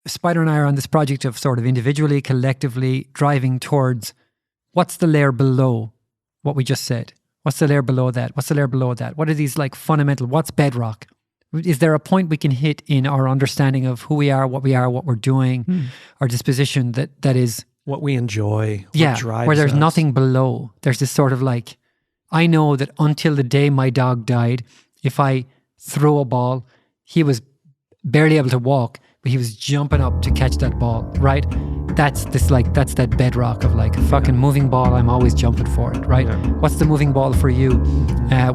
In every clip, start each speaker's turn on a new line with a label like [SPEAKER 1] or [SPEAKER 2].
[SPEAKER 1] Spider and I are on this project of sort of individually, collectively driving towards what's the layer below what we just said. What's the layer below that? What's the layer below that? What are these like fundamental, what's bedrock? Is there a point we can hit in our understanding of who we are, what we're doing, our disposition that is...
[SPEAKER 2] What we enjoy, what drives
[SPEAKER 1] where there's
[SPEAKER 2] us.
[SPEAKER 1] nothing below. There's this sort of like, I know that until the day my dog died, if I throw a ball, he was barely able to walk, but he was jumping up to catch that ball, right? That's that bedrock of like a fucking moving ball. I'm always jumping for it, right?
[SPEAKER 2] Yeah.
[SPEAKER 1] What's the moving ball for you?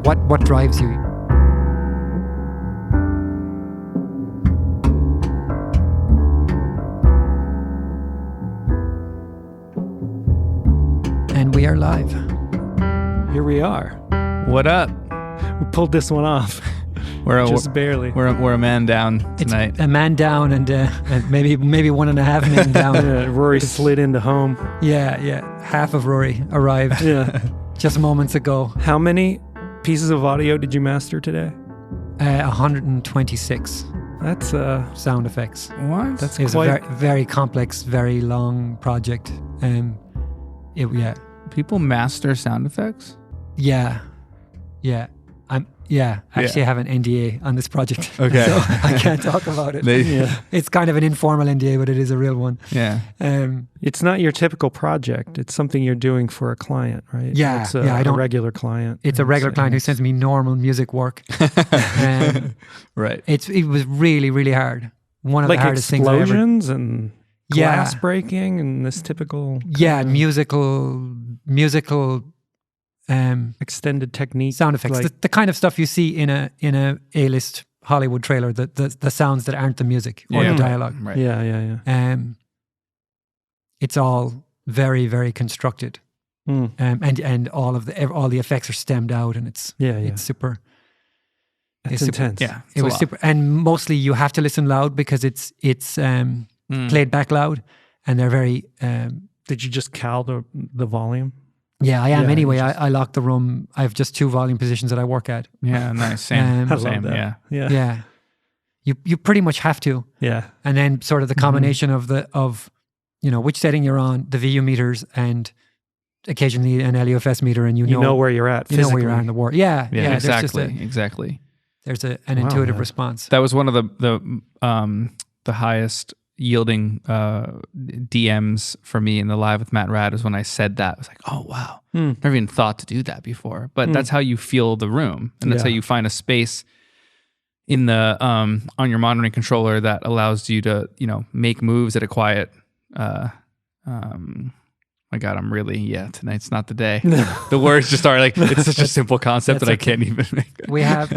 [SPEAKER 1] What drives you? And we are live.
[SPEAKER 2] Here we are.
[SPEAKER 3] What up?
[SPEAKER 2] We pulled this one off. Just barely.
[SPEAKER 3] We're a man down tonight.
[SPEAKER 1] It's a man down and maybe 1.5 men down.
[SPEAKER 2] Rory slid into home.
[SPEAKER 1] Yeah. Half of Rory arrived.
[SPEAKER 2] Yeah.
[SPEAKER 1] Just moments ago.
[SPEAKER 2] How many pieces of audio did you master today?
[SPEAKER 1] 126.
[SPEAKER 2] That's
[SPEAKER 1] sound effects.
[SPEAKER 3] What?
[SPEAKER 2] That's
[SPEAKER 1] It was
[SPEAKER 2] quite.
[SPEAKER 1] a very, very complex, very long project.
[SPEAKER 3] People master sound effects?
[SPEAKER 1] Yeah. Actually, I have an NDA on this project.
[SPEAKER 3] Okay.
[SPEAKER 1] So I can't talk about it. It's kind of an informal NDA, but it is a real one.
[SPEAKER 3] Yeah.
[SPEAKER 2] It's not your typical project. It's something you're doing for a client, right?
[SPEAKER 1] Yeah,
[SPEAKER 2] It's
[SPEAKER 1] I
[SPEAKER 2] a
[SPEAKER 1] don't.
[SPEAKER 2] regular client.
[SPEAKER 1] It's a regular client who sends me normal music work.
[SPEAKER 3] Right.
[SPEAKER 1] It was really, really hard. One of
[SPEAKER 2] like
[SPEAKER 1] the hardest things I ever.
[SPEAKER 2] explosions and
[SPEAKER 1] Yeah.
[SPEAKER 2] glass breaking and this typical
[SPEAKER 1] musical
[SPEAKER 2] extended technique
[SPEAKER 1] sound effects,
[SPEAKER 2] like-
[SPEAKER 1] the kind of stuff you see in a A-list Hollywood trailer, the sounds that aren't the music or the dialogue.
[SPEAKER 3] Right.
[SPEAKER 2] Yeah.
[SPEAKER 1] It's all very, very constructed, and all the effects are stemmed out, and it's super.
[SPEAKER 2] It's
[SPEAKER 1] super
[SPEAKER 2] intense.
[SPEAKER 3] Yeah.
[SPEAKER 1] It was super, and mostly you have to listen loud because it's played back loud, and they're very.
[SPEAKER 2] Did you just cal the volume?
[SPEAKER 1] Yeah, I am.
[SPEAKER 2] Yeah,
[SPEAKER 1] Anyway,
[SPEAKER 2] you just-
[SPEAKER 1] I lock the room. I have just 2 volume positions that I work at.
[SPEAKER 3] Yeah, nice. Same.
[SPEAKER 2] I love
[SPEAKER 3] Same.
[SPEAKER 2] that.
[SPEAKER 3] Yeah.
[SPEAKER 2] Yeah.
[SPEAKER 1] You pretty much have to,
[SPEAKER 2] Yeah.
[SPEAKER 1] and then sort of the combination of which setting you're on, the VU meters, and occasionally an LUFS meter, and you know
[SPEAKER 2] where you're at.
[SPEAKER 1] you know where you're at in the war. Yeah.
[SPEAKER 3] Exactly.
[SPEAKER 1] There's an intuitive response.
[SPEAKER 3] That was one of the highest yielding DMs for me in the Live with Matt Rad is when I said that. I was like, oh wow, never even thought to do that before. But that's how you feel the room, and that's how you find a space in the on your monitoring controller that allows you to make moves at a quiet. My God, I'm really tonight's not the day. The words just are like it's such a simple concept that I can't even make it.
[SPEAKER 1] We have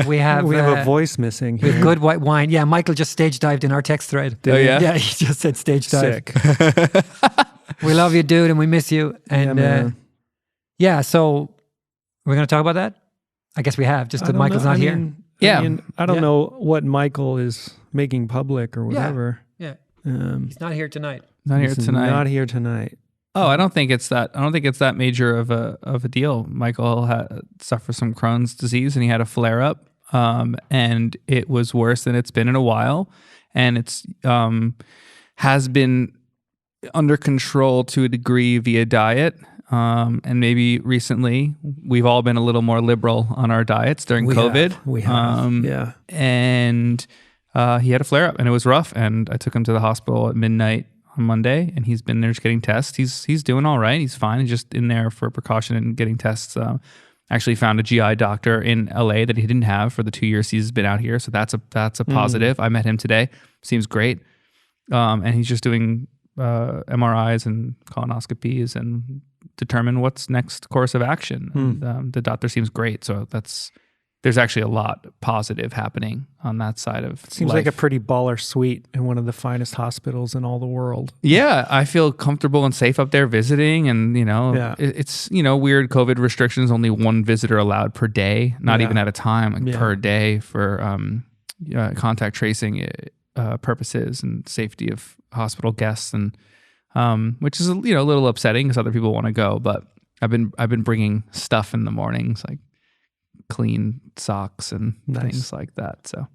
[SPEAKER 2] a voice missing here.
[SPEAKER 1] with good white wine. Yeah, Michael just stage dived in our text thread.
[SPEAKER 3] Oh, yeah?
[SPEAKER 1] Yeah, he just said stage dive.
[SPEAKER 2] Sick.
[SPEAKER 1] We love you, dude, and we miss you. And
[SPEAKER 2] man.
[SPEAKER 1] So we're gonna talk about that. I guess we have, just
[SPEAKER 2] I
[SPEAKER 1] that
[SPEAKER 2] don't
[SPEAKER 1] Michael's
[SPEAKER 2] know.
[SPEAKER 1] not
[SPEAKER 2] I
[SPEAKER 1] here.
[SPEAKER 2] mean,
[SPEAKER 3] Yeah.
[SPEAKER 2] I don't know what Michael is making public or whatever.
[SPEAKER 1] Yeah,
[SPEAKER 2] Um,
[SPEAKER 1] he's not here tonight.
[SPEAKER 3] Not here
[SPEAKER 2] he's
[SPEAKER 3] tonight.
[SPEAKER 2] Not here tonight.
[SPEAKER 3] Oh, I don't think it's that major of a deal. Michael suffers from Crohn's disease, and he had a flare up, and it was worse than it's been in a while, and it's has been under control to a degree via diet, and maybe recently we've all been a little more liberal on our diets during COVID.
[SPEAKER 2] We have. Yeah.
[SPEAKER 3] And he had a flare up, and it was rough. And I took him to the hospital at midnight on Monday, and he's been there just getting tests. He's doing all right. He's fine. He's just in there for precaution and getting tests. Actually found a GI doctor in LA that he didn't have for the 2 years he's been out here. So that's a positive. I met him today. Seems great. And he's just doing MRIs and colonoscopies and determine what's next course of action. And, the doctor seems great. So there's actually a lot positive happening on that side of
[SPEAKER 2] Seems
[SPEAKER 3] life.
[SPEAKER 2] like a pretty baller suite in one of the finest hospitals in all the world.
[SPEAKER 3] Yeah, I feel comfortable and safe up there visiting, and it's weird COVID restrictions. Only one visitor allowed per day, not even at a time, per day for contact tracing purposes and safety of hospital guests, and which is a little upsetting because other people want to go. But I've been bringing stuff in the mornings, like clean socks and things like that. So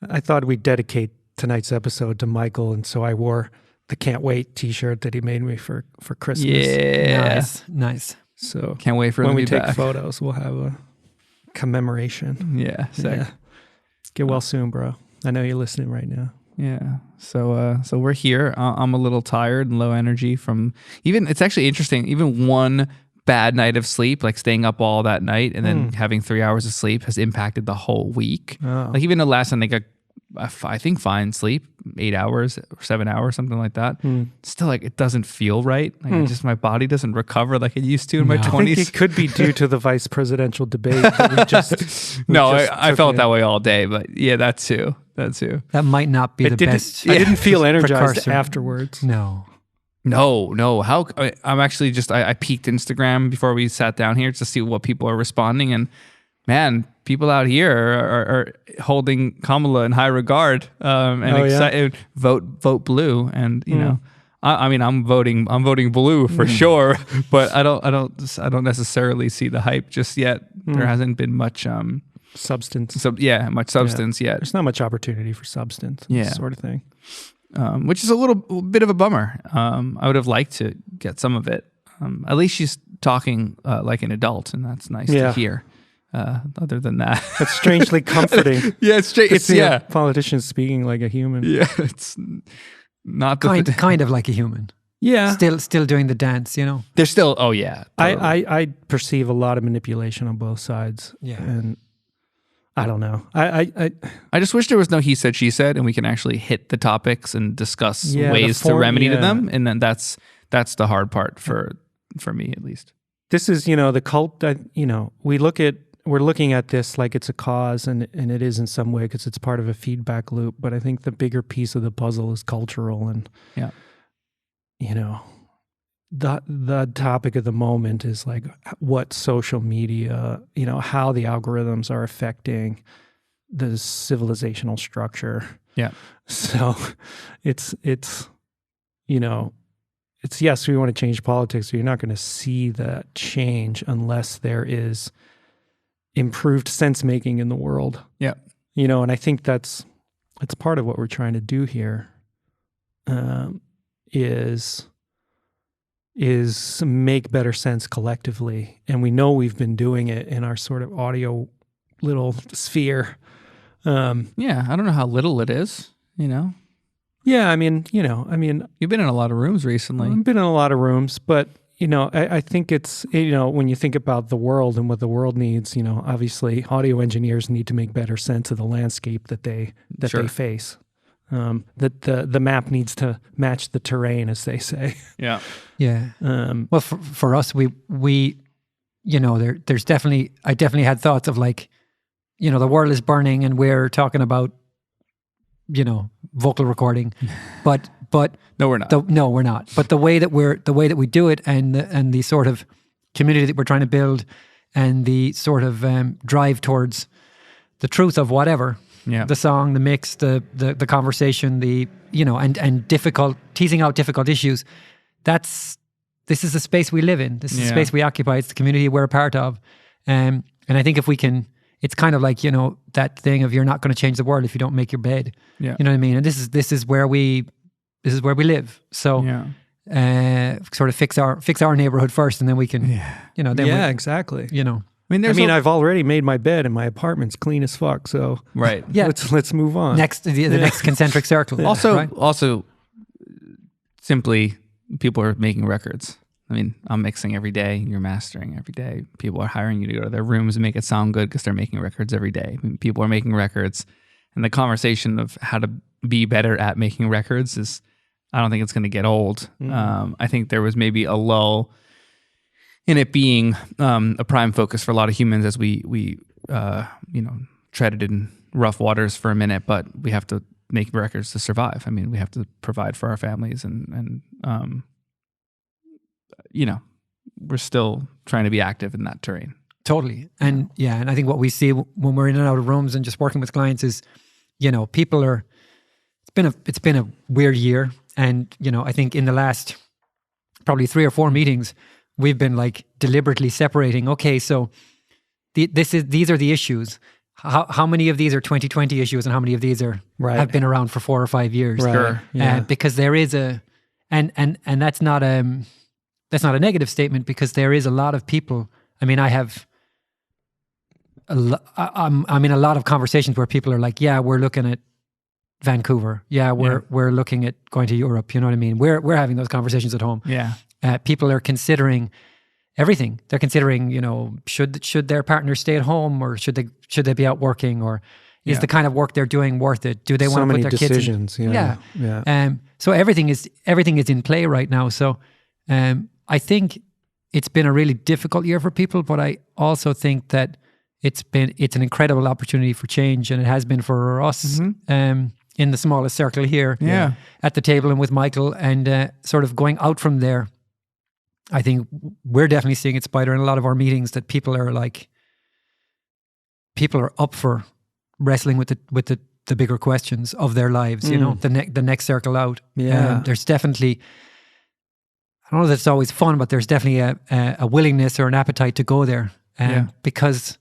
[SPEAKER 2] I thought we'd dedicate tonight's episode to Michael, and so I wore the Can't Wait t-shirt that he made me for Christmas.
[SPEAKER 3] Yeah.
[SPEAKER 1] Nice.
[SPEAKER 2] So
[SPEAKER 3] Can't wait for
[SPEAKER 2] when
[SPEAKER 3] them
[SPEAKER 2] we
[SPEAKER 3] to be
[SPEAKER 2] take
[SPEAKER 3] back.
[SPEAKER 2] photos, we'll have a commemoration.
[SPEAKER 3] Yeah. Sick.
[SPEAKER 2] Yeah. Get well soon, bro. I know you're listening right now.
[SPEAKER 3] Yeah. So we're here. I'm a little tired and low energy from it's actually interesting. Even one bad night of sleep, like staying up all that night and then having 3 hours of sleep has impacted the whole week.
[SPEAKER 2] Oh.
[SPEAKER 3] Like even the last night, I think fine sleep, 8 hours or 7 hours, something like that. Still like it doesn't feel right. Like my body doesn't recover like it used to in my
[SPEAKER 2] I
[SPEAKER 3] 20s.
[SPEAKER 2] think it could be due to the vice presidential debate that we just
[SPEAKER 3] I felt that way all day, but yeah, that too.
[SPEAKER 1] That might not be the best.
[SPEAKER 2] I didn't feel energized
[SPEAKER 1] precursor.
[SPEAKER 2] afterwards.
[SPEAKER 1] No.
[SPEAKER 3] No. I'm actually I peeked Instagram before we sat down here to see what people are responding, and man, people out here are holding Kamala in high regard and excited. Vote blue, and you know, I mean, I'm voting blue for sure, but I don't necessarily see the hype just yet. There hasn't been much
[SPEAKER 2] Substance.
[SPEAKER 3] much substance yet.
[SPEAKER 2] There's not much opportunity for substance. Sort of thing.
[SPEAKER 3] Which is a little bit of a bummer. I would have liked to get some of it. At least she's talking like an adult, and that's nice to hear. Other than that,
[SPEAKER 2] That's strangely comforting.
[SPEAKER 3] it's straight.
[SPEAKER 2] To see a politician speaking like a human.
[SPEAKER 3] Yeah, it's not the
[SPEAKER 1] Kind of like a human.
[SPEAKER 2] Yeah.
[SPEAKER 1] Still doing the dance, you know.
[SPEAKER 3] They're still. Oh yeah, totally.
[SPEAKER 2] I perceive a lot of manipulation on both sides.
[SPEAKER 1] Yeah.
[SPEAKER 2] And I don't know. I
[SPEAKER 3] just wish there was no he said she said, and we can actually hit the topics and discuss ways to remedy to them. And then that's the hard part for me at least.
[SPEAKER 2] This is, the cult that, we're looking at this like it's a cause, and it is in some way because it's part of a feedback loop. But I think the bigger piece of the puzzle is cultural, and the topic of the moment is like what social media, how the algorithms are affecting the civilizational structure.
[SPEAKER 3] Yeah.
[SPEAKER 2] So it's yes, we want to change politics, but you're not going to see that change unless there is improved sense making in the world.
[SPEAKER 3] Yeah.
[SPEAKER 2] And I think it's part of what we're trying to do here, is make better sense collectively. And we know we've been doing it in our sort of audio little sphere.
[SPEAKER 3] I don't know how little it is,
[SPEAKER 2] Yeah, I mean,
[SPEAKER 3] You've been in a lot of rooms recently.
[SPEAKER 2] I've been in a lot of rooms, but I think it's, when you think about the world and what the world needs, obviously audio engineers need to make better sense of the landscape that they face. That the map needs to match the terrain, as they say.
[SPEAKER 3] Yeah.
[SPEAKER 1] Yeah. Well, for us, we there's definitely, I definitely had thoughts of like, the world is burning and we're talking about, vocal recording, but
[SPEAKER 3] No, we're not.
[SPEAKER 1] No, we're not. But the way that we do it, and the sort of community that we're trying to build, and the sort of drive towards the truth of whatever, the song, the mix, the conversation, and teasing out difficult issues. This is the space we live in. This is the space we occupy. It's the community we're a part of. And I think if we can, it's kind of like, that thing of you're not going to change the world if you don't make your bed.
[SPEAKER 3] Yeah.
[SPEAKER 1] You know what I mean? And this is where we live. So sort of fix our neighborhood first, and then we can,
[SPEAKER 2] Exactly.
[SPEAKER 3] I've
[SPEAKER 2] already made my bed and my apartment's clean as fuck. So
[SPEAKER 3] right.
[SPEAKER 1] Yeah.
[SPEAKER 2] Let's move on.
[SPEAKER 1] Next, the next concentric circle.
[SPEAKER 2] Yeah.
[SPEAKER 3] Also, simply people are making records. I'm mixing every day. You're mastering every day. People are hiring you to go to their rooms and make it sound good because they're making records every day. People are making records, and the conversation of how to be better at making records is, I don't think it's going to get old. I think there was maybe a lull in it being a prime focus for a lot of humans as we treaded in rough waters for a minute, but we have to make records to survive. We have to provide for our families, and we're still trying to be active in that terrain.
[SPEAKER 1] Totally. And and I think what we see when we're in and out of rooms and just working with clients is, people are, it's been a weird year. And, I think in the last probably 3 or 4 meetings, we've been like deliberately separating, okay, so these are the issues. how many of these are 2020 issues and how many of these are have been around for 4 or 5 years?
[SPEAKER 2] Right.
[SPEAKER 3] Sure.
[SPEAKER 2] Yeah.
[SPEAKER 1] Because there is and that's not a negative statement, because there is a lot of people. I mean, I'm in a lot of conversations where people are like, yeah, we're looking at Vancouver. Yeah, we're looking at going to Europe. You know what I mean? We're having those conversations at home.
[SPEAKER 3] Yeah.
[SPEAKER 1] People are considering everything. They're considering, should their partner stay at home, or should they be out working, or is the kind of work they're doing worth it? Do they want to put their
[SPEAKER 2] decisions,
[SPEAKER 1] kids in?
[SPEAKER 2] Yeah.
[SPEAKER 1] So everything is in play right now. So I think it's been a really difficult year for people, but I also think that it's an incredible opportunity for change, and it has been for us in the smallest circle here at the table and with Michael, and sort of going out from there. I think we're definitely seeing it, Spider, in a lot of our meetings, that people are up for wrestling with the bigger questions of their lives. The next circle out.
[SPEAKER 2] Yeah,
[SPEAKER 1] there's definitely, I don't know that it's always fun, but there's definitely a willingness or an appetite to go there, because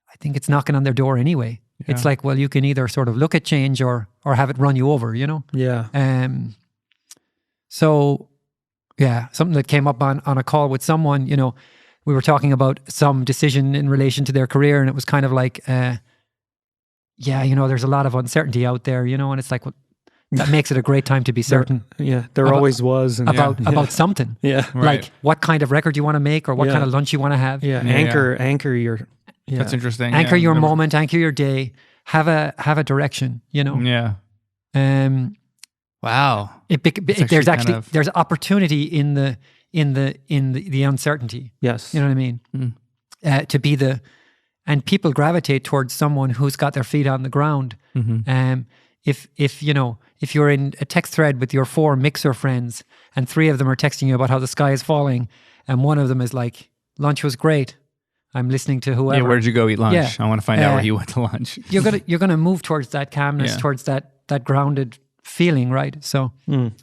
[SPEAKER 1] I think it's knocking on their door anyway. Yeah. It's like, well, you can either sort of look at change or have it run you over.
[SPEAKER 2] Yeah.
[SPEAKER 1] So. Yeah, something that came up on a call with someone, we were talking about some decision in relation to their career, and it was kind of like, there's a lot of uncertainty out there, and it's like, well, that makes it a great time to be certain.
[SPEAKER 2] There always was. And
[SPEAKER 1] about something.
[SPEAKER 2] Yeah.
[SPEAKER 1] Right. Like what kind of record you want to make, or what kind of lunch you want to have.
[SPEAKER 2] Yeah, anchor your... Yeah.
[SPEAKER 3] That's interesting.
[SPEAKER 1] Anchor your moment, anchor your day, have a direction,
[SPEAKER 3] Yeah. Wow.
[SPEAKER 1] There's opportunity in the uncertainty.
[SPEAKER 2] Yes.
[SPEAKER 1] You know what I mean? And people gravitate towards someone who's got their feet on the ground.
[SPEAKER 3] Mm-hmm.
[SPEAKER 1] If you're in a text thread with your 4 mixer friends, and 3 of them are texting you about how the sky is falling, and one of them is like, lunch was great, I'm listening to whoever.
[SPEAKER 3] Yeah, where'd you go eat lunch?
[SPEAKER 1] Yeah.
[SPEAKER 3] I want to find out where you went to lunch.
[SPEAKER 1] You're gonna move towards that calmness, towards that grounded feeling, right? So, I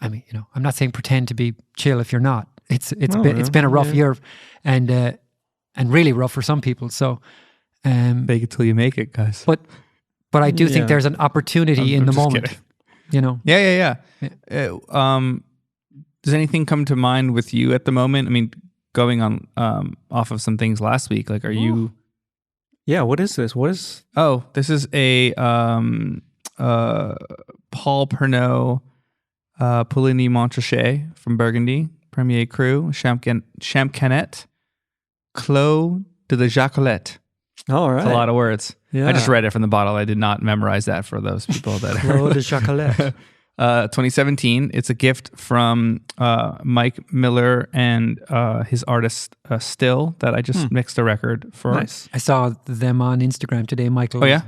[SPEAKER 1] mean, I'm not saying pretend to be chill if you're not. It's been a rough year, and really rough for some people. So,
[SPEAKER 3] make it till you make it, guys.
[SPEAKER 1] But I do think there's an opportunity in the moment.
[SPEAKER 3] Kidding. Yeah. Does anything come to mind with you at the moment? I mean, going on off of some things last week, like, are you?
[SPEAKER 2] Yeah. What is this?
[SPEAKER 3] This is a Paul Pernod Pouligny Montrachet from Burgundy, Premier Cru, Champcanet, Clos de la Jacolette.
[SPEAKER 2] All right.
[SPEAKER 3] It's a lot of words.
[SPEAKER 2] Yeah.
[SPEAKER 3] I just read it from the bottle. I did not memorize that for those people that
[SPEAKER 2] Clos de Jacolette.
[SPEAKER 3] 2017. It's a gift from Mike Miller and his artist Still that I just mixed a record for.
[SPEAKER 2] Nice.
[SPEAKER 1] I saw them on Instagram today, Michael.
[SPEAKER 3] Oh, yeah?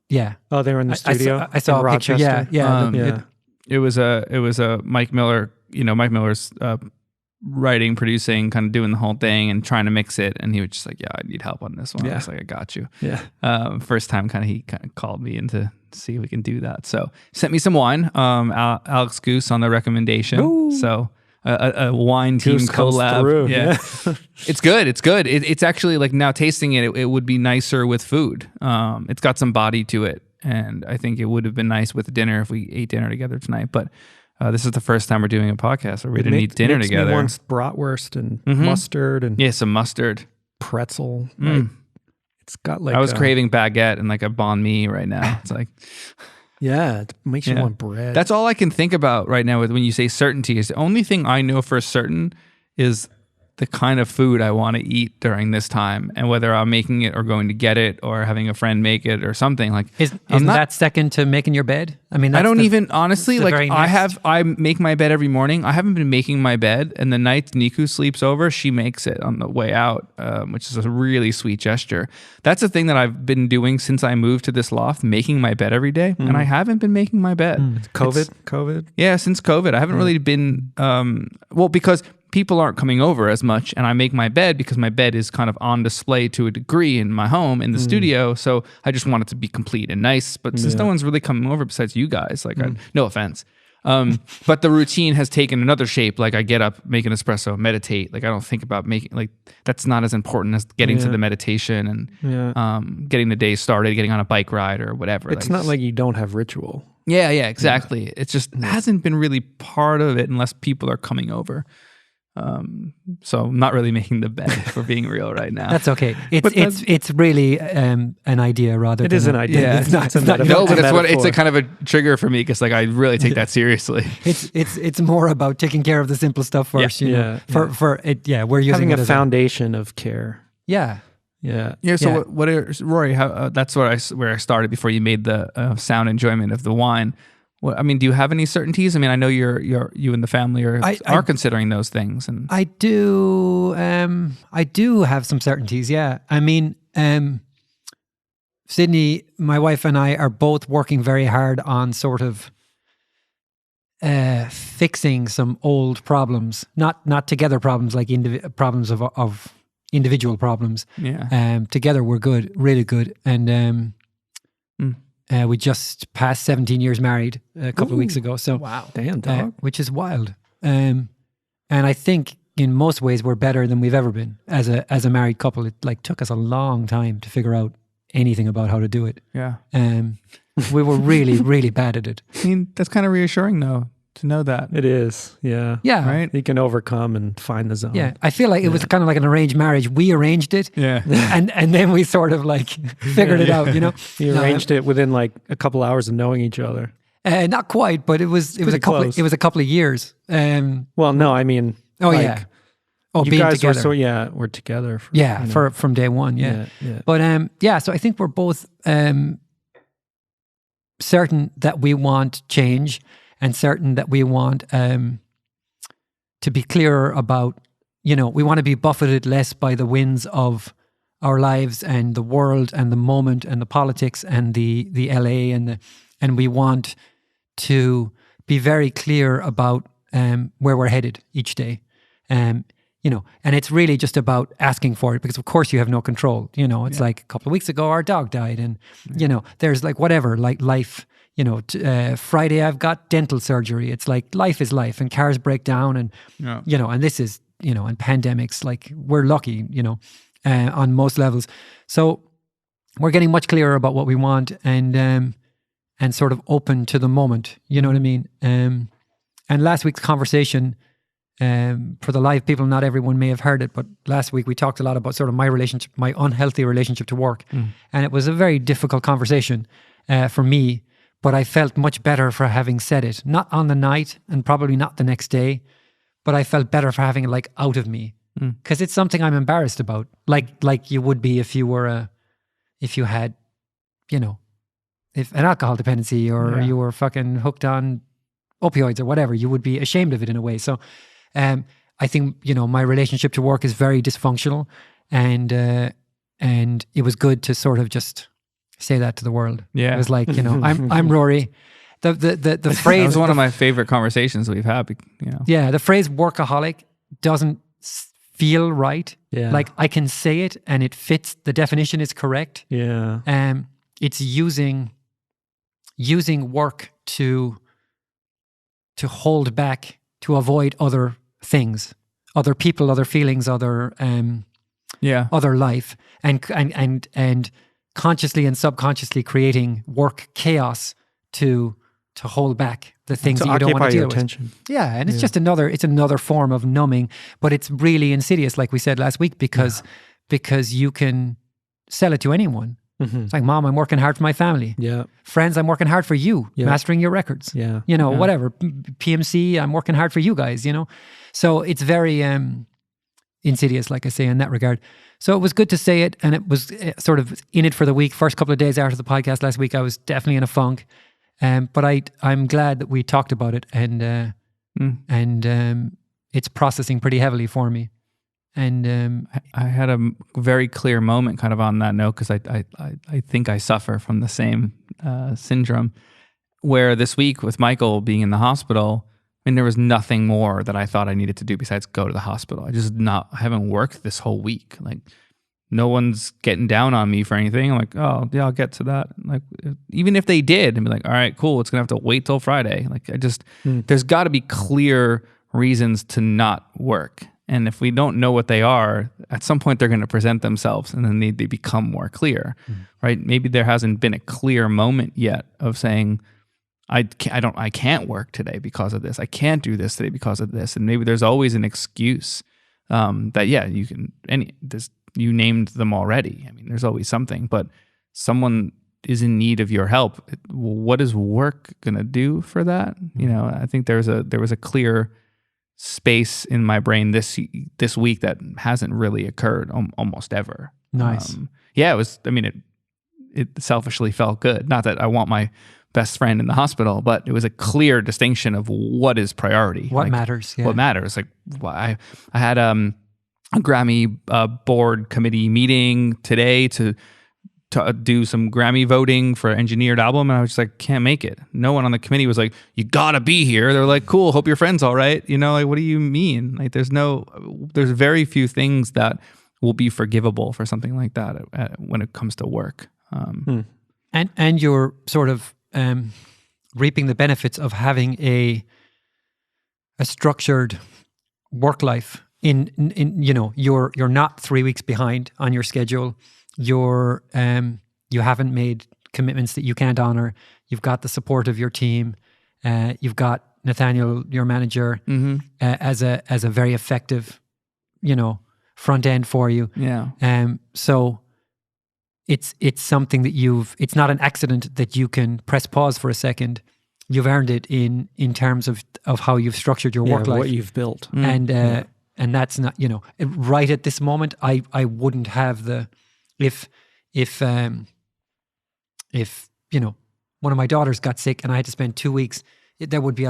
[SPEAKER 1] Yeah.
[SPEAKER 2] Oh, they were in the studio.
[SPEAKER 1] I saw a picture. Yeah.
[SPEAKER 3] It was a Mike Miller. Mike Miller's writing, producing, kind of doing the whole thing and trying to mix it. And he was just like, "Yeah, I need help on this one."
[SPEAKER 2] Yeah.
[SPEAKER 3] I was like, "I got you."
[SPEAKER 2] Yeah.
[SPEAKER 3] First time, he called me in to see if we can do that. So sent me some wine. Alex Goose on the recommendation.
[SPEAKER 2] Ooh.
[SPEAKER 3] So a wine team
[SPEAKER 2] Goose comes
[SPEAKER 3] collab.
[SPEAKER 2] through.
[SPEAKER 3] Yeah. It's good. It's good. It's actually, like, now tasting it would be nicer with food. It's got some body to it, and I think it would have been nice with dinner if we ate dinner together tonight. But this is the first time we're doing a podcast where we didn't eat dinner together.
[SPEAKER 2] Me once bratwurst and mustard and
[SPEAKER 3] some mustard,
[SPEAKER 2] pretzel. Like, it's got like
[SPEAKER 3] I was craving baguette and like a banh mi right now. It's like,
[SPEAKER 2] it makes you want bread.
[SPEAKER 3] That's all I can think about right now when you say certainty. Is the only thing I know for certain is the kind of food I want to eat during this time, and whether I'm making it or going to get it or having a friend make it or something. Like,
[SPEAKER 1] isn't that second to making your bed? I mean,
[SPEAKER 3] I don't even honestly, like, I make my bed every morning. I haven't been making my bed, and the night Niku sleeps over, she makes it on the way out, which is a really sweet gesture. That's the thing that I've been doing since I moved to this loft, making my bed every day, and I haven't been making my bed.
[SPEAKER 2] COVID?
[SPEAKER 3] Yeah, since COVID. I haven't really been, because people aren't coming over as much, and I make my bed because my bed is kind of on display to a degree in my home, in the studio, so I just want it to be complete and nice. But since no one's really coming over besides you guys, like, no offense, But the routine has taken another shape. Like I get up, make an espresso, meditate. Like I don't think about that's not as important as getting to the meditation and getting the day started, getting on a bike ride or whatever.
[SPEAKER 2] It's not like you don't have ritual.
[SPEAKER 3] Yeah, exactly. It just hasn't been really part of it unless people are coming over. So I'm not really making the bet for being real right now.
[SPEAKER 1] That's okay. It's really an idea rather than...
[SPEAKER 2] It is an idea.
[SPEAKER 3] Yeah.
[SPEAKER 2] It's not
[SPEAKER 3] No, but it's a kind of a trigger for me because like I really take that seriously.
[SPEAKER 1] It's more about taking care of the simple stuff first, you know. We're using
[SPEAKER 2] having
[SPEAKER 1] it
[SPEAKER 2] a
[SPEAKER 1] as
[SPEAKER 2] foundation of care.
[SPEAKER 1] Yeah.
[SPEAKER 3] Yeah. So what is Rory? How, that's where I started before you made the sound enjoyment of the wine. Well, I mean, do you have any certainties? I mean, I know you and the family are considering those things, and
[SPEAKER 1] I do have some certainties. Yeah, I mean, Sydney, my wife, and I are both working very hard on sort of fixing some old problems, not together problems like problems of individual problems.
[SPEAKER 3] Yeah.
[SPEAKER 1] Together we're good, really good, and we just passed 17 years married a couple of weeks ago. So
[SPEAKER 2] wow, damn dog,
[SPEAKER 1] which is wild. And I think in most ways we're better than we've ever been as a married couple. It like took us a long time to figure out anything about how to do it.
[SPEAKER 3] Yeah.
[SPEAKER 1] We were really, really bad at it.
[SPEAKER 3] I mean, that's kind of reassuring though, to know that.
[SPEAKER 2] It is. Yeah.
[SPEAKER 1] Yeah.
[SPEAKER 3] Right?
[SPEAKER 2] You can overcome and find the zone.
[SPEAKER 1] Yeah. I feel like it was kind of like an arranged marriage. We arranged it.
[SPEAKER 3] Yeah.
[SPEAKER 1] And then we sort of like figured it out, you know?
[SPEAKER 2] You arranged it within like a couple hours of knowing each other.
[SPEAKER 1] Not quite, but it was a couple of years.
[SPEAKER 2] Well, no, I mean,
[SPEAKER 1] oh
[SPEAKER 2] like,
[SPEAKER 1] yeah. Oh,
[SPEAKER 2] you
[SPEAKER 1] being
[SPEAKER 2] guys
[SPEAKER 1] together.
[SPEAKER 2] we're together.
[SPEAKER 1] From day one. Yeah. But so I think we're both certain that we want change and certain that we want to be clearer about, you know, we want to be buffeted less by the winds of our lives and the world and the moment and the politics and the LA and we want to be very clear about where we're headed each day. You know, and it's really just about asking for it because of course you have no control. You know, it's like a couple of weeks ago our dog died and, you know, there's like whatever, like life, you know, Friday I've got dental surgery. It's like life is life and cars break down and, you know, and this is, you know, and pandemics, like we're lucky, you know, on most levels. So we're getting much clearer about what we want and sort of open to the moment, you know what I mean? And last week's conversation, for the live people, not everyone may have heard it, but last week we talked a lot about sort of my unhealthy relationship to work. And it was a very difficult conversation for me, but I felt much better for having said it. Not on the night and probably not the next day, but I felt better for having it like out of me. Because it's something I'm embarrassed about. Like you would be if you had, you know, if an alcohol dependency or you were fucking hooked on opioids or whatever, you would be ashamed of it in a way. So I think, you know, my relationship to work is very dysfunctional and it was good to sort of just say that to the world. Yeah. It was like, you know, I'm Rory. The phrase...
[SPEAKER 3] That was one of my favorite conversations we've had, you know.
[SPEAKER 1] Yeah, the phrase workaholic doesn't feel right.
[SPEAKER 2] Yeah.
[SPEAKER 1] Like I can say it and it fits, the definition is correct.
[SPEAKER 2] Yeah.
[SPEAKER 1] It's using work to hold back, to avoid other things, other people, other feelings, other life, and consciously and subconsciously creating work chaos to hold back the things that you don't want to deal with. Yeah, and it's just another form of numbing, but it's really insidious, like we said last week, because you can sell it to anyone. It's like, Mom, I'm working hard for my family.
[SPEAKER 2] Yeah.
[SPEAKER 1] Friends, I'm working hard for you, mastering your records.
[SPEAKER 2] Yeah.
[SPEAKER 1] You know, whatever. PMC, I'm working hard for you guys, you know. So it's very insidious, like I say, in that regard. So it was good to say it, and it was sort of in it for the week. First couple of days after the podcast last week, I was definitely in a funk. But I'm glad that we talked about it, and it's processing pretty heavily for me. And
[SPEAKER 3] I had a very clear moment kind of on that note, because I think I suffer from the same syndrome, where this week with Michael being in the hospital, I mean, there was nothing more that I thought I needed to do besides go to the hospital. I haven't worked this whole week. Like, no one's getting down on me for anything. I'm like, oh yeah, I'll get to that. Like, even if they did, I'd be like, all right, cool. It's gonna have to wait till Friday. Like, there's got to be clear reasons to not work. And if we don't know what they are, at some point they're going to present themselves, and then they become more clear, right? Maybe there hasn't been a clear moment yet of saying, I can't work today because of this. I can't do this today because of this. And maybe there's always an excuse that, yeah, you named them already. I mean, there's always something, but someone is in need of your help. What is work gonna do for that? You know, I think there was a clear space in my brain this week that hasn't really occurred almost ever.
[SPEAKER 1] Nice.
[SPEAKER 3] Yeah, it was. I mean, it selfishly felt good. Not that I want my best friend in the hospital, but it was a clear distinction of what is priority.
[SPEAKER 1] What matters. Yeah.
[SPEAKER 3] What matters. Like, I had a Grammy board committee meeting today to do some Grammy voting for engineered album, and I was just like, can't make it. No one on the committee was like, you gotta be here. They're like, cool, hope your friend's all right. You know, like, what do you mean? Like, there's very few things that will be forgivable for something like that when it comes to work.
[SPEAKER 1] And you're sort of reaping the benefits of having a structured work life. In you know, you're not 3 weeks behind on your schedule. You haven't made commitments that you can't honor. You've got the support of your team. You've got Nathaniel, your manager, as a very effective, you know, front end for you.
[SPEAKER 3] Yeah.
[SPEAKER 1] So it's something that it's not an accident that you can press pause for a second. You've earned it in terms of how you've structured your work life,
[SPEAKER 2] what you've built,
[SPEAKER 1] and that's not, you know, right at this moment. I wouldn't have the if you know, one of my daughters got sick and I had to spend 2 weeks, there would be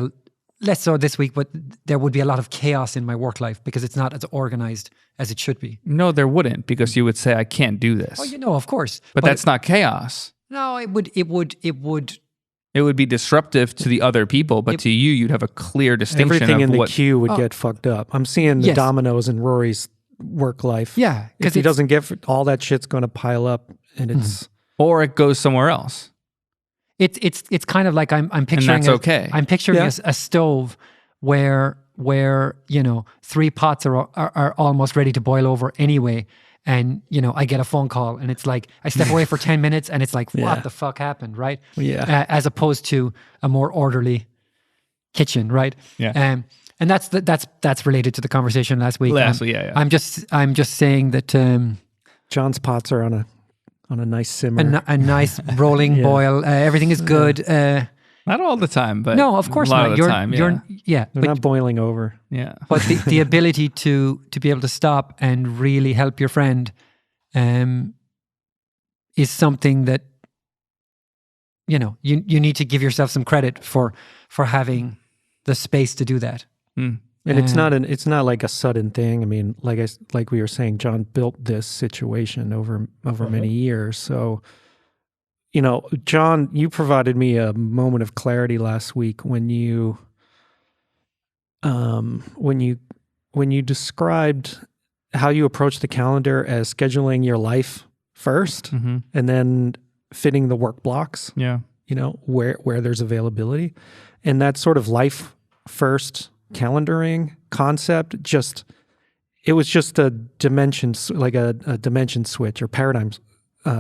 [SPEAKER 1] less so this week, but there would be a lot of chaos in my work life because it's not as organized as it should be.
[SPEAKER 3] No, there wouldn't, because you would say, I can't do this.
[SPEAKER 1] Oh, you know, of course.
[SPEAKER 3] But that's not chaos.
[SPEAKER 1] No, it would.
[SPEAKER 3] It would be disruptive to the other people, but to you, you'd have a clear distinction.
[SPEAKER 2] Everything
[SPEAKER 3] of
[SPEAKER 2] in the queue would get fucked up. I'm seeing the dominoes in Rory's work life.
[SPEAKER 1] Yeah.
[SPEAKER 2] If he doesn't get, all that shit's going to pile up, and it's...
[SPEAKER 3] Or it goes somewhere else.
[SPEAKER 1] It's kind of like I'm picturing...
[SPEAKER 3] And that's okay.
[SPEAKER 1] I'm picturing a stove where, you know, 3 pots are almost ready to boil over anyway. And, you know, I get a phone call and it's like, I step away for 10 minutes and it's like, what the fuck happened, right?
[SPEAKER 2] Yeah.
[SPEAKER 1] As opposed to a more orderly kitchen, right?
[SPEAKER 3] Yeah.
[SPEAKER 1] And that's related to the conversation last week.
[SPEAKER 3] Yeah.
[SPEAKER 1] I'm just saying that
[SPEAKER 2] John's pots are on a nice simmer.
[SPEAKER 1] A nice rolling boil. Everything is good.
[SPEAKER 3] Not all the time, but
[SPEAKER 1] no, of course
[SPEAKER 3] a lot
[SPEAKER 1] not.
[SPEAKER 3] of the time,
[SPEAKER 2] They're not boiling over.
[SPEAKER 3] Yeah.
[SPEAKER 1] But the ability to be able to stop and really help your friend is something that, you know, you need to give yourself some credit for having the space to do that.
[SPEAKER 2] And it's not like a sudden thing. I mean, like we were saying, John built this situation over many years. So, you know, John, you provided me a moment of clarity last week when you described how you approach the calendar as scheduling your life first and then fitting the work blocks.
[SPEAKER 3] Yeah.
[SPEAKER 2] You know, where there's availability. And that sort of life first calendaring concept, it was just a dimension, like a dimension switch or paradigm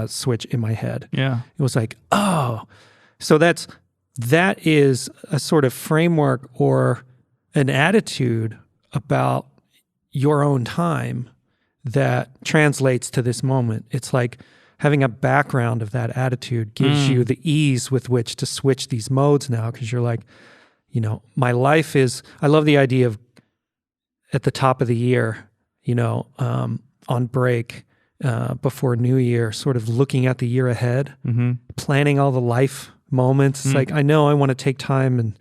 [SPEAKER 2] switch in my head.
[SPEAKER 3] Yeah.
[SPEAKER 2] It was like, oh, so that is a sort of framework or an attitude about your own time that translates to this moment. It's like having a background of that attitude gives you the ease with which to switch these modes now, because you're like, you know, my life is, I love the idea of at the top of the year, you know, on break, before New Year, sort of looking at the year ahead, planning all the life moments. It's like, I know I want to take time in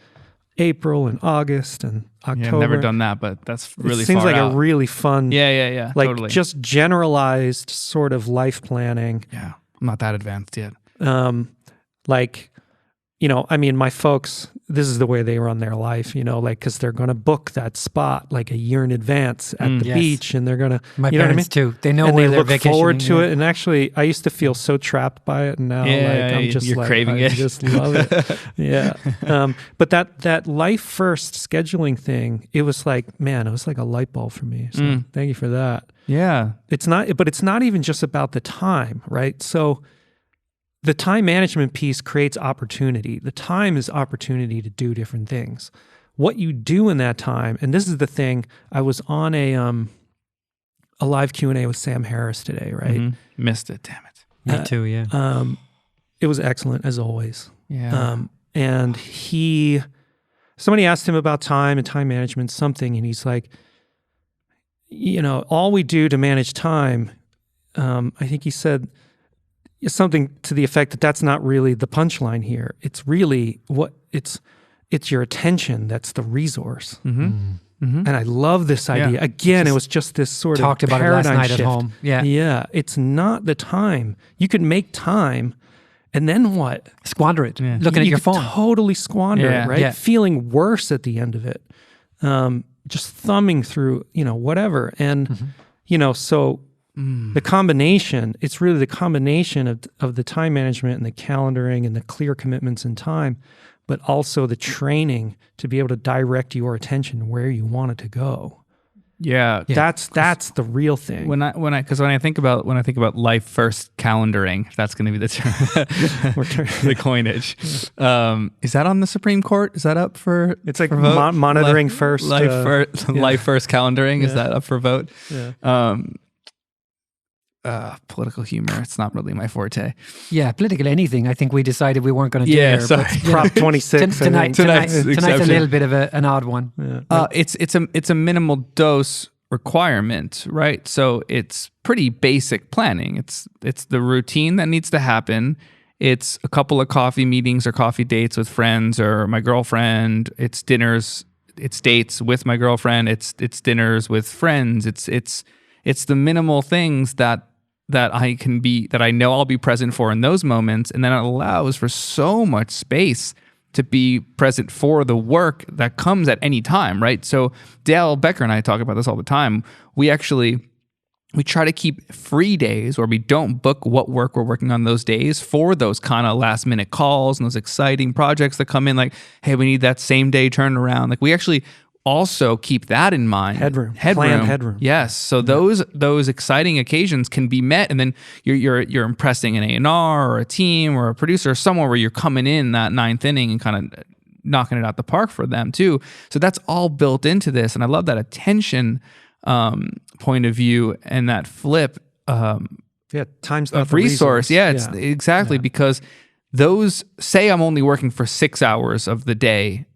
[SPEAKER 2] April and August and October.
[SPEAKER 3] Yeah, I've never done that, but that's really
[SPEAKER 2] it seems
[SPEAKER 3] far
[SPEAKER 2] like
[SPEAKER 3] out.
[SPEAKER 2] a really fun,
[SPEAKER 3] Yeah,
[SPEAKER 2] like
[SPEAKER 3] totally.
[SPEAKER 2] just generalized sort of life planning.
[SPEAKER 3] Yeah, I'm not that advanced yet.
[SPEAKER 2] Like, I mean, my folks, this is the way they run their life, like, because they're going to book that spot like a year in advance at the beach, and they're going to,
[SPEAKER 1] my
[SPEAKER 2] you know
[SPEAKER 1] parents
[SPEAKER 2] what I mean?
[SPEAKER 1] too. They know
[SPEAKER 2] and
[SPEAKER 1] where
[SPEAKER 2] they
[SPEAKER 1] they're
[SPEAKER 2] look
[SPEAKER 1] vacationing.
[SPEAKER 2] forward to it. And actually, I used to feel so trapped by it, and now I'm just
[SPEAKER 3] you're
[SPEAKER 2] like,
[SPEAKER 3] craving
[SPEAKER 2] I
[SPEAKER 3] it.
[SPEAKER 2] just love it. Yeah. But that life first scheduling thing, it was like, man, it was like a light bulb for me. So thank you for that.
[SPEAKER 3] Yeah.
[SPEAKER 2] It's not even just about the time, right? So the time management piece creates opportunity. The time is opportunity to do different things. What you do in that time, and this is the thing, I was on a live Q&A with Sam Harris today, right?
[SPEAKER 3] Mm-hmm. Missed it, damn it.
[SPEAKER 1] Me too, yeah.
[SPEAKER 2] It was excellent as always.
[SPEAKER 3] Yeah.
[SPEAKER 2] And somebody asked him about time and time management, something, and he's like, all we do to manage time, I think he said something to the effect that that's not really the punchline here. It's really it's your attention that's the resource.
[SPEAKER 3] Mm-hmm. Mm-hmm.
[SPEAKER 2] And I love this idea.
[SPEAKER 3] Yeah.
[SPEAKER 2] Again, it was just this sort
[SPEAKER 1] Talked
[SPEAKER 2] of
[SPEAKER 1] about it
[SPEAKER 2] paradigm
[SPEAKER 1] last night
[SPEAKER 2] shift.
[SPEAKER 1] at home. Yeah.
[SPEAKER 2] Yeah. It's not the time. You could make time, and then what?
[SPEAKER 1] Squander it.
[SPEAKER 3] Yeah.
[SPEAKER 1] Looking at your
[SPEAKER 2] could
[SPEAKER 1] phone.
[SPEAKER 2] Totally squander
[SPEAKER 3] Yeah.
[SPEAKER 2] it, right?
[SPEAKER 1] Yeah.
[SPEAKER 2] Feeling worse at the end of it. Just thumbing through, whatever. And, so the combination, it's really the combination of the time management and the calendaring and the clear commitments in time, but also the training to be able to direct your attention where you want it to go.
[SPEAKER 3] Yeah.
[SPEAKER 2] That's the real thing.
[SPEAKER 3] When I think about life first calendaring, if that's going to be the term, the coinage. Is that on the Supreme Court? Is that up for?
[SPEAKER 2] It's like
[SPEAKER 3] for vote?
[SPEAKER 2] monitoring
[SPEAKER 3] life,
[SPEAKER 2] first.
[SPEAKER 3] life first calendaring. Is that up for vote?
[SPEAKER 2] Yeah.
[SPEAKER 3] Political humor. It's not really my forte.
[SPEAKER 1] Yeah, political anything. I think we decided we weren't going to do
[SPEAKER 3] Yeah,
[SPEAKER 1] here.
[SPEAKER 3] sorry.
[SPEAKER 2] Prop 26.
[SPEAKER 1] Tonight's
[SPEAKER 3] exception.
[SPEAKER 1] a little bit of an odd one.
[SPEAKER 2] Yeah.
[SPEAKER 3] It's a minimal dose requirement, right? So it's pretty basic planning. It's the routine that needs to happen. It's a couple of coffee meetings or coffee dates with friends or my girlfriend. It's dinners. It's dates with my girlfriend. It's dinners with friends. It's the minimal things that I know I'll be present for in those moments, and then it allows for so much space to be present for the work that comes at any time, right? So Dale Becker and I talk about this all the time. We try to keep free days where we don't book what work we're working on those days for those kind of last minute calls and those exciting projects that come in, like, hey, we need that same day turnaround. Like, we actually also keep that in mind.
[SPEAKER 2] Headroom. Planned headroom.
[SPEAKER 3] Yes. So those exciting occasions can be met, and then you're impressing an A&R or a team or a producer or someone where you're coming in that ninth inning and kind of knocking it out the park for them too. So that's all built into this, and I love that attention point of view and that flip.
[SPEAKER 2] Time's not
[SPEAKER 3] of
[SPEAKER 2] the
[SPEAKER 3] resource. Yeah, it's
[SPEAKER 2] Yeah.
[SPEAKER 3] exactly because those say I'm only working for 6 hours of the day.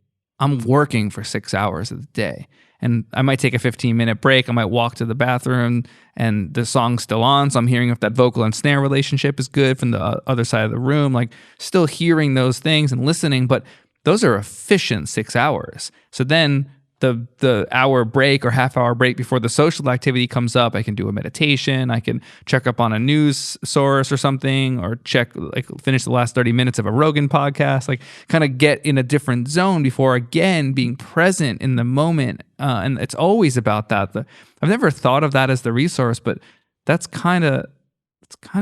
[SPEAKER 3] I'm working for 6 hours of the day. And I might take a 15-minute break. I might walk to the bathroom and the song's still on. So I'm hearing if that vocal and snare relationship is good from the other side of the room, like still hearing those things and listening. But those are efficient 6 hours. So then the hour break or half hour break before the social activity comes up, I can do a meditation. I can check up on a news source or something, or finish the last 30 minutes of a Rogan podcast, like kind of get in a different zone before again being present in the moment. And it's always about that. I've never thought of that as the resource, but that's kind of,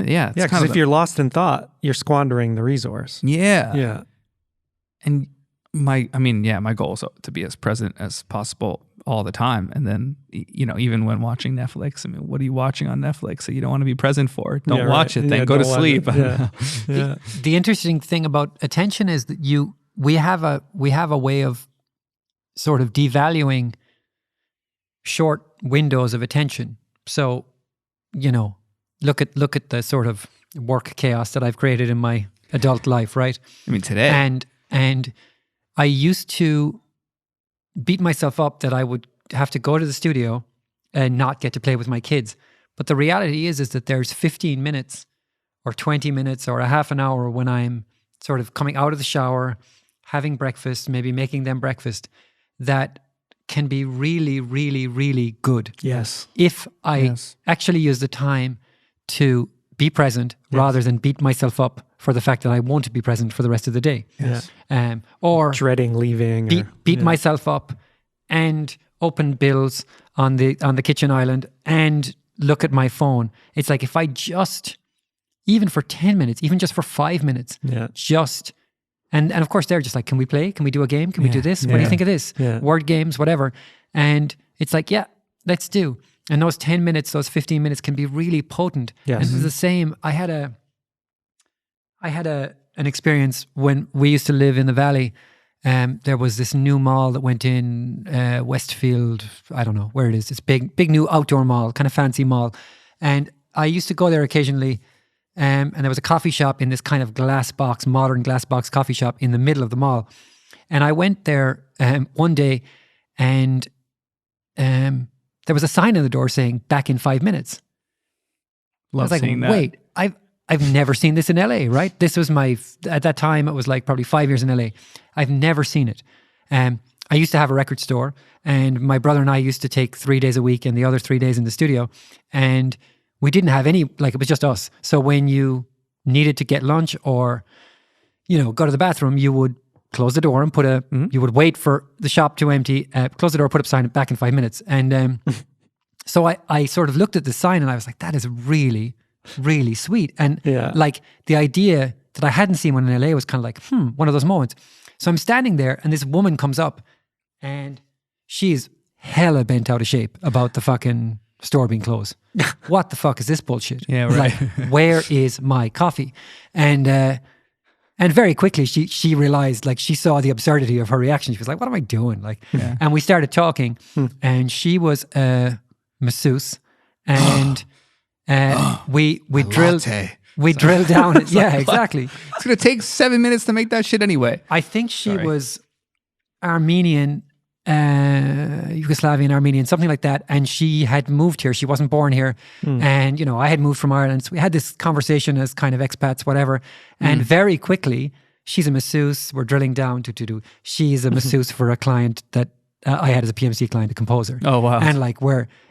[SPEAKER 2] Yeah, because if you're lost in thought, you're squandering the resource.
[SPEAKER 3] Yeah.
[SPEAKER 2] Yeah.
[SPEAKER 3] And my goal is to be as present as possible all the time. And then, even when watching Netflix, what are you watching on Netflix that you don't want to be present for? Don't watch it, then go to sleep.
[SPEAKER 1] The interesting thing about attention is that we have a way of sort of devaluing short windows of attention. So, look at the sort of work chaos that I've created in my adult life, right?
[SPEAKER 3] Today.
[SPEAKER 1] And I used to beat myself up that I would have to go to the studio and not get to play with my kids. But the reality is that there's 15 minutes or 20 minutes or a half an hour when I'm sort of coming out of the shower, having breakfast, maybe making them breakfast, that can be really, really, really good.
[SPEAKER 2] Yes.
[SPEAKER 1] If I actually use the time to be present rather than beat myself up for the fact that I won't be present for the rest of the day.
[SPEAKER 2] Yes.
[SPEAKER 1] Or
[SPEAKER 2] dreading leaving.
[SPEAKER 1] Beat myself up and open bills on the kitchen island and look at my phone. It's like if I just, even for 10 minutes, even just for 5 minutes, and of course they're just like, can we play? Can we do a game? Can we do this? What do you think of this? Word games, whatever. And it's like, yeah, let's do. And those 10 minutes, those 15 minutes can be really potent.
[SPEAKER 2] Yes.
[SPEAKER 1] And it's the same. I had an experience when we used to live in the valley. There was this new mall that went in Westfield. I don't know where it is. It's big new outdoor mall, kind of fancy mall. And I used to go there occasionally. And there was a coffee shop in this kind of modern glass box coffee shop in the middle of the mall. And I went there one day, and there was a sign on the door saying "back in 5 minutes."
[SPEAKER 3] Love
[SPEAKER 1] I was like,
[SPEAKER 3] seeing that.
[SPEAKER 1] wait, I've never seen this in LA, right? This was at that time, it was like probably 5 years in LA. I've never seen it. I used to have a record store, and my brother and I used to take 3 days a week and the other 3 days in the studio. And we didn't have any, like, it was just us. So when you needed to get lunch or, go to the bathroom, you would close the door and you would wait for the shop to empty, close the door, put up a sign, back in 5 minutes. And so I sort of looked at the sign and I was like, that is really, really sweet. And like the idea that I hadn't seen one in LA was kind of like, one of those moments. So I'm standing there and this woman comes up and she's hella bent out of shape about the fucking store being closed. What the fuck is this bullshit?
[SPEAKER 3] Yeah, right.
[SPEAKER 1] Like, where is my coffee? And very quickly she realized, like, she saw the absurdity of her reaction. She was like, what am I doing? Like, and we started talking and she was a masseuse and we drilled down. Yeah, exactly.
[SPEAKER 3] It's going to take 7 minutes to make that shit anyway.
[SPEAKER 1] I think she was Armenian, Yugoslavian, Armenian, something like that. And she had moved here. She wasn't born here. And, I had moved from Ireland. So we had this conversation as kind of expats, whatever. And very quickly, she's a masseuse. We're drilling down to she's a masseuse for a client that I had as a PMC client, a composer.
[SPEAKER 3] Oh, wow.
[SPEAKER 1] And like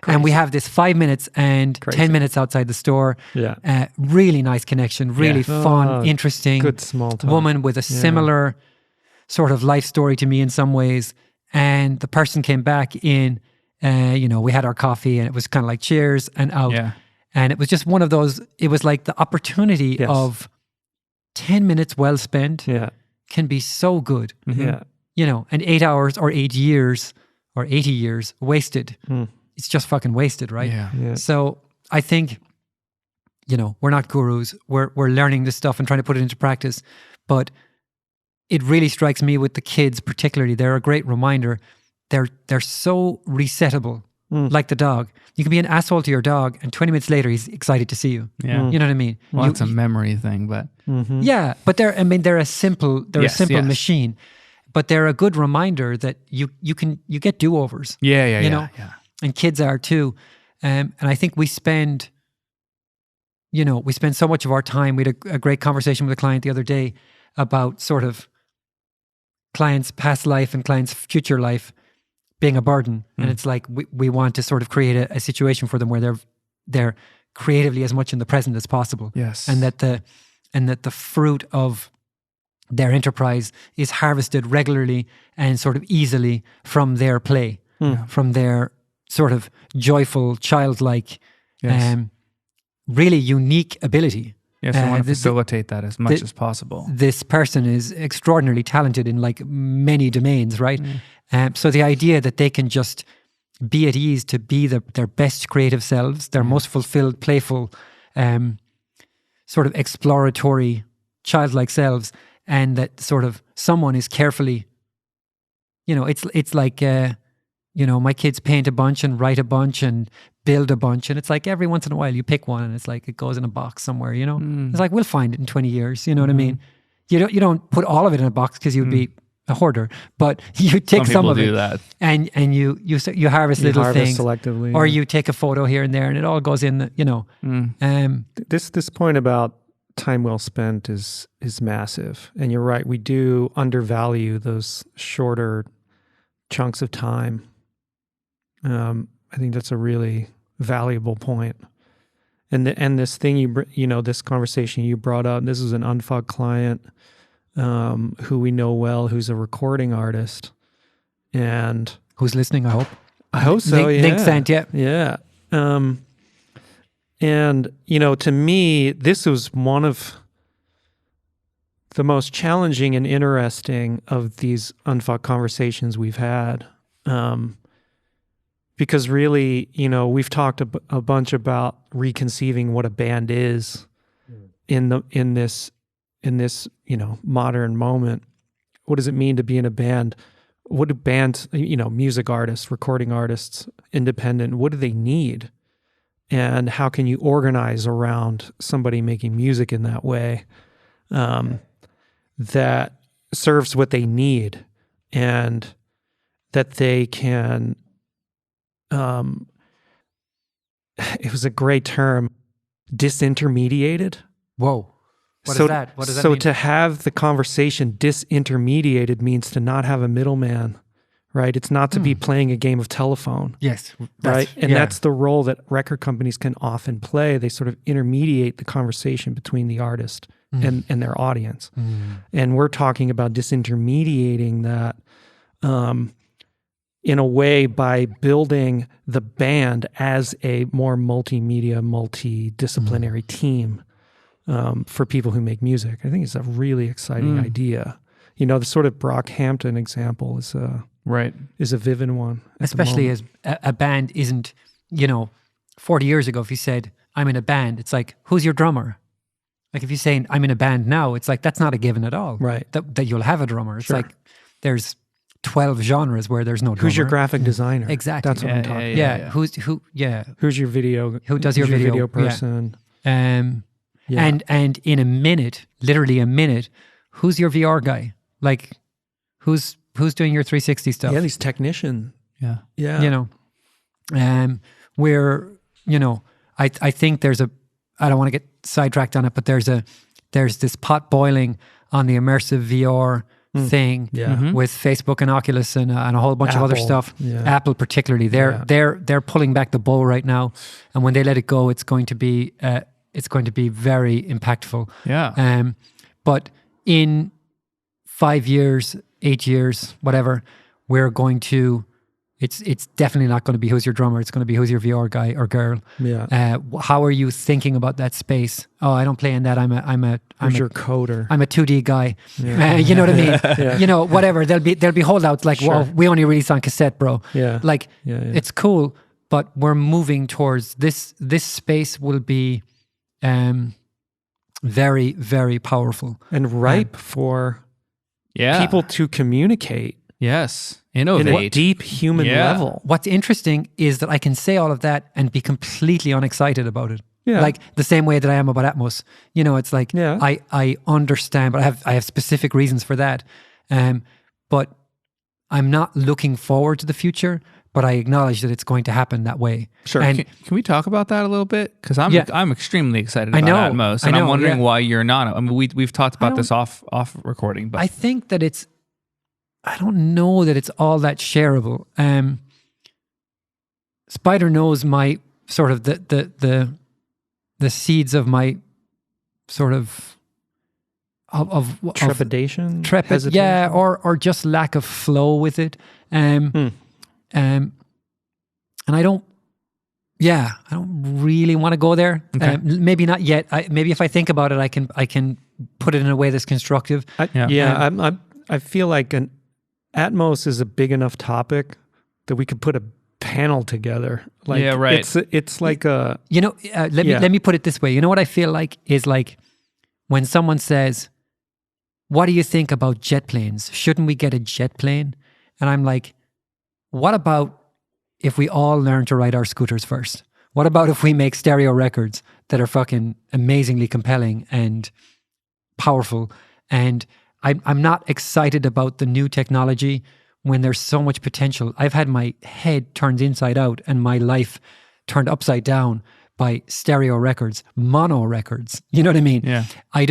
[SPEAKER 1] and we have this 5 minutes and 10 minutes outside the store.
[SPEAKER 2] Yeah.
[SPEAKER 1] Really nice connection, really fun, interesting.
[SPEAKER 2] Good small talk.
[SPEAKER 1] Woman with a similar sort of life story to me in some ways. And the person came back in, we had our coffee and it was kind of like cheers and out.
[SPEAKER 3] Yeah.
[SPEAKER 1] And it was just one of those, it was like the opportunity of 10 minutes well spent can be so good.
[SPEAKER 2] Yeah.
[SPEAKER 1] And 8 hours or 8 years or 80 years wasted. It's just fucking wasted, right?
[SPEAKER 3] Yeah.
[SPEAKER 1] So I think, we're not gurus. We're learning this stuff and trying to put it into practice. But it really strikes me with the kids particularly. They're a great reminder. They're so resettable, like the dog. You can be an asshole to your dog and 20 minutes later he's excited to see you.
[SPEAKER 3] Yeah.
[SPEAKER 1] You know what I mean?
[SPEAKER 3] Well, it's a memory thing, but...
[SPEAKER 1] Yeah, but they're a simple machine. But they're a good reminder that you get do-overs.
[SPEAKER 3] Yeah.
[SPEAKER 1] And kids are too. And I think we spend so much of our time. We had a great conversation with a client the other day about sort of clients' past life and clients' future life being a burden. And it's like we want to sort of create a situation for them where they're creatively as much in the present as possible.
[SPEAKER 3] Yes.
[SPEAKER 1] And that the fruit of their enterprise is harvested regularly and sort of easily from their play, from their sort of joyful, childlike, really unique ability.
[SPEAKER 3] Yes, I want to facilitate that as much as possible.
[SPEAKER 1] This person is extraordinarily talented in like many domains, right? So the idea that they can just be at ease to be their best creative selves, their most fulfilled, playful, sort of exploratory, childlike selves, and that sort of someone is carefully, it's like, my kids paint a bunch and write a bunch and build a bunch. And it's like every once in a while you pick one and it's like it goes in a box somewhere, It's like, we'll find it in 20 years, you know what I mean? You don't put all of it in a box because you'd be a hoarder, but you take some of it
[SPEAKER 3] that.
[SPEAKER 1] and you harvest little things
[SPEAKER 2] selectively,
[SPEAKER 1] or you take a photo here and there and it all goes in,
[SPEAKER 2] This point about time well spent is massive. And you're right, we do undervalue those shorter chunks of time. I think that's a really valuable point. And this thing this conversation you brought up, this is an unfucked client who we know well, who's a recording artist, and
[SPEAKER 1] who's listening, I hope.
[SPEAKER 2] I hope so.
[SPEAKER 1] Link sent, yeah.
[SPEAKER 2] Yeah. And to me, this was one of the most challenging and interesting of these unfucked conversations we've had. Because really, we've talked a bunch about reconceiving what a band is in this modern moment. What does it mean to be in a band? What do bands, music artists, recording artists, independent, what do they need? And how can you organize around somebody making music in that way that serves what they need, and that they can, it was a great term, disintermediated.
[SPEAKER 1] Whoa. What is that? What does that mean?
[SPEAKER 2] So to have the conversation disintermediated means to not have a middleman, right? It's not to be playing a game of telephone.
[SPEAKER 1] Yes.
[SPEAKER 2] Right? And that's the role that record companies can often play. They sort of intermediate the conversation between the artist and their audience. And we're talking about disintermediating that in a way by building the band as a more multimedia, multidisciplinary team for people who make music. I think it's a really exciting idea. The sort of Brockhampton example is a vivid one.
[SPEAKER 1] Especially as a band isn't, 40 years ago, if you said, I'm in a band, it's like, who's your drummer? Like if you're saying, I'm in a band now, it's like, that's not a given at all.
[SPEAKER 2] Right.
[SPEAKER 1] That you'll have a drummer. It's like, there's 12 genres where there's no drummer.
[SPEAKER 2] Who's your graphic designer?
[SPEAKER 1] Exactly.
[SPEAKER 2] That's what I'm talking about.
[SPEAKER 1] Yeah.
[SPEAKER 2] Who's your video?
[SPEAKER 1] Who does your video
[SPEAKER 2] person?
[SPEAKER 1] And in a minute, literally a minute, who's your VR guy? Like, who's doing your 360 stuff?
[SPEAKER 2] Yeah, these technicians.
[SPEAKER 3] Yeah.
[SPEAKER 1] Where, I think there's I don't want to get sidetracked on it, but there's this pot boiling on the immersive VR thing with Facebook and Oculus and a whole bunch of other stuff.
[SPEAKER 2] Yeah.
[SPEAKER 1] Apple particularly, they're pulling back the bow right now, and when they let it go, it's going to be very impactful.
[SPEAKER 3] Yeah.
[SPEAKER 1] But in 5 years, 8 years, whatever, we're going to. It's definitely not going to be who's your drummer. It's going to be who's your VR guy or girl.
[SPEAKER 2] Yeah.
[SPEAKER 1] How are you thinking about that space? Oh, I don't play in that. I'm
[SPEAKER 2] your coder?
[SPEAKER 1] I'm a 2D guy.
[SPEAKER 2] Yeah.
[SPEAKER 1] You know what I mean? Whatever. There'll be holdouts like, well, we only release on cassette, bro.
[SPEAKER 2] Yeah.
[SPEAKER 1] Like, it's cool, but we're moving towards this. This space will be very, very powerful
[SPEAKER 2] and ripe for people to communicate.
[SPEAKER 3] Yes. Innovate.
[SPEAKER 2] In a deep human level.
[SPEAKER 1] What's interesting is that I can say all of that and be completely unexcited about it.
[SPEAKER 2] Yeah.
[SPEAKER 1] Like the same way that I am about Atmos. It's like I understand, but I have specific reasons for that. But I'm not looking forward to the future, but I acknowledge that it's going to happen that way.
[SPEAKER 3] Sure.
[SPEAKER 1] And
[SPEAKER 3] can we talk about that a little bit? Because I'm extremely excited about Atmos, and I'm wondering why you're not. I mean, we've talked about this off recording, but
[SPEAKER 1] I think that I don't know that it's all that shareable. Spider knows my sort of the seeds of my sort of
[SPEAKER 2] trepidation,
[SPEAKER 1] hesitation? or just lack of flow with it. And I don't really want to go there.
[SPEAKER 3] Okay.
[SPEAKER 1] Maybe not yet. Maybe if I think about it, I can put it in a way that's constructive.
[SPEAKER 2] I feel like an Atmos is a big enough topic that we could put a panel together. Like, it's like a...
[SPEAKER 1] let me put it this way. You know what I feel like is like when someone says, what do you think about jet planes? Shouldn't we get a jet plane? And I'm like, what about if we all learn to ride our scooters first? What about if we make stereo records that are fucking amazingly compelling and powerful? And I'm not excited about the new technology when there's so much potential. I've had my head turned inside out and my life turned upside down by stereo records, mono records. You know what I mean?
[SPEAKER 3] Yeah.
[SPEAKER 2] I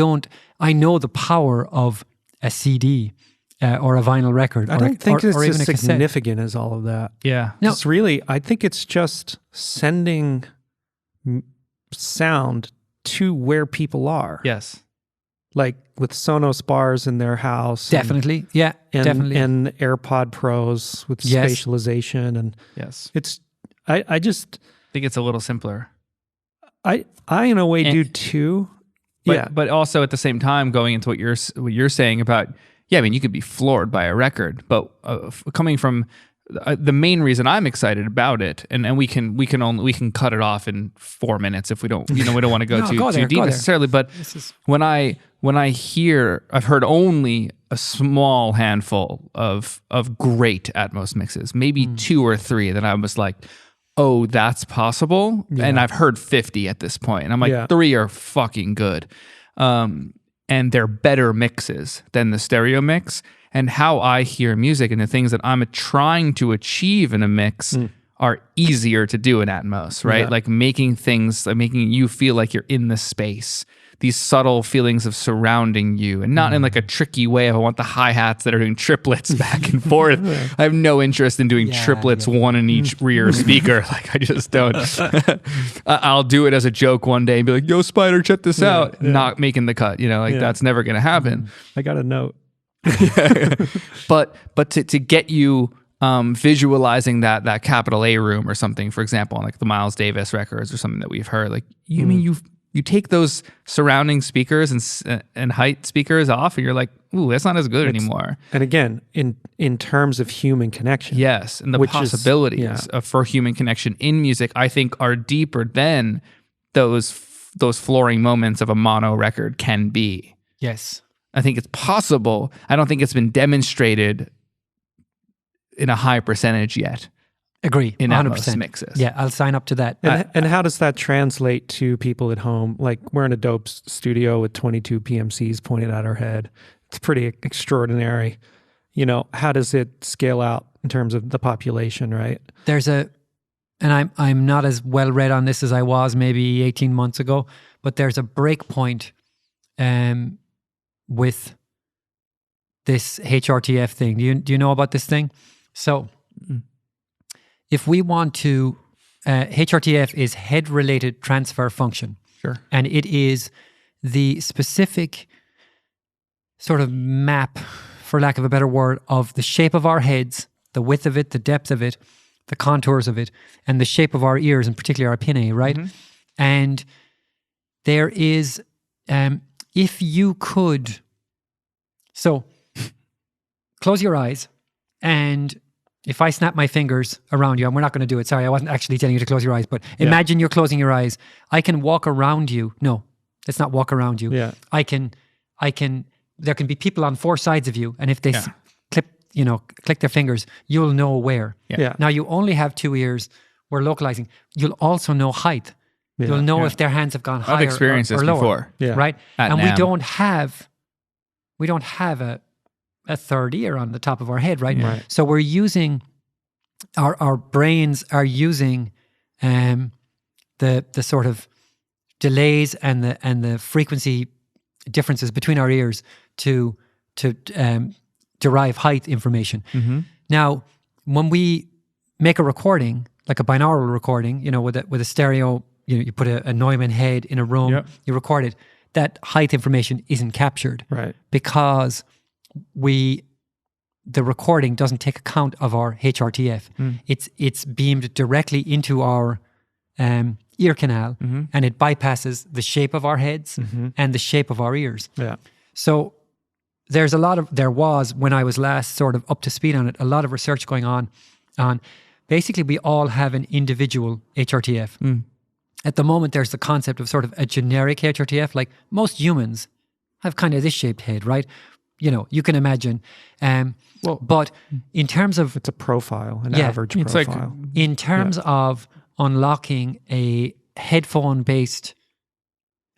[SPEAKER 1] know the power of a CD or a vinyl record.
[SPEAKER 2] I don't think it's
[SPEAKER 1] as
[SPEAKER 2] significant as all of that.
[SPEAKER 3] Yeah.
[SPEAKER 1] No.
[SPEAKER 2] It's really, I think it's just sending sound to where people are.
[SPEAKER 3] Yes.
[SPEAKER 2] Like with Sonos bars in their house.
[SPEAKER 1] Definitely. Definitely.
[SPEAKER 2] And AirPod Pros with spatialization. And
[SPEAKER 3] yes.
[SPEAKER 2] It's, I just
[SPEAKER 3] think it's a little simpler.
[SPEAKER 2] I in a way do too.
[SPEAKER 3] But also at the same time, going into what you're saying about, I mean, you could be floored by a record, but coming from the main reason I'm excited about it, and we can cut it off in 4 minutes if we don't, we don't want to go too deep necessarily. But when I hear, I've heard only a small handful of great Atmos mixes, maybe 2 or 3 that I was like, oh, that's possible. Yeah. And I've heard 50 at this point. And I'm like, 3 are fucking good. And they're better mixes than the stereo mix. And how I hear music and the things that I'm trying to achieve in a mix are easier to do in Atmos, right? Yeah. Like making you feel like you're in the space. These subtle feelings of surrounding you, and not in like a tricky way of I want the hi-hats that are doing triplets back and forth. I have no interest in doing triplets, one in each rear speaker. Like I just don't. I'll do it as a joke one day and be like, yo, Spider, check this out. Not making the cut, that's never going to happen.
[SPEAKER 2] I got a note.
[SPEAKER 3] But to get you visualizing that capital A room or something, for example, on like the Miles Davis records or something that we've heard, like you take those surrounding speakers and height speakers off, and you're like, ooh, that's not as good anymore.
[SPEAKER 2] And again, in terms of human connection,
[SPEAKER 3] yes, and the possibilities for human connection in music, I think, are deeper than those flooring moments of a mono record can be.
[SPEAKER 1] Yes.
[SPEAKER 3] I think it's possible. I don't think it's been demonstrated in a high percentage yet.
[SPEAKER 1] Agree.
[SPEAKER 3] In
[SPEAKER 1] 100%.
[SPEAKER 3] Atmos mixes.
[SPEAKER 1] Yeah, I'll sign up to that.
[SPEAKER 2] And how does that translate to people at home? Like we're in a dope studio with 22 PMCs pointed at our head. It's pretty extraordinary. How does it scale out in terms of the population, right?
[SPEAKER 1] And I'm not as well read on this as I was maybe 18 months ago, but there's a break point with this HRTF thing. Do you know about this thing? So if we want to, HRTF is head-related transfer function.
[SPEAKER 3] Sure.
[SPEAKER 1] And it is the specific sort of map, for lack of a better word, of the shape of our heads, the width of it, the depth of it, the contours of it, and the shape of our ears, and particularly our pinnae, right? Mm-hmm. And there is, if you could, so close your eyes, and if I snap my fingers around you, and we're not going to do it, sorry, I wasn't actually telling you to close your eyes, but imagine you're closing your eyes. I can walk around you. No, let's not walk around you.
[SPEAKER 2] Yeah.
[SPEAKER 1] I can, there can be people on 4 sides of you, and if they click their fingers, you'll know where.
[SPEAKER 2] Yeah.
[SPEAKER 1] Now you only have 2 ears. We're localizing. You'll also know height. Yeah. You'll know if their hands have gone higher
[SPEAKER 3] I've experienced
[SPEAKER 1] or
[SPEAKER 3] this
[SPEAKER 1] lower,
[SPEAKER 3] before.
[SPEAKER 1] right?
[SPEAKER 3] At
[SPEAKER 1] and
[SPEAKER 3] NAMM.
[SPEAKER 1] we don't have a third ear on the top of our head, right?
[SPEAKER 2] Right.
[SPEAKER 1] So we're using our brains are using the sort of delays and the frequency differences between our ears to derive height information.
[SPEAKER 3] Mm-hmm.
[SPEAKER 1] Now, when we make a recording, like a binaural recording, with a stereo, you put a Neumann head in a room, you record it. That height information isn't captured,
[SPEAKER 2] right?
[SPEAKER 1] Because the recording doesn't take account of our HRTF. It's beamed directly into our ear canal, and it bypasses the shape of our heads and the shape of our ears.
[SPEAKER 2] Yeah.
[SPEAKER 1] So there was, when I was last sort of up to speed on it, a lot of research going on basically we all have an individual HRTF. At the moment, there's the concept of sort of a generic HRTF, like most humans have kind of this shaped head, right? You can imagine. But in terms of...
[SPEAKER 2] It's a profile, an average profile.
[SPEAKER 1] In terms of unlocking a headphone-based,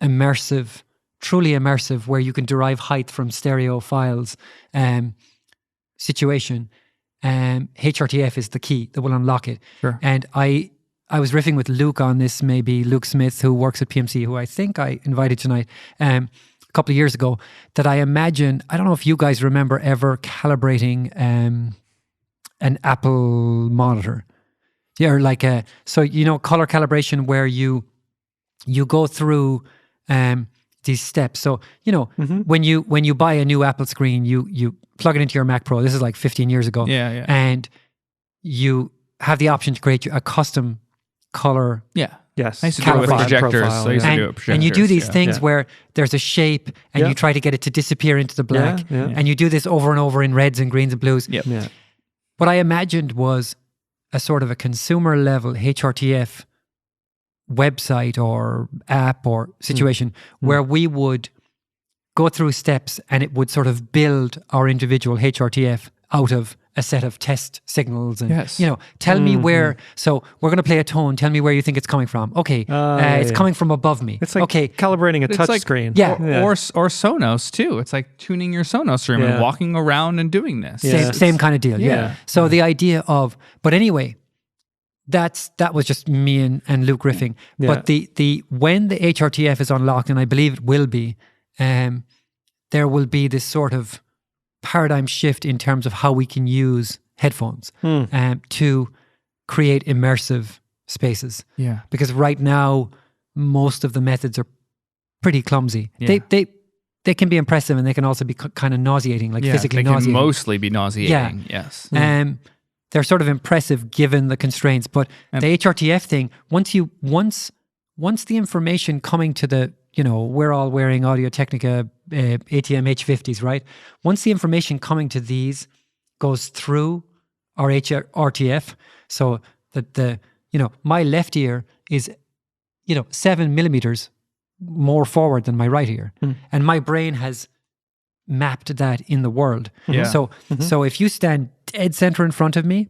[SPEAKER 1] truly immersive, where you can derive height from stereo files situation, HRTF is the key that will unlock it.
[SPEAKER 3] Sure.
[SPEAKER 1] And I was riffing with Luke on this, maybe Luke Smith, who works at PMC, who I think I invited tonight a couple of years ago, that I imagine, I don't know if you guys remember ever calibrating an Apple monitor. Yeah, or like color calibration where you you go through these steps. So, when you buy a new Apple screen, you plug it into your Mac Pro. This is like 15 years ago.
[SPEAKER 3] Yeah.
[SPEAKER 1] And you have the option to create a custom color.
[SPEAKER 3] Yeah.
[SPEAKER 2] Yes.
[SPEAKER 3] I used to do it with projectors.
[SPEAKER 2] Profile,
[SPEAKER 3] I used to do it with projectors.
[SPEAKER 1] And you do these things where there's a shape and you try to get it to disappear into the black. And you do this over and over in reds and greens and blues.
[SPEAKER 3] Yep.
[SPEAKER 2] Yeah.
[SPEAKER 1] What I imagined was a sort of a consumer level HRTF website or app or situation where we would go through steps and it would sort of build our individual HRTF out of a set of test signals and tell me where. So we're going to play a tone. Tell me where you think it's coming from. Okay, it's coming from above me.
[SPEAKER 2] It's like calibrating a touch screen.
[SPEAKER 1] Yeah.
[SPEAKER 3] Or Sonos too. It's like tuning your Sonos room and walking around and doing this.
[SPEAKER 1] Same kind of deal. Yeah. So the idea of, but anyway, that was just me and Luke riffing.
[SPEAKER 2] Yeah.
[SPEAKER 1] But the when the HRTF is unlocked, and I believe it will be, there will be this sort of paradigm shift in terms of how we can use headphones to create immersive spaces.
[SPEAKER 3] Yeah.
[SPEAKER 1] Because right now, most of the methods are pretty clumsy.
[SPEAKER 3] Yeah.
[SPEAKER 1] They can be impressive and they can also be kind of nauseating, like physically
[SPEAKER 3] they
[SPEAKER 1] nauseating.
[SPEAKER 3] Can mostly be nauseating. Yes.
[SPEAKER 1] They're sort of impressive given the constraints. But the HRTF thing, once the information coming to the, we're all wearing Audio-Technica ATM H50s, right? Once the information coming to these goes through our HRTF, so that my left ear is, 7 millimeters more forward than my right ear. And my brain has mapped that in the world.
[SPEAKER 3] Yeah.
[SPEAKER 1] So if you stand dead center in front of me,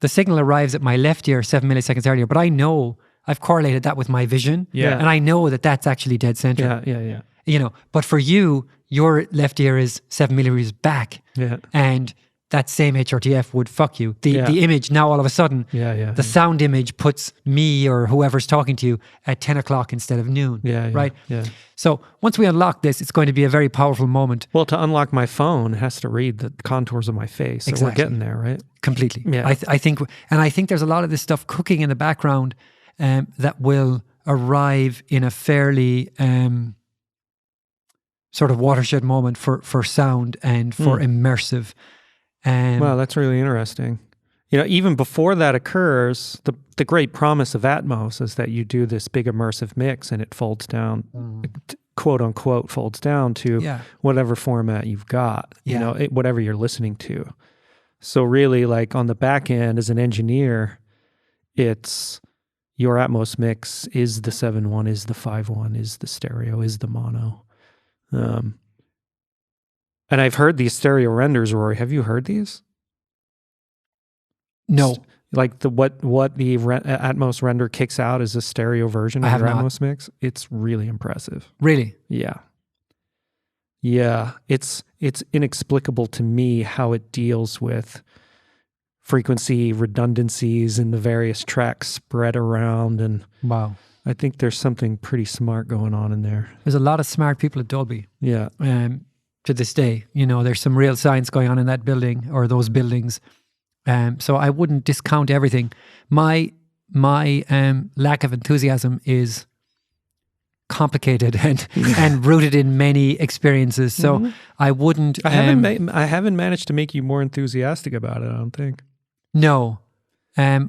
[SPEAKER 1] the signal arrives at my left ear 7 milliseconds earlier, but I know I've correlated that with my vision, and I know that that's actually dead center.
[SPEAKER 2] Yeah.
[SPEAKER 1] But for you, your left ear is 7 millimeters back, and that same HRTF would fuck you. The image now all of a sudden, the sound image puts me or whoever's talking to you at 10 o'clock instead of noon, right?
[SPEAKER 2] Yeah.
[SPEAKER 1] So once we unlock this, it's going to be a very powerful moment.
[SPEAKER 2] Well, to unlock my phone, it has to read the contours of my face. So we're getting there, right?
[SPEAKER 1] Completely.
[SPEAKER 2] Yeah.
[SPEAKER 1] I think there's a lot of this stuff cooking in the background that will arrive in a fairly sort of watershed moment for sound and for immersive.
[SPEAKER 2] Wow, that's really interesting. Even before that occurs, the great promise of Atmos is that you do this big immersive mix and it folds down, quote unquote, folds down to whatever format you've got, whatever you're listening to. So really, like on the back end as an engineer, it's your Atmos mix is the 7.1, is the 5.1, is the stereo, is the mono. And I've heard these stereo renders, Rory. Have you heard these?
[SPEAKER 1] No.
[SPEAKER 2] Like what the Atmos render kicks out is a stereo version of your Atmos mix. It's really impressive.
[SPEAKER 1] Really?
[SPEAKER 2] Yeah. Yeah. It's inexplicable to me how it deals with frequency redundancies in the various tracks spread around. And
[SPEAKER 1] wow.
[SPEAKER 2] I think there's something pretty smart going on in there.
[SPEAKER 1] There's a lot of smart people at Dolby.
[SPEAKER 2] Yeah.
[SPEAKER 1] To this day, there's some real science going on in that building or those buildings. So I wouldn't discount everything. My lack of enthusiasm is complicated and rooted in many experiences. So I wouldn't.
[SPEAKER 2] I haven't managed to make you more enthusiastic about it. I don't think.
[SPEAKER 1] No. I'm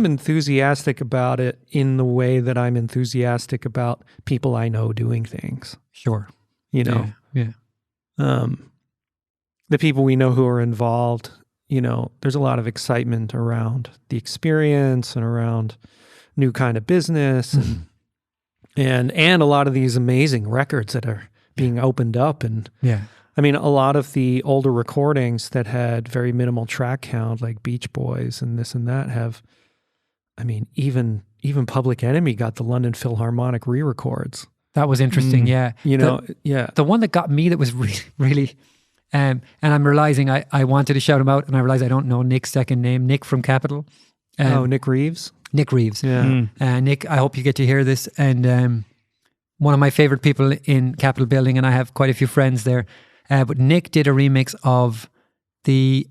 [SPEAKER 2] enthusiastic about it in the way that I'm enthusiastic about people I know doing things.
[SPEAKER 1] Sure.
[SPEAKER 2] Yeah. The people we know who are involved, there's a lot of excitement around the experience and around new kind of business and a lot of these amazing records that are being opened up. And I mean, a lot of the older recordings that had very minimal track count, like Beach Boys and this and that even Public Enemy got the London Philharmonic re-records.
[SPEAKER 1] That was interesting, yeah.
[SPEAKER 2] The
[SPEAKER 1] one that got me that was really, really, and I'm realizing I wanted to shout him out, and I realized I don't know Nick's second name, Nick from Capital.
[SPEAKER 2] Nick Reeves?
[SPEAKER 1] Nick Reeves.
[SPEAKER 2] Yeah.
[SPEAKER 1] Nick, I hope you get to hear this. And one of my favorite people in Capital Building, and I have quite a few friends there. But Nick did a remix of an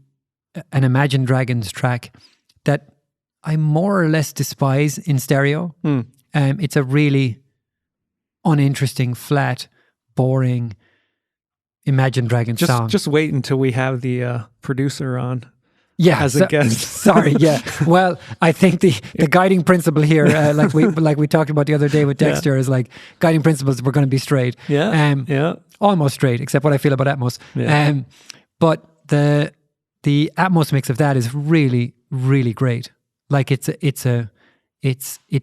[SPEAKER 1] Imagine Dragons track that I more or less despise in stereo. it's a really uninteresting, flat, boring Imagine Dragons song.
[SPEAKER 2] Just wait until we have the producer on.
[SPEAKER 1] Yeah,
[SPEAKER 2] as a guest.
[SPEAKER 1] Sorry, yeah. Well, I think the guiding principle here, like we talked about the other day with Dexter, is like guiding principles. We're going to be straight.
[SPEAKER 2] Yeah.
[SPEAKER 1] Almost straight, except what I feel about Atmos.
[SPEAKER 2] Yeah.
[SPEAKER 1] But the Atmos mix of that is really, really great. Like it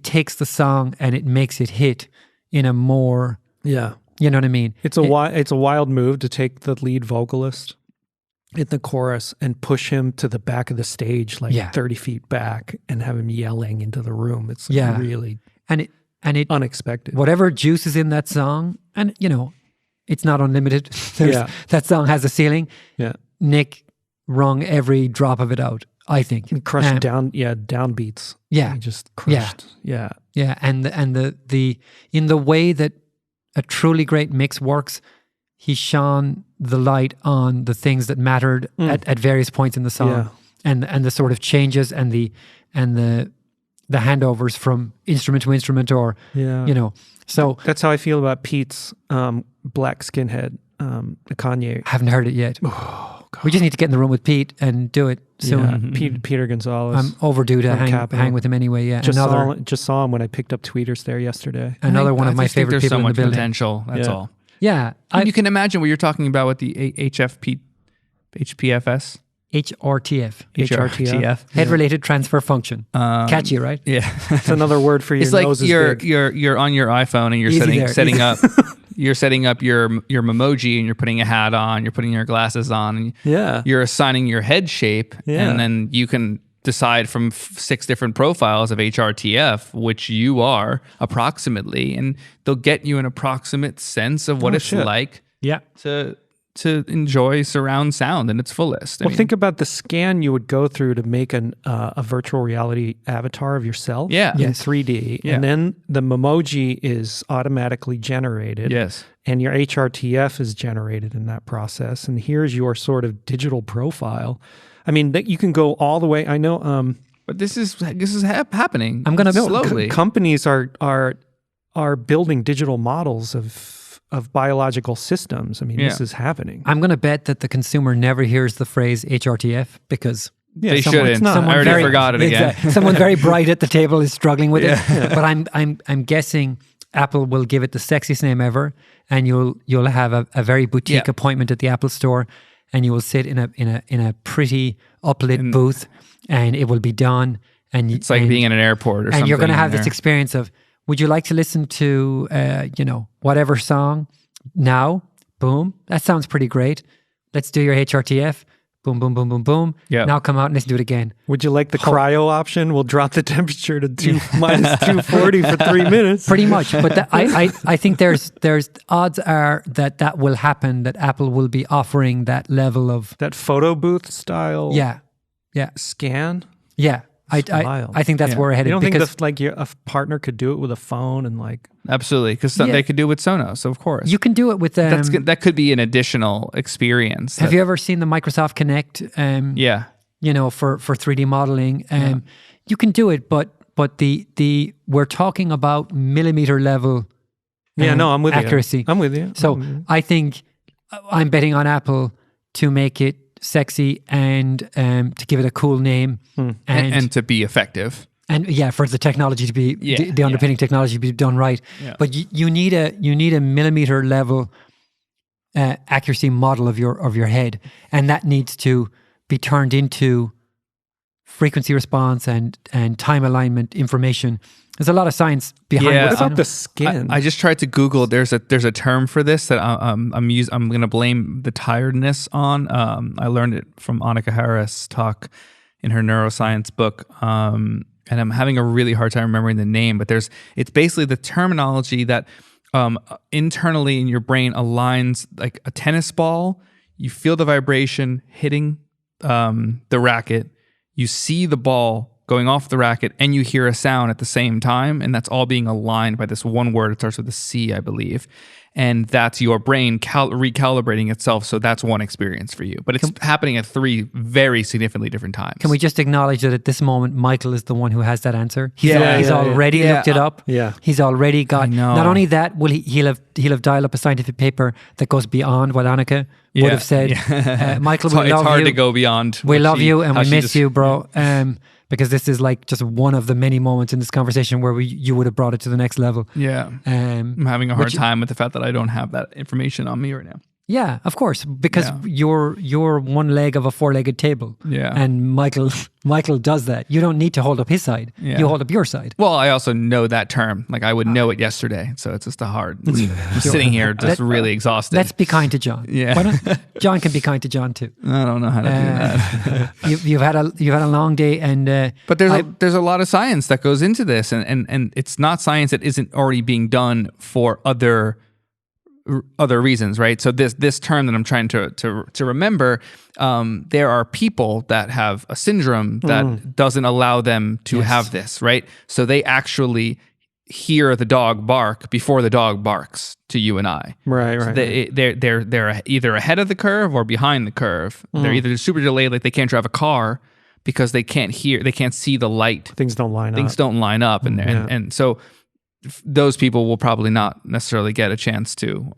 [SPEAKER 1] takes the song and it makes it hit in a more, you know what I mean?
[SPEAKER 2] It's a wild move to take the lead vocalist in the chorus and push him to the back of the stage, like 30 feet back, and have him yelling into the room. It's really
[SPEAKER 1] and it
[SPEAKER 2] unexpected.
[SPEAKER 1] Whatever juice is in that song, and it's not unlimited. That song has a ceiling.
[SPEAKER 2] Yeah,
[SPEAKER 1] Nick wrung every drop of it out, I think.
[SPEAKER 2] He crushed downbeats.
[SPEAKER 1] Yeah,
[SPEAKER 2] he just crushed. Yeah.
[SPEAKER 1] And the in the way that a truly great mix works, he shone the light on the things that mattered at various points in the song, and the sort of changes and the handovers from instrument to instrument, or So
[SPEAKER 2] that's how I feel about Pete's Black Skinhead, the Kanye.
[SPEAKER 1] Haven't heard it yet.
[SPEAKER 2] Oh, God.
[SPEAKER 1] We just need to get in the room with Pete and do it soon.
[SPEAKER 2] Yeah. Peter Gonzalez.
[SPEAKER 1] I'm overdue to hang with him anyway. Yeah,
[SPEAKER 2] just saw him when I picked up Tweeters there yesterday.
[SPEAKER 1] Another one of my favorite people in the building.
[SPEAKER 3] There's so much potential. That's all.
[SPEAKER 1] Yeah,
[SPEAKER 3] and you can imagine what you're talking about with the HPFS.
[SPEAKER 1] HRTF. Head-related transfer function. Catchy, right?
[SPEAKER 3] Yeah,
[SPEAKER 2] it's another word for your
[SPEAKER 3] it's like
[SPEAKER 2] nose is big.
[SPEAKER 3] You're on your iPhone and you're setting up you're setting up your Memoji, and you're putting a hat on, you're putting your glasses on, and you're assigning your head shape, and then you can decide from 6 different profiles of HRTF which you are approximately, and they'll get you an approximate sense of what it's like to enjoy surround sound in its fullest.
[SPEAKER 2] Think about the scan you would go through to make a virtual reality avatar of yourself in 3D. And then the Memoji is automatically generated.
[SPEAKER 3] Yes.
[SPEAKER 2] And your HRTF is generated in that process. And here's your sort of digital profile. I mean, you can go all the way. I know,
[SPEAKER 3] but this is happening.
[SPEAKER 1] I'm going to
[SPEAKER 3] slowly.
[SPEAKER 2] Companies are building digital models of biological systems. I mean, this is happening.
[SPEAKER 1] I'm going to bet that the consumer never hears the phrase HRTF because
[SPEAKER 3] they shouldn't. I already forgot it again.
[SPEAKER 1] Someone very bright at the table is struggling with it. But I'm guessing Apple will give it the sexiest name ever, and you'll have a very boutique appointment at the Apple Store, and you will sit in a pretty uplit booth, and it will be done. And
[SPEAKER 3] it's like being in an airport or something.
[SPEAKER 1] And you're going to have this experience of, would you like to listen to, whatever song now? Boom. That sounds pretty great. Let's do your HRTF. Boom, boom, boom, boom, boom.
[SPEAKER 3] Yep.
[SPEAKER 1] Now come out and listen to it again.
[SPEAKER 2] Would you like the cryo option? We'll drop the temperature to minus 240 for 3 minutes.
[SPEAKER 1] Pretty much. But I think there's odds are that will happen, that Apple will be offering that level of...
[SPEAKER 2] That photo booth style scan?
[SPEAKER 1] Yeah. I think that's where we're headed.
[SPEAKER 2] You don't think a partner could do it with a phone and like...
[SPEAKER 3] Absolutely, because they could do it with Sonos, of course.
[SPEAKER 1] You can do it with...
[SPEAKER 3] that could be an additional experience.
[SPEAKER 1] Have you ever seen the Microsoft Kinect? For 3D modeling. You can do it, but we're talking about millimeter level
[SPEAKER 2] I'm with
[SPEAKER 1] accuracy.
[SPEAKER 2] You. I'm with you.
[SPEAKER 1] So I think I'm betting on Apple to make it sexy and to give it a cool name
[SPEAKER 3] and to be effective,
[SPEAKER 1] and for the technology to be the underpinning technology to be done right. But you need a millimeter level accuracy model of your head, and that needs to be turned into frequency response and time alignment information. There's a lot of science behind it.
[SPEAKER 2] What about the skin?
[SPEAKER 3] I just tried to Google. There's a term for this that I'm going to blame the tiredness on. I learned it from Annika Harris' talk in her neuroscience book, and I'm having a really hard time remembering the name. But it's basically the terminology that internally in your brain aligns like a tennis ball. You feel the vibration hitting the racket. You see the ball going off the racket and you hear a sound at the same time, and that's all being aligned by this one word. It starts with a C, I believe. And that's your brain recalibrating itself. So that's one experience for you. But it's happening at 3 very significantly different times.
[SPEAKER 1] Can we just acknowledge that at this moment, Michael is the one who has that answer? He's already looked it up.
[SPEAKER 2] Yeah.
[SPEAKER 1] He's already got... Not only that, he'll have dialed up a scientific paper that goes beyond what Annika would have said. Michael, we love you.
[SPEAKER 3] It's hard to go beyond.
[SPEAKER 1] We love you and we miss you, bro. Because this is like just one of the many moments in this conversation where you would have brought it to the next level.
[SPEAKER 3] Yeah. I'm having a hard time with the fact that I don't have that information on me right now.
[SPEAKER 1] Yeah, of course, because you're one leg of a 4-legged table.
[SPEAKER 3] Yeah.
[SPEAKER 1] And Michael does that. You don't need to hold up his side.
[SPEAKER 3] Yeah.
[SPEAKER 1] You hold up your side.
[SPEAKER 3] Well, I also know that term. Like I would know it yesterday. So it's just I'm sitting here just really exhausted.
[SPEAKER 1] Let's be kind to John.
[SPEAKER 3] Yeah.
[SPEAKER 1] Why not? John can be kind to John too.
[SPEAKER 3] I don't know how to do that.
[SPEAKER 1] You've had a long day, and
[SPEAKER 3] but there's a lot of science that goes into this, and it's not science that isn't already being done for other reasons, right? So this term that I'm trying to remember, there are people that have a syndrome that doesn't allow them to have this, right? So they actually hear the dog bark before the dog barks to you and I.
[SPEAKER 2] Right.
[SPEAKER 3] So they're either ahead of the curve or behind the curve. They're either super delayed, like they can't drive a car because they can't see the light.
[SPEAKER 2] Things don't line
[SPEAKER 3] up, and so those people will probably not necessarily get a chance to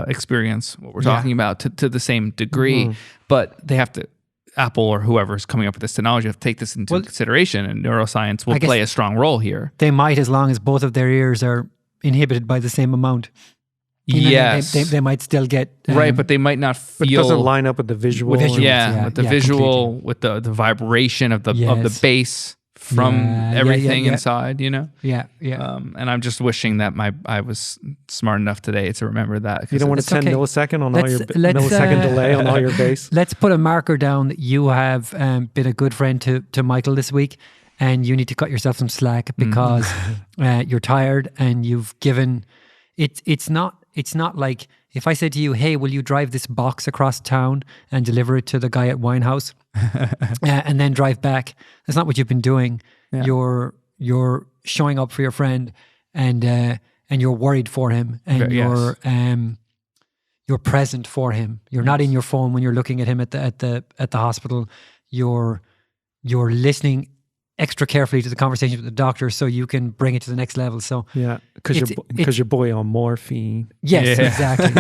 [SPEAKER 3] experience what we're talking about to the same degree, but they have to, Apple or whoever is coming up with this technology, have to take this into consideration, and neuroscience will play a strong role here.
[SPEAKER 1] They might, as long as both of their ears are inhibited by the same amount.
[SPEAKER 3] Yes.
[SPEAKER 1] They might still get...
[SPEAKER 3] right, but they might not feel...
[SPEAKER 2] But it doesn't line up with the visual.
[SPEAKER 3] With the visual, completely. With the vibration of the bass from everything inside, you know?
[SPEAKER 1] Yeah.
[SPEAKER 3] And I'm just wishing that I was smart enough today to remember that.
[SPEAKER 2] You don't want a 10 millisecond on all your millisecond delay on all your bass?
[SPEAKER 1] Let's put a marker down that you have been a good friend to Michael this week, and you need to cut yourself some slack because you're tired and you've given... It's not like if I said to you, hey, will you drive this box across town and deliver it to the guy at Winehouse and then drive back? That's not what you've been doing. Yeah. You're showing up for your friend and you're worried for him and you're present for him. You're not in your phone when you're looking at him at the hospital. You're listening extra carefully to the conversation with the doctor so you can bring it to the next level. So
[SPEAKER 2] because your boy on morphine.
[SPEAKER 1] Yes, exactly.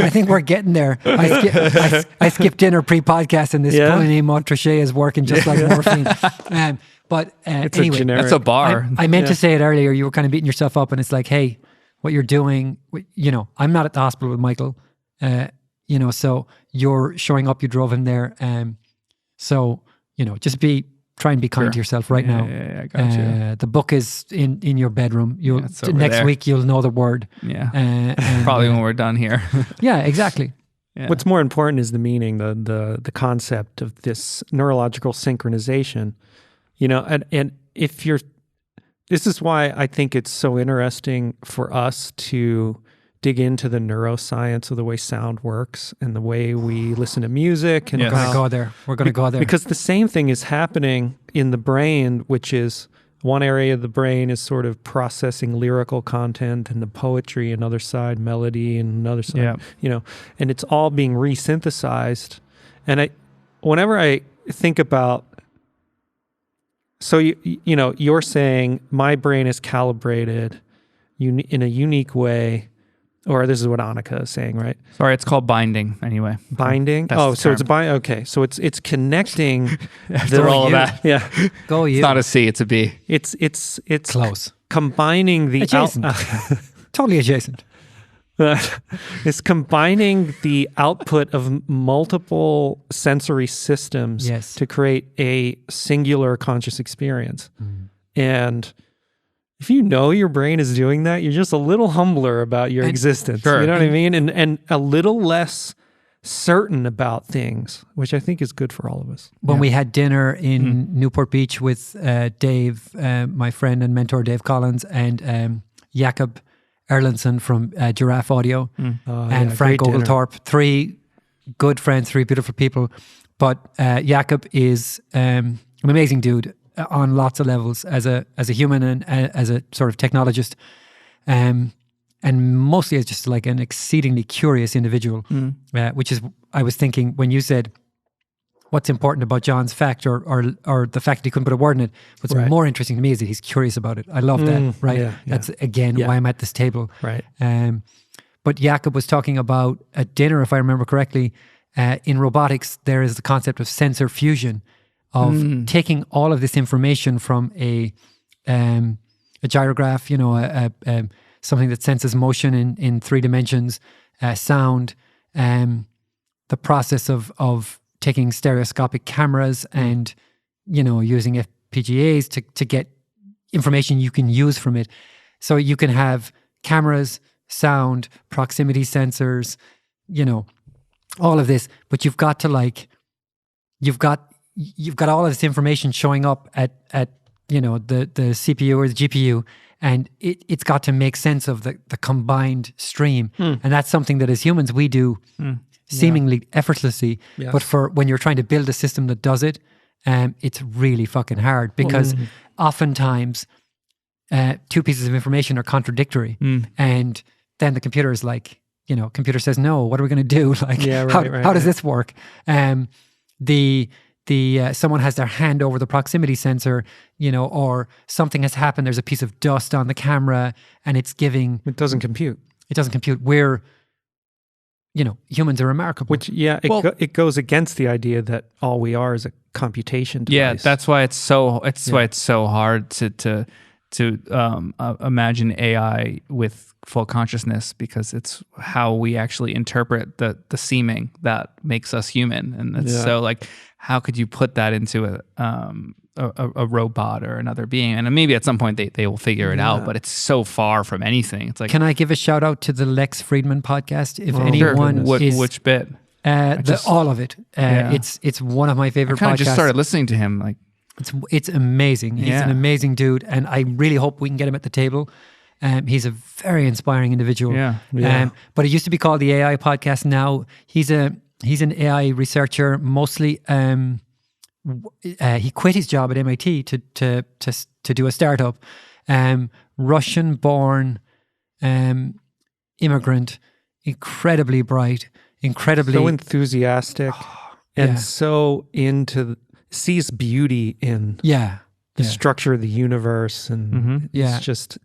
[SPEAKER 1] I think we're getting there. I skipped dinner pre-podcast and this Pauline Montrachet is working just like morphine. But
[SPEAKER 2] it's
[SPEAKER 1] anyway,
[SPEAKER 3] that's a bar.
[SPEAKER 1] I meant to say it earlier. You were kind of beating yourself up, and it's like, hey, what you're doing. I'm not at the hospital with Michael. So you're showing up. You drove him there. So just try and be kind to yourself right now.
[SPEAKER 3] Yeah, I got you.
[SPEAKER 1] The book is in your bedroom. Next week you'll know the word.
[SPEAKER 3] Yeah, probably when we're done here.
[SPEAKER 1] Yeah, exactly.
[SPEAKER 2] Yeah. What's more important is the meaning, the concept of this neurological synchronization. And if this is why I think it's so interesting for us to dig into the neuroscience of the way sound works and the way we listen to music. And
[SPEAKER 1] We're going to go there. We're going to go there.
[SPEAKER 2] Because the same thing is happening in the brain, which is one area of the brain is sort of processing lyrical content and the poetry, another side melody, and another side, and it's all being resynthesized. And whenever I think about, so you're saying my brain is calibrated in a unique way. Or this is what Annika is saying, right?
[SPEAKER 3] Sorry, it's called binding aname.
[SPEAKER 2] Binding? So it's okay. So it's connecting
[SPEAKER 3] after all of that.
[SPEAKER 2] Yeah.
[SPEAKER 1] Go you.
[SPEAKER 3] It's not a C, it's a B.
[SPEAKER 2] It's
[SPEAKER 1] close.
[SPEAKER 2] Combining the
[SPEAKER 1] adjacent. Totally adjacent.
[SPEAKER 2] It's combining the output of multiple sensory systems to create a singular conscious experience. And if you know your brain is doing that, you're just a little humbler about your existence. Sure. You know what I mean? And a little less certain about things, which I think is good for all of us.
[SPEAKER 1] When we had dinner in Newport Beach with Dave, my friend and mentor Dave Collins, and Jakob Erlandson from Giraffe Audio, and Frank Oglethorpe, 3 good friends, 3 beautiful people. But Jakob is amazing dude on lots of levels as a human and as a sort of technologist, and mostly as just like an exceedingly curious individual, which is, I was thinking when you said what's important about Jon's fact or the fact that he couldn't put a word in it. What's more interesting to me is that he's curious about it. I love that, right?
[SPEAKER 2] Yeah,
[SPEAKER 1] That's, again, why I'm at this table.
[SPEAKER 2] Right.
[SPEAKER 1] But Jakob was talking about at dinner, if I remember correctly, in robotics, there is the concept of sensor fusion, of taking all of this information from a gyrograph, something that senses motion in 3 dimensions, sound, the process of taking stereoscopic cameras and, using FPGAs to get information you can use from it. So you can have cameras, sound, proximity sensors, all of this, but you've got to you've got all of this information showing up at the CPU or the GPU, and it's got to make sense of the combined stream. And that's something that as humans we do seemingly effortlessly, but for when you're trying to build a system that does it, it's really fucking hard, because oftentimes 2 pieces of information are contradictory, and then the computer is like, computer says no. What are we going to do? How does this work? Someone has their hand over the proximity sensor, or something has happened. There's a piece of dust on the camera, and it
[SPEAKER 2] doesn't compute.
[SPEAKER 1] It doesn't compute. We're, humans are remarkable.
[SPEAKER 2] Which, it goes against the idea that all we are is a computation device.
[SPEAKER 3] Yeah, that's why it's so. Why it's so hard to imagine AI with full consciousness, because it's how we actually interpret the seeming that makes us human, and it's so like, how could you put that into a robot or another being? And maybe at some point they will figure it out, but it's so far from anything. It's like,
[SPEAKER 1] can I give a shout out to the Lex Friedman podcast? If anyone is,
[SPEAKER 3] which bit?
[SPEAKER 1] All of it. It's one of my favorite podcasts. I
[SPEAKER 3] just started listening to him. Like,
[SPEAKER 1] it's amazing. He's an amazing dude, and I really hope we can get him at the table. He's a very inspiring individual. But it used to be called the AI podcast. Now he's an AI researcher. Mostly, he quit his job at MIT to do a startup. Russian-born immigrant, incredibly bright, incredibly
[SPEAKER 2] so enthusiastic, and so sees beauty in the structure of the universe, and it's just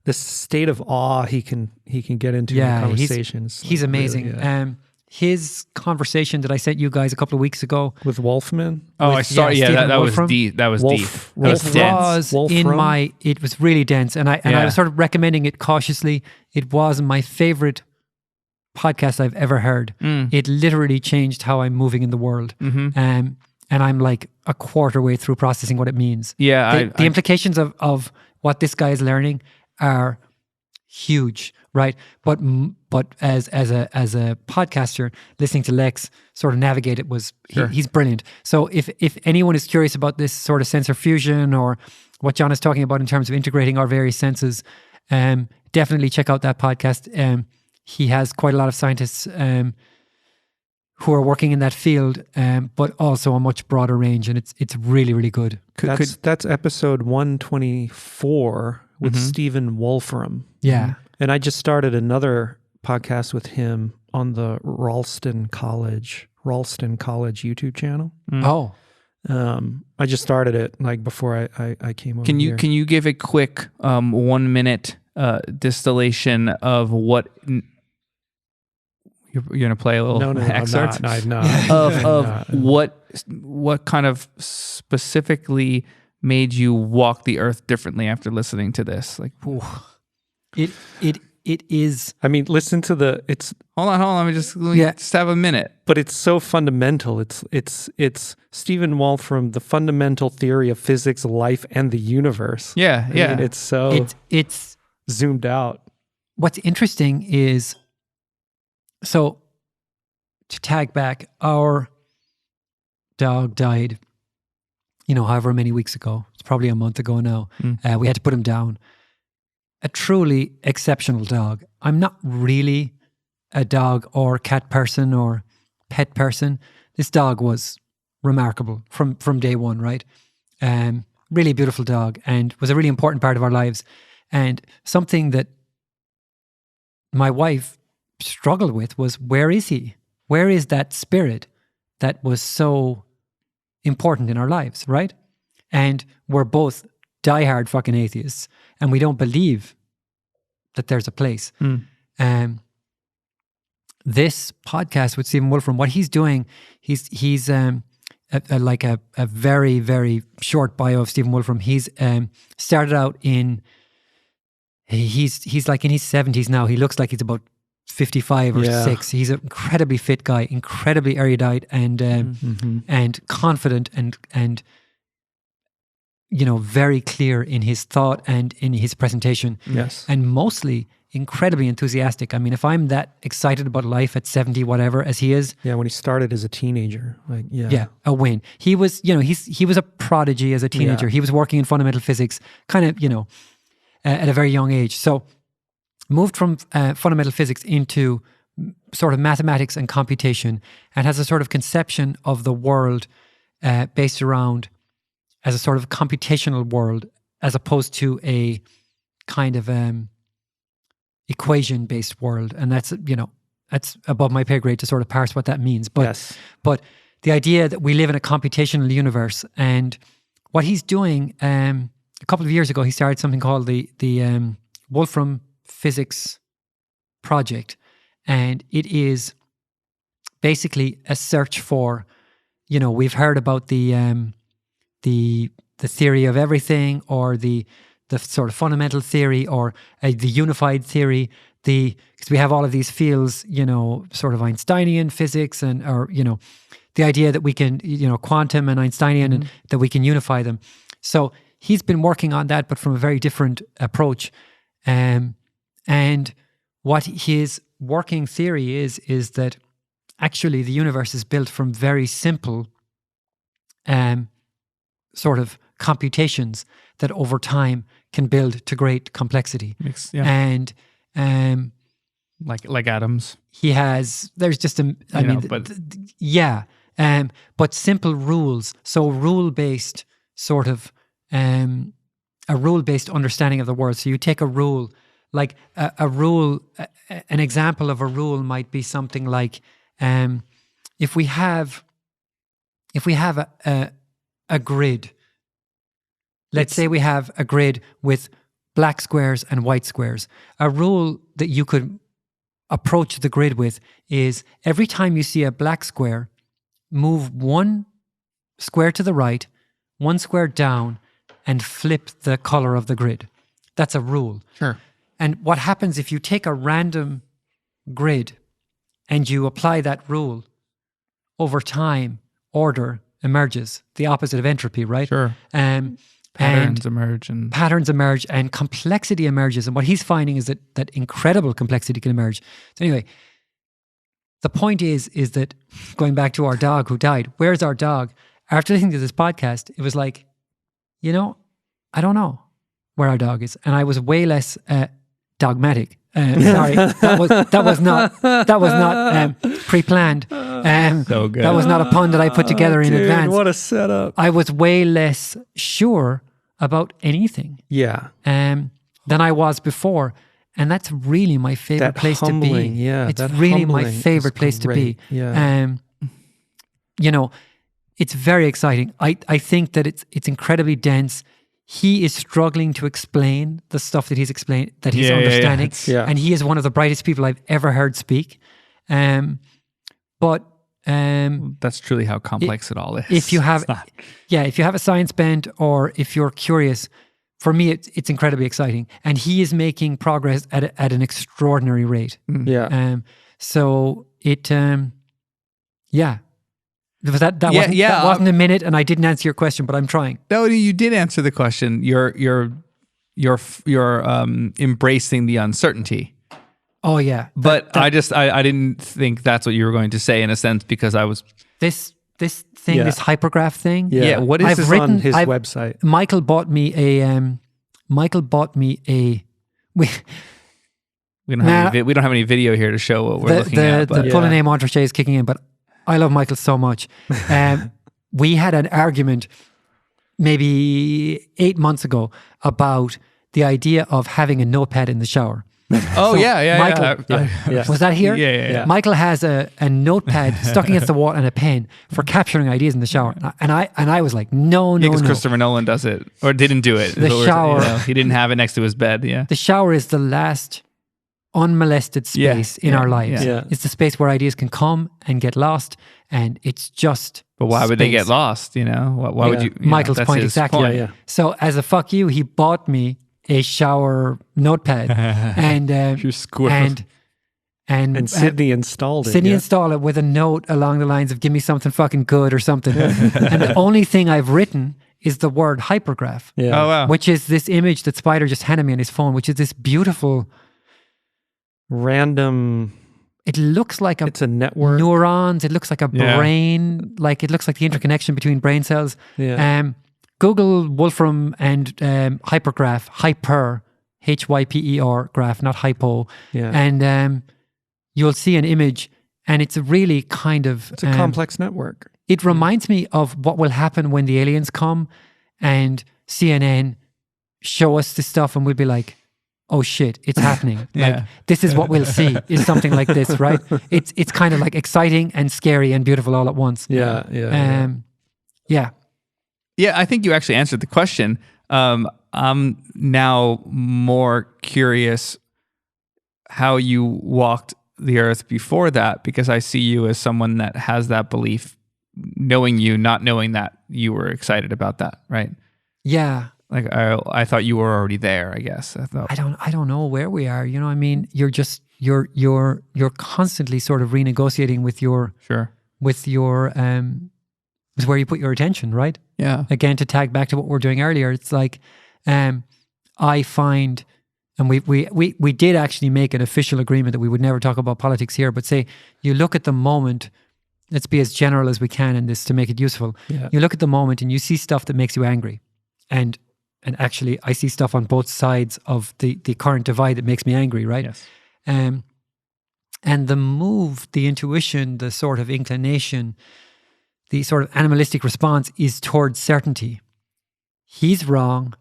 [SPEAKER 2] this state of awe he can get into in conversations.
[SPEAKER 1] He's amazing. Really, his conversation that I sent you guys a couple of weeks ago
[SPEAKER 2] with Wolfram.
[SPEAKER 3] Oh, I saw. That was deep. That was deep. That was dense.
[SPEAKER 1] It was really dense, and I was sort of recommending it cautiously. It was my favorite podcast I've ever heard. It literally changed how I'm moving in the world. And I'm like a quarter way through processing what it means. The implications of what this guy is learning are huge, right? But as a podcaster, listening to Lex sort of navigate it he's brilliant. So if anyone is curious about this sort of sensor fusion or what Jon is talking about in terms of integrating our various senses, definitely check out that podcast. He has quite a lot of scientists who are working in that field, but also a much broader range, and it's really, really good.
[SPEAKER 2] That's episode 124 with Stephen Wolfram.
[SPEAKER 1] Yeah.
[SPEAKER 2] And I just started another podcast with him on the Ralston College YouTube channel.
[SPEAKER 1] Oh.
[SPEAKER 2] I just started it like before I came over
[SPEAKER 3] Can
[SPEAKER 2] here.
[SPEAKER 3] you give a quick 1 minute distillation of what... You're going to play a little excerpt?
[SPEAKER 2] No, I'm not.
[SPEAKER 3] What kind of specifically made you walk the earth differently after listening to this? Like,
[SPEAKER 1] it is.
[SPEAKER 2] I mean, listen to it's.
[SPEAKER 3] Hold on. Let me just have a minute.
[SPEAKER 2] But it's so fundamental. It's Stephen Wolfram, the fundamental theory of physics, life, and the universe.
[SPEAKER 3] Yeah.
[SPEAKER 2] I mean, it's so
[SPEAKER 1] it's
[SPEAKER 2] zoomed out.
[SPEAKER 1] What's interesting is, so to tag back, our dog died, however many weeks ago. It's probably a month ago now. We had to put him down. A truly exceptional dog. I'm not really a dog or cat person or pet person. This dog was remarkable from day one, right? Really beautiful dog, and was a really important part of our lives. And something that my wife struggled with was, where is he? Where is that spirit that was so important in our lives, right? And we're both diehard fucking atheists, and we don't believe that there's a place. This podcast with Stephen Wolfram, what he's doing, he's like a very, very short bio of Stephen Wolfram. He's started out he's like in his 70s now. He looks like he's about 55 or 6. He's an incredibly fit guy, incredibly erudite and confident and very clear in his thought and in his presentation.
[SPEAKER 2] Yes.
[SPEAKER 1] And mostly incredibly enthusiastic. I mean, if I'm that excited about life at 70, whatever, as he is.
[SPEAKER 2] Yeah, when he started as a teenager.
[SPEAKER 1] A win. He was, he was a prodigy as a teenager. He was working in fundamental physics, kind of, at a very young age. So moved from fundamental physics into sort of mathematics and computation, and has a sort of conception of the world based around as a sort of computational world, as opposed to a kind of equation-based world. And that's, that's above my pay grade to sort of parse what that means. But but the idea that we live in a computational universe, and what he's doing, a couple of years ago, he started something called the Wolfram Physics Project. And it is basically a search for, we've heard about the theory of everything, or the sort of fundamental theory, or the unified theory, because we have all of these fields, sort of Einsteinian physics, or the idea that we can, quantum and Einsteinian, and that we can unify them. So he's been working on that, but from a very different approach. And what his working theory is that actually the universe is built from very simple sort of computations that over time can build to great complexity. And
[SPEAKER 3] like atoms.
[SPEAKER 1] There's just but simple rules. So rule-based sort of a rule-based understanding of the world. So you take a rule, like a rule, an example of a rule might be something like, if we have a grid, let's say we have a grid with black squares and white squares. A rule that you could approach the grid with is, every time you see a black square, move one square to the right, one square down, and flip the color of the grid. That's a rule.
[SPEAKER 3] Sure.
[SPEAKER 1] And what happens if you take a random grid and you apply that rule, over time, order emerges, the opposite of entropy, right?
[SPEAKER 3] Sure. Patterns emerge and complexity emerges. And what he's finding is that incredible complexity can emerge. So anyway, the point is that, going back to our dog who died, where's our dog? After listening to this podcast, it was like, I don't know where our dog is. And I was way less dogmatic. Sorry, that was not pre-planned. So good.
[SPEAKER 1] That was not a pun that I put together in advance.
[SPEAKER 2] What a setup!
[SPEAKER 1] I was way less sure about anything. Than I was before, and that's really my favorite place to be.
[SPEAKER 2] Yeah,
[SPEAKER 1] it's really my favorite place to be.
[SPEAKER 2] Yeah.
[SPEAKER 1] It's very exciting. I think that it's incredibly dense. He is struggling to explain the stuff that he's understanding. And he is one of the brightest people I've ever heard speak. But
[SPEAKER 3] that's truly how complex it all is.
[SPEAKER 1] If you have a science bent, or if you're curious, for me, it's incredibly exciting. And he is making progress at an extraordinary rate. So it, That wasn't a minute, and I didn't answer your question, but I'm trying.
[SPEAKER 3] No, you did answer the question. You're embracing the uncertainty.
[SPEAKER 1] Oh yeah,
[SPEAKER 3] but I didn't think that's what you were going to say, in a sense, because I was
[SPEAKER 1] this thing, this hypergraph thing.
[SPEAKER 2] Yeah, what is this on his website?
[SPEAKER 1] Michael bought me a. We don't have any video here to show what we're looking at. The pull name entrechet is kicking in, but I love Michael so much. We had an argument maybe 8 months ago about the idea of having a notepad in the shower.
[SPEAKER 3] Oh, yeah.
[SPEAKER 1] Michael, was that here?
[SPEAKER 3] Yeah.
[SPEAKER 1] Michael has a notepad stuck against the wall and a pen for capturing ideas in the shower. And I was like, no.
[SPEAKER 3] Because Christopher Nolan does it, or didn't do it.
[SPEAKER 1] The shower.
[SPEAKER 3] He didn't have it next to his bed,
[SPEAKER 1] The shower is the last unmolested space in our lives.
[SPEAKER 2] Yeah.
[SPEAKER 1] It's the space where ideas can come and get lost, and it's just
[SPEAKER 3] But why would they get lost, Why would you...
[SPEAKER 1] Michael's
[SPEAKER 3] that's
[SPEAKER 1] point,
[SPEAKER 3] his
[SPEAKER 1] exactly.
[SPEAKER 3] point.
[SPEAKER 2] Yeah.
[SPEAKER 1] So as a fuck you, he bought me a shower notepad, and
[SPEAKER 3] You squirrel.
[SPEAKER 1] and
[SPEAKER 2] Sydney installed it.
[SPEAKER 1] Sydney installed it with a note along the lines of "Give me something fucking good" or something. And the only thing I've written is the word hypergraph,
[SPEAKER 2] Yeah.
[SPEAKER 3] Oh, wow.
[SPEAKER 1] which is this image that Spider just handed me on his phone, which is this beautiful.
[SPEAKER 2] Random.
[SPEAKER 1] It looks like
[SPEAKER 2] It's a network.
[SPEAKER 1] neurons. It looks like a
[SPEAKER 3] Yeah.
[SPEAKER 1] brain. Like it looks like the interconnection between brain cells.
[SPEAKER 2] Yeah.
[SPEAKER 1] Google Wolfram and hypergraph, hyper, HYPER graph, not hypo.
[SPEAKER 2] Yeah.
[SPEAKER 1] And you'll see an image, and it's a really kind of...
[SPEAKER 2] It's a complex network.
[SPEAKER 1] It reminds me of what will happen when the aliens come and CNN show us this stuff, and we'll be like, oh shit, it's happening. Like, this is what we'll see, is something like this, right? It's kind of like exciting and scary and beautiful all at once.
[SPEAKER 2] Yeah.
[SPEAKER 3] Yeah, I think you actually answered the question. I'm now more curious how you walked the earth before that, because I see you as someone that has that belief, knowing you, not knowing that you were excited about that, right?
[SPEAKER 1] Yeah.
[SPEAKER 3] Like I thought you were already there, I guess.
[SPEAKER 1] I don't know where we are. I mean, you're constantly sort of renegotiating with your with where you put your attention, right?
[SPEAKER 3] Yeah.
[SPEAKER 1] Again, to tag back to what we were doing earlier, it's like I find, and we did actually make an official agreement that we would never talk about politics here, but say you look at the moment, let's be as general as we can in this to make it useful.
[SPEAKER 2] Yeah.
[SPEAKER 1] You look at the moment and you see stuff that makes you angry. And actually I see stuff on both sides of the current divide that makes me angry, right?
[SPEAKER 3] Yes.
[SPEAKER 1] And the move, the intuition, the sort of inclination, the sort of animalistic response is towards certainty. He's wrong,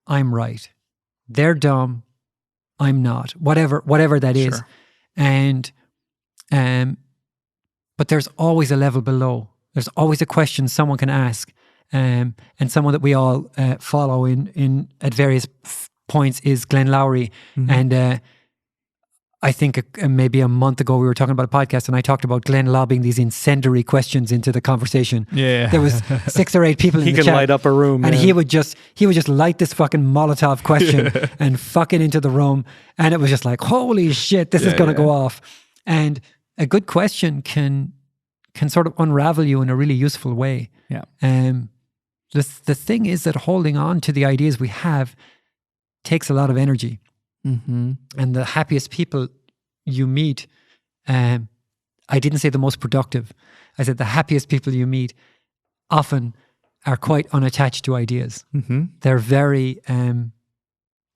[SPEAKER 1] I'm right. They're dumb, I'm not. Whatever that is. And but there's always a level below. There's always a question someone can ask. And someone that we all follow in at various points is Glenn Lowry.
[SPEAKER 3] Mm-hmm.
[SPEAKER 1] And I think maybe a month ago we were talking about a podcast, and I talked about Glenn lobbing these incendiary questions into the conversation.
[SPEAKER 3] Yeah.
[SPEAKER 1] There was 6 or 8 people in the chat.
[SPEAKER 2] He could light up a room.
[SPEAKER 1] And he would just light this fucking Molotov question and fuck it into the room. And it was just like, holy shit, this is going to go off. And a good question can sort of unravel you in a really useful way.
[SPEAKER 3] Yeah.
[SPEAKER 1] The thing is that holding on to the ideas we have takes a lot of energy.
[SPEAKER 3] Mm-hmm.
[SPEAKER 1] And the happiest people you meet, I didn't say the most productive. I said the happiest people you meet often are quite unattached to ideas.
[SPEAKER 3] Mm-hmm.
[SPEAKER 1] They're very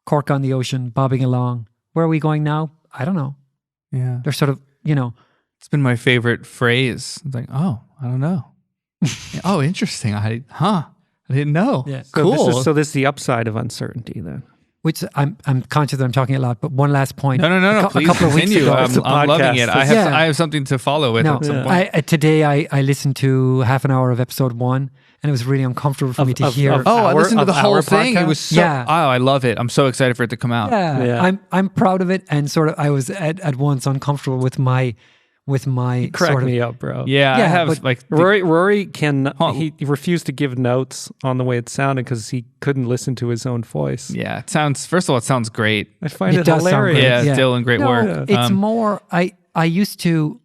[SPEAKER 1] cork on the ocean, bobbing along. Where are we going now? I don't know.
[SPEAKER 3] Yeah.
[SPEAKER 1] They're sort of,
[SPEAKER 3] It's been my favorite phrase. It's like, oh, I don't know. Oh, interesting. I didn't know.
[SPEAKER 1] Yeah.
[SPEAKER 3] Cool.
[SPEAKER 2] So this is the upside of uncertainty then.
[SPEAKER 1] which I'm conscious that I'm talking a lot, but one last point.
[SPEAKER 3] No. Please
[SPEAKER 1] a couple of weeks
[SPEAKER 3] continue.
[SPEAKER 1] ago,
[SPEAKER 3] I'm loving it. I have something to follow with.
[SPEAKER 1] No,
[SPEAKER 3] at some point.
[SPEAKER 1] today I listened to half an hour of episode 1, and it was really uncomfortable for me to hear.
[SPEAKER 3] I listened to the whole thing.
[SPEAKER 2] Podcast?
[SPEAKER 3] It was so.
[SPEAKER 1] Yeah.
[SPEAKER 3] Oh, I love it. I'm so excited for it to come out.
[SPEAKER 1] Yeah. I'm proud of it, and sort of I was at once uncomfortable with my
[SPEAKER 2] Crack
[SPEAKER 1] sort of,
[SPEAKER 2] me up, bro.
[SPEAKER 3] Yeah, I have
[SPEAKER 1] but
[SPEAKER 3] like
[SPEAKER 2] Rory he refused to give notes on the way it sounded because he couldn't listen to his own voice.
[SPEAKER 3] Yeah, it sounds. First of all, it sounds great.
[SPEAKER 2] I find it
[SPEAKER 1] does sound
[SPEAKER 2] hilarious.
[SPEAKER 1] great.
[SPEAKER 3] Yeah, Dylan, great work.
[SPEAKER 1] It's more. I used to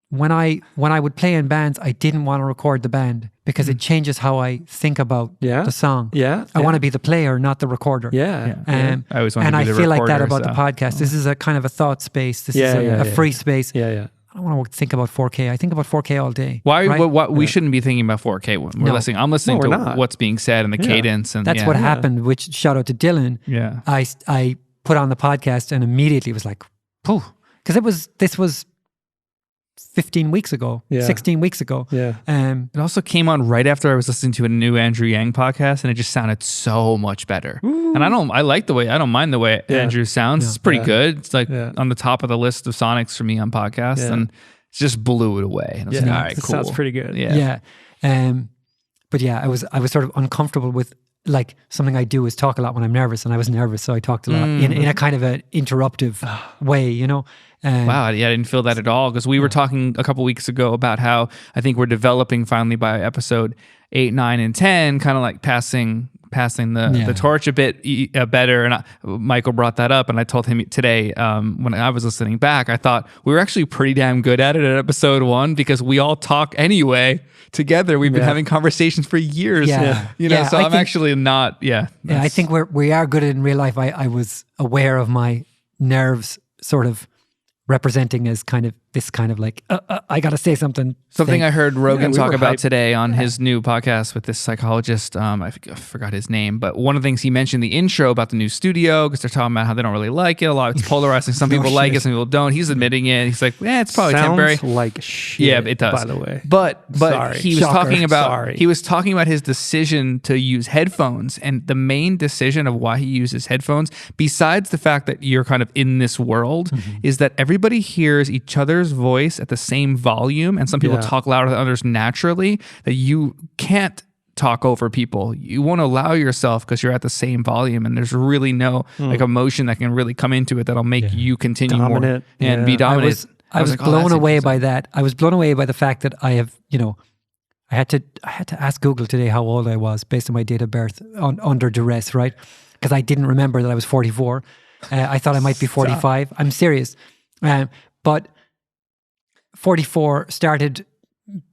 [SPEAKER 1] when I would play in bands, I didn't want to record the band because it changes how I think about the song.
[SPEAKER 2] Yeah,
[SPEAKER 1] I want to be the player, not the recorder.
[SPEAKER 2] Yeah.
[SPEAKER 3] I always want
[SPEAKER 1] and
[SPEAKER 3] to be
[SPEAKER 1] I
[SPEAKER 3] the
[SPEAKER 1] feel like that
[SPEAKER 3] recorder,
[SPEAKER 1] about the podcast. This is a kind of a thought space. This is a free space.
[SPEAKER 2] Yeah.
[SPEAKER 1] I don't want to think about 4K. I think about 4K all day.
[SPEAKER 3] Why?
[SPEAKER 1] Right?
[SPEAKER 3] We shouldn't be thinking about 4K when we're listening. I'm listening to what's being said and the cadence, and
[SPEAKER 1] that's what happened. Which shout out to Dylan.
[SPEAKER 3] Yeah,
[SPEAKER 1] I put on the podcast and immediately was like, "Pooh," because this was 15 weeks ago, 16 weeks ago.
[SPEAKER 2] Yeah.
[SPEAKER 3] It also came on right after I was listening to a new Andrew Yang podcast, and it just sounded so much better. Ooh. And I don't mind the way Andrew sounds. It's pretty good. It's like on the top of the list of Sonics for me on podcasts, and it just blew it away. And I was like, all right, cool.
[SPEAKER 2] Sounds pretty good.
[SPEAKER 1] Yeah. But yeah, I was sort of uncomfortable with, like, something I do is talk a lot when I'm nervous, and I was nervous, so I talked a lot in a kind of an interruptive way, you know.
[SPEAKER 3] Wow, I didn't feel that at all, because we were talking a couple weeks ago about how I think we're developing finally by episode 8, 9, and 10, kind of like passing the torch a bit better. And Michael brought that up, and I told him today when I was listening back, I thought we were actually pretty damn good at it at episode 1, because we all talk anyway together. We've been having conversations for years, so I'm actually not.
[SPEAKER 1] I think we are good at it in real life. I was aware of my nerves sort of representing as kind of this kind of like, I got to say something.
[SPEAKER 3] Something I heard Rogan talk about today on his new podcast with this psychologist. I forgot his name, but one of the things he mentioned in the intro about the new studio, because they're talking about how they don't really like it. A lot, it's polarizing. Some people like it, some people don't. He's admitting it. He's like, it's probably temporary.
[SPEAKER 2] Sounds like shit.
[SPEAKER 3] Yeah, it does.
[SPEAKER 2] By the way,
[SPEAKER 3] but
[SPEAKER 2] sorry.
[SPEAKER 3] he was talking about he was talking about his decision to use headphones, and the main decision of why he uses headphones, besides the fact that you're kind of in this world, is that everybody hears each other's voice at the same volume, and some people talk louder than others naturally, that you can't talk over people. You won't allow yourself, because you're at the same volume, and there's really no like emotion that can really come into it that'll make you continue
[SPEAKER 2] dominant
[SPEAKER 3] more and be dominant.
[SPEAKER 1] I was like, blown away by that. I was blown away by the fact that I have, I had to ask Google today how old I was based on my date of birth under duress, right? Because I didn't remember that I was 44. I thought I might be 45. I'm serious. But 44, started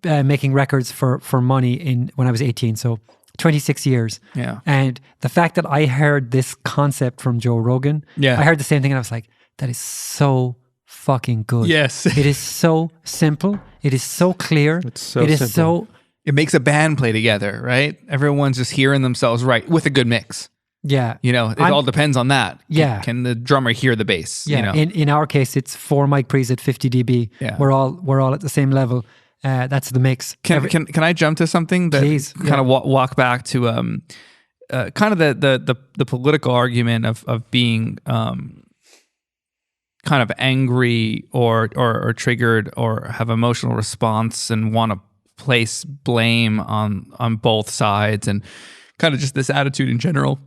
[SPEAKER 1] making records for money when I was 18, so 26 years.
[SPEAKER 3] Yeah.
[SPEAKER 1] And the fact that I heard this concept from Joe Rogan, I heard the same thing, and I was like, that is so fucking good.
[SPEAKER 3] Yes.
[SPEAKER 1] It is so simple. It is so clear.
[SPEAKER 2] It's so simple.
[SPEAKER 3] It makes a band play together, right? Everyone's just hearing themselves right with a good mix.
[SPEAKER 1] Yeah.
[SPEAKER 3] It all depends on that.
[SPEAKER 1] Yeah.
[SPEAKER 3] Can the drummer hear the bass?
[SPEAKER 1] Yeah. In our case, it's 4 mic pre's at 50 dB.
[SPEAKER 3] Yeah.
[SPEAKER 1] We're all at the same level. That's the mix.
[SPEAKER 3] Can I jump to something that kind of walk back to kind of the political argument of being kind of angry or triggered or have emotional response and want to place blame on both sides, and kind of just this attitude in general.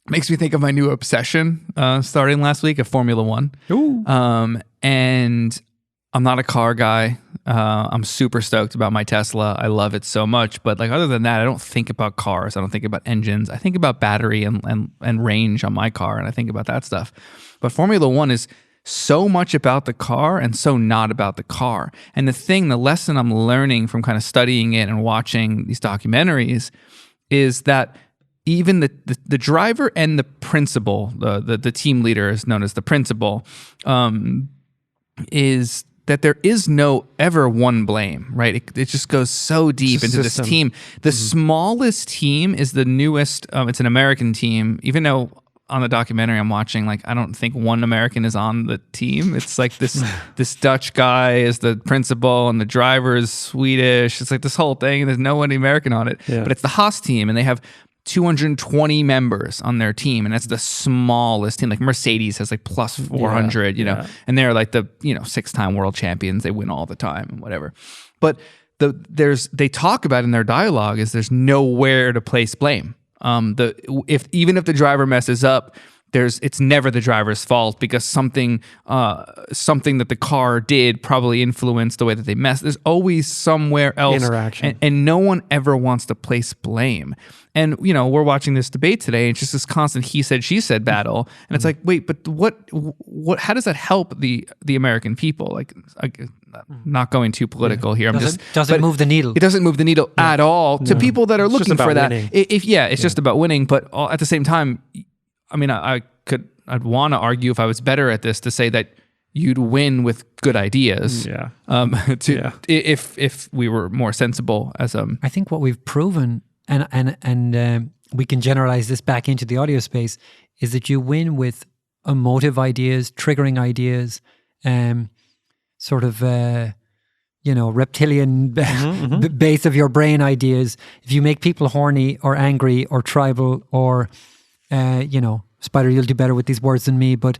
[SPEAKER 3] Makes me think of my new obsession starting last week of Formula One.
[SPEAKER 2] Ooh.
[SPEAKER 3] And I'm not a car guy. I'm super stoked about my Tesla. I love it so much. But like other than that, I don't think about cars. I don't think about engines. I think about battery and range on my car, and I think about that stuff. But Formula One is so much about the car and so not about the car. And the lesson I'm learning from kind of studying it and watching these documentaries is that even the driver and the principal, the team leader is known as the principal, is that there is no ever one blame, right? It just goes so deep into this team. The smallest team is the newest. It's an American team, even though on the documentary I'm watching, like I don't think one American is on the team. It's like this Dutch guy is the principal and the driver is Swedish. It's like this whole thing. There's no one American on it, but it's the Haas team, and they have 220 members on their team, and that's the smallest team. Like Mercedes has like plus 400, and they're like the 6-time world champions. They win all the time and whatever. But they talk about in their dialogue is there's nowhere to place blame. Even if the driver messes up, it's never the driver's fault, because something that the car did probably influenced the way that they messed. There's always somewhere else
[SPEAKER 2] interaction, and
[SPEAKER 3] no one ever wants to place blame. And we're watching this debate today, and it's just this constant he said she said battle. And it's like, wait, but what? How does that help the American people? Like, not going too political here.
[SPEAKER 1] Doesn't move the needle.
[SPEAKER 3] It doesn't move the needle at all to people that are looking for that.
[SPEAKER 2] Winning.
[SPEAKER 3] It's just about winning. But at the same time, I mean, I'd want to argue, if I was better at this, to say that you'd win with good ideas.
[SPEAKER 2] Yeah.
[SPEAKER 3] If we were more sensible as
[SPEAKER 1] I think what we've proven, and we can generalize this back into the audio space, is that you win with emotive ideas, triggering ideas, sort of reptilian base of your brain ideas. If you make people horny or angry or tribal or, Spider, you'll do better with these words than me, but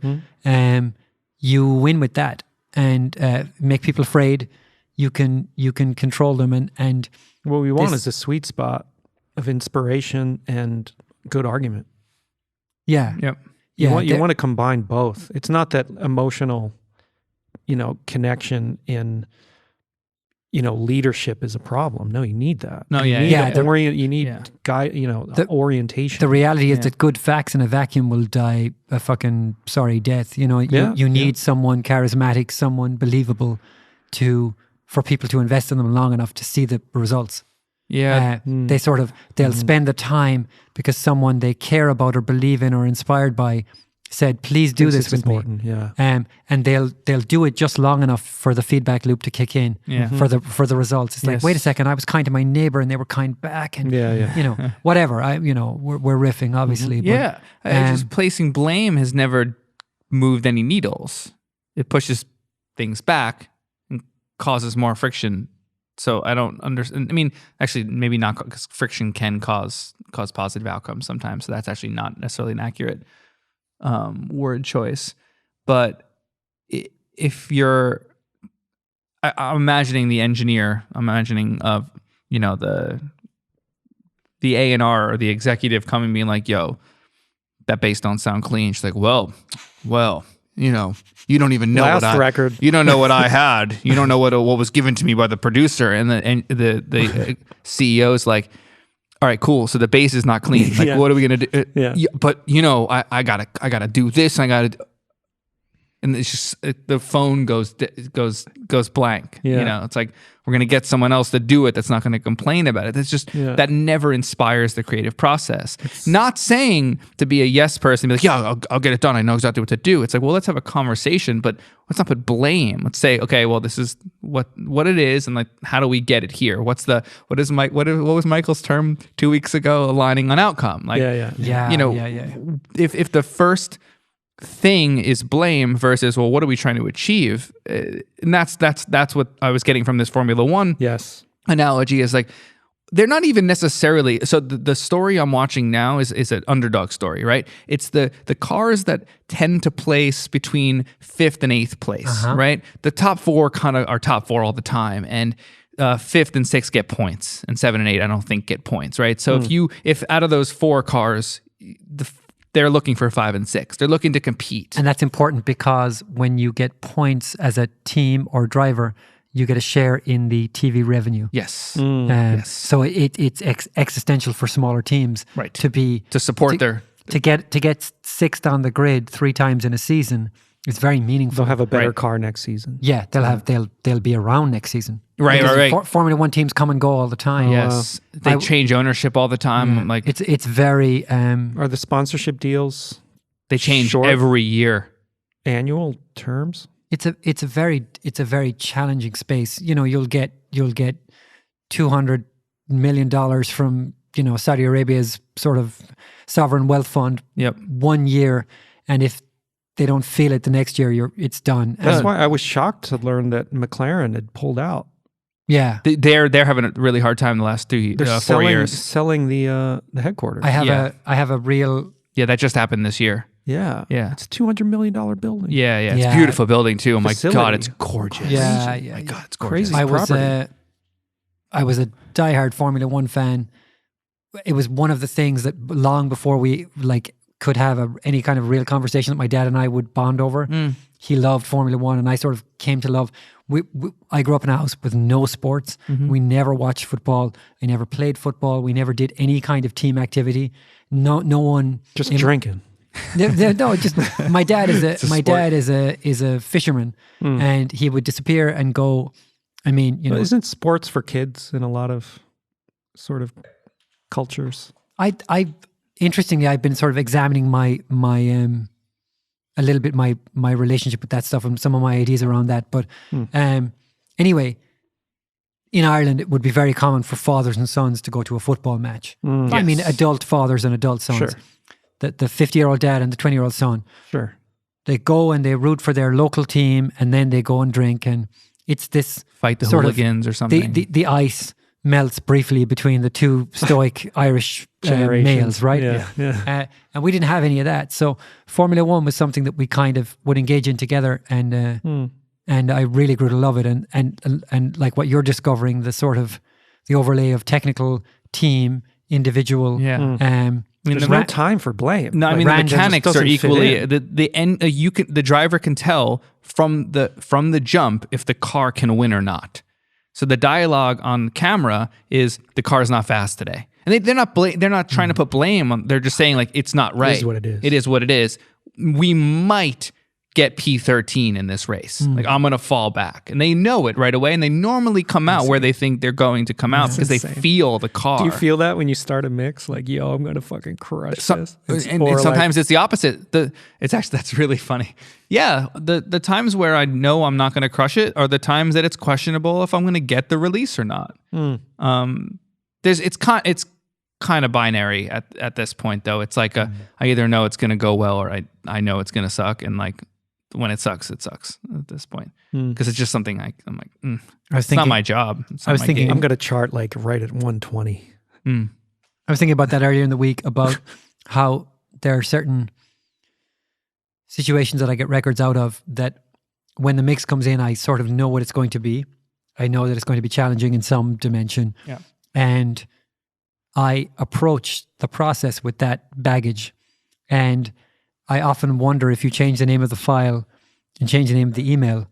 [SPEAKER 1] you win with that and make people afraid. You can control them and
[SPEAKER 2] what we want is a sweet spot of inspiration and good argument.
[SPEAKER 1] Yeah.
[SPEAKER 3] Yep.
[SPEAKER 2] You want to combine both. It's not that emotional, connection in, leadership is a problem. No, you need that.
[SPEAKER 3] No,
[SPEAKER 2] you need
[SPEAKER 3] the
[SPEAKER 2] orientation.
[SPEAKER 1] The reality is that good facts in a vacuum will die a fucking sorry death. You need someone charismatic, someone believable for people to invest in them long enough to see the results.
[SPEAKER 3] Yeah.
[SPEAKER 1] They'll spend the time because someone they care about or believe in or inspired by said, please do this with me.
[SPEAKER 2] Yeah.
[SPEAKER 1] And they'll do it just long enough for the feedback loop to kick in for the results. It's like, wait a second, I was kind to my neighbor and they were kind back and whatever. We're riffing obviously. But,
[SPEAKER 3] just placing blame has never moved any needles. It pushes things back and causes more friction. So I don't understand. I mean, actually, maybe not, because friction can cause positive outcomes sometimes. So that's actually not necessarily an accurate word choice. But if you're, I'm imagining the engineer. I'm imagining of the A&R or the executive coming being like, "Yo, that bass don't sound clean." She's like, "Well." You don't even know
[SPEAKER 2] record.
[SPEAKER 3] You don't know what I had. You don't know what was given to me by the producer. And the CEO's like, all right, cool. So the bass is not clean. Like, what are we gonna do? But I gotta do this. I gotta. And it's just the phone goes blank.
[SPEAKER 2] Yeah.
[SPEAKER 3] It's like we're gonna get someone else to do it that's not gonna complain about it. It's just that never inspires the creative process. Not saying to be a yes person, be like, yeah, I'll get it done. I know exactly what to do. It's like, well, let's have a conversation, but let's not put blame. Let's say, okay, well, this is what it is, and like, how do we get it here? What was Michael's term 2 weeks ago? Aligning on outcome. Like, if the first thing is blame versus, well, what are we trying to achieve? And that's what I was getting from this Formula One analogy, is like, they're not even necessarily, so the story I'm watching now is an underdog story, right? It's the cars that tend to place between 5th and 8th place, right? The top 4 kind of are top 4 all the time, and 5th and 6th get points, and 7 and 8 I don't think get points, right? So if out of those 4 cars, they're looking for 5 and 6. They're looking to compete.
[SPEAKER 1] And that's important because when you get points as a team or driver, you get a share in the TV revenue.
[SPEAKER 3] Yes.
[SPEAKER 1] Yes. So it's existential for smaller teams,
[SPEAKER 3] right,
[SPEAKER 1] to
[SPEAKER 3] support
[SPEAKER 1] to get 6th on the grid 3 times in a season. It's very meaningful.
[SPEAKER 2] They'll have a better car next season.
[SPEAKER 1] Yeah, they'll be around next season.
[SPEAKER 3] Right.
[SPEAKER 1] Formula One teams come and go all the time.
[SPEAKER 3] Yes, they change ownership all the time.
[SPEAKER 1] Yeah.
[SPEAKER 3] Like
[SPEAKER 1] it's very.
[SPEAKER 2] Are the sponsorship deals?
[SPEAKER 3] They change every year.
[SPEAKER 2] Annual terms.
[SPEAKER 1] It's a very challenging space. You'll get $200 million from Saudi Arabia's sort of sovereign wealth fund.
[SPEAKER 3] Yep. 1
[SPEAKER 1] year, and if they don't feel it the next year, it's done.
[SPEAKER 2] That's why I was shocked to learn that McLaren had pulled out.
[SPEAKER 1] Yeah,
[SPEAKER 3] they're having a really hard time the last 4 years
[SPEAKER 2] selling the headquarters.
[SPEAKER 1] I have a real.
[SPEAKER 3] Yeah, that just happened this year.
[SPEAKER 2] Yeah. It's a $200 million building.
[SPEAKER 3] Yeah. It's a beautiful building too. Oh my God, it's gorgeous.
[SPEAKER 1] Yeah.
[SPEAKER 3] My God, it's gorgeous.
[SPEAKER 2] Crazy
[SPEAKER 1] I was a diehard Formula One fan. It was one of the things that long before we could have any kind of real conversation that my dad and I would bond over. He loved Formula One, and I sort of came to love. I grew up in a house with no sports. We never watched football. I never played football. We never did any kind of team activity. No one
[SPEAKER 2] just drinking.
[SPEAKER 1] No, just my dad is a fisherman, and he would disappear and go. I mean,
[SPEAKER 2] but isn't sports for kids in a lot of sort of cultures?
[SPEAKER 1] Interestingly, I've been sort of examining my a little bit my relationship with that stuff and some of my ideas around that. But anyway, in Ireland, it would be very common for fathers and sons to go to a football match. I mean, adult fathers and adult sons.
[SPEAKER 2] Sure.
[SPEAKER 1] The 50-year-old dad and the 20-year-old son.
[SPEAKER 2] Sure.
[SPEAKER 1] They go and they root for their local team, and then they go and drink, and it's this
[SPEAKER 3] Fight the
[SPEAKER 1] sort
[SPEAKER 3] hooligans
[SPEAKER 1] of,
[SPEAKER 3] or something.
[SPEAKER 1] The ice melts briefly between the two stoic Irish males, right?
[SPEAKER 2] Yeah.
[SPEAKER 1] And we didn't have any of that. So Formula One was something that we kind of would engage in together, and I really grew to love it. And like what you're discovering, the sort of the overlay of technical, team, individual.
[SPEAKER 2] There's no time for blame.
[SPEAKER 3] No, I mean the mechanics are equally the driver can tell from the jump if the car can win or not. So the dialogue on camera is the car's not fast today, and they're not trying to put blame on. They're just saying like it's not right. It is what it is. It is what it is. We might get P13 in this race. Like I'm gonna fall back, and they know it right away, and they normally come out where they think they're going to come out because they feel the car.
[SPEAKER 2] Do you feel that when you start a mix? Like, yo, I'm gonna fucking crush this.
[SPEAKER 3] And sometimes it's the opposite. That's really funny. Yeah, the times where I know I'm not gonna crush it are the times that it's questionable if I'm gonna get the release or not. It's kind of binary at this point though. It's like I either know it's gonna go well or I know it's gonna suck, and like. When it sucks at this point because it's just something I'm like, it's not my job.
[SPEAKER 1] I was thinking
[SPEAKER 2] I'm going to chart like right at 120.
[SPEAKER 1] I was thinking about that earlier in the week about how there are certain situations that I get records out of that when the mix comes in, I sort of know what it's going to be. I know that it's going to be challenging in some dimension.
[SPEAKER 3] Yeah.
[SPEAKER 1] And I approach the process with that baggage. And I often wonder if you change the name of the file and change the name of the email,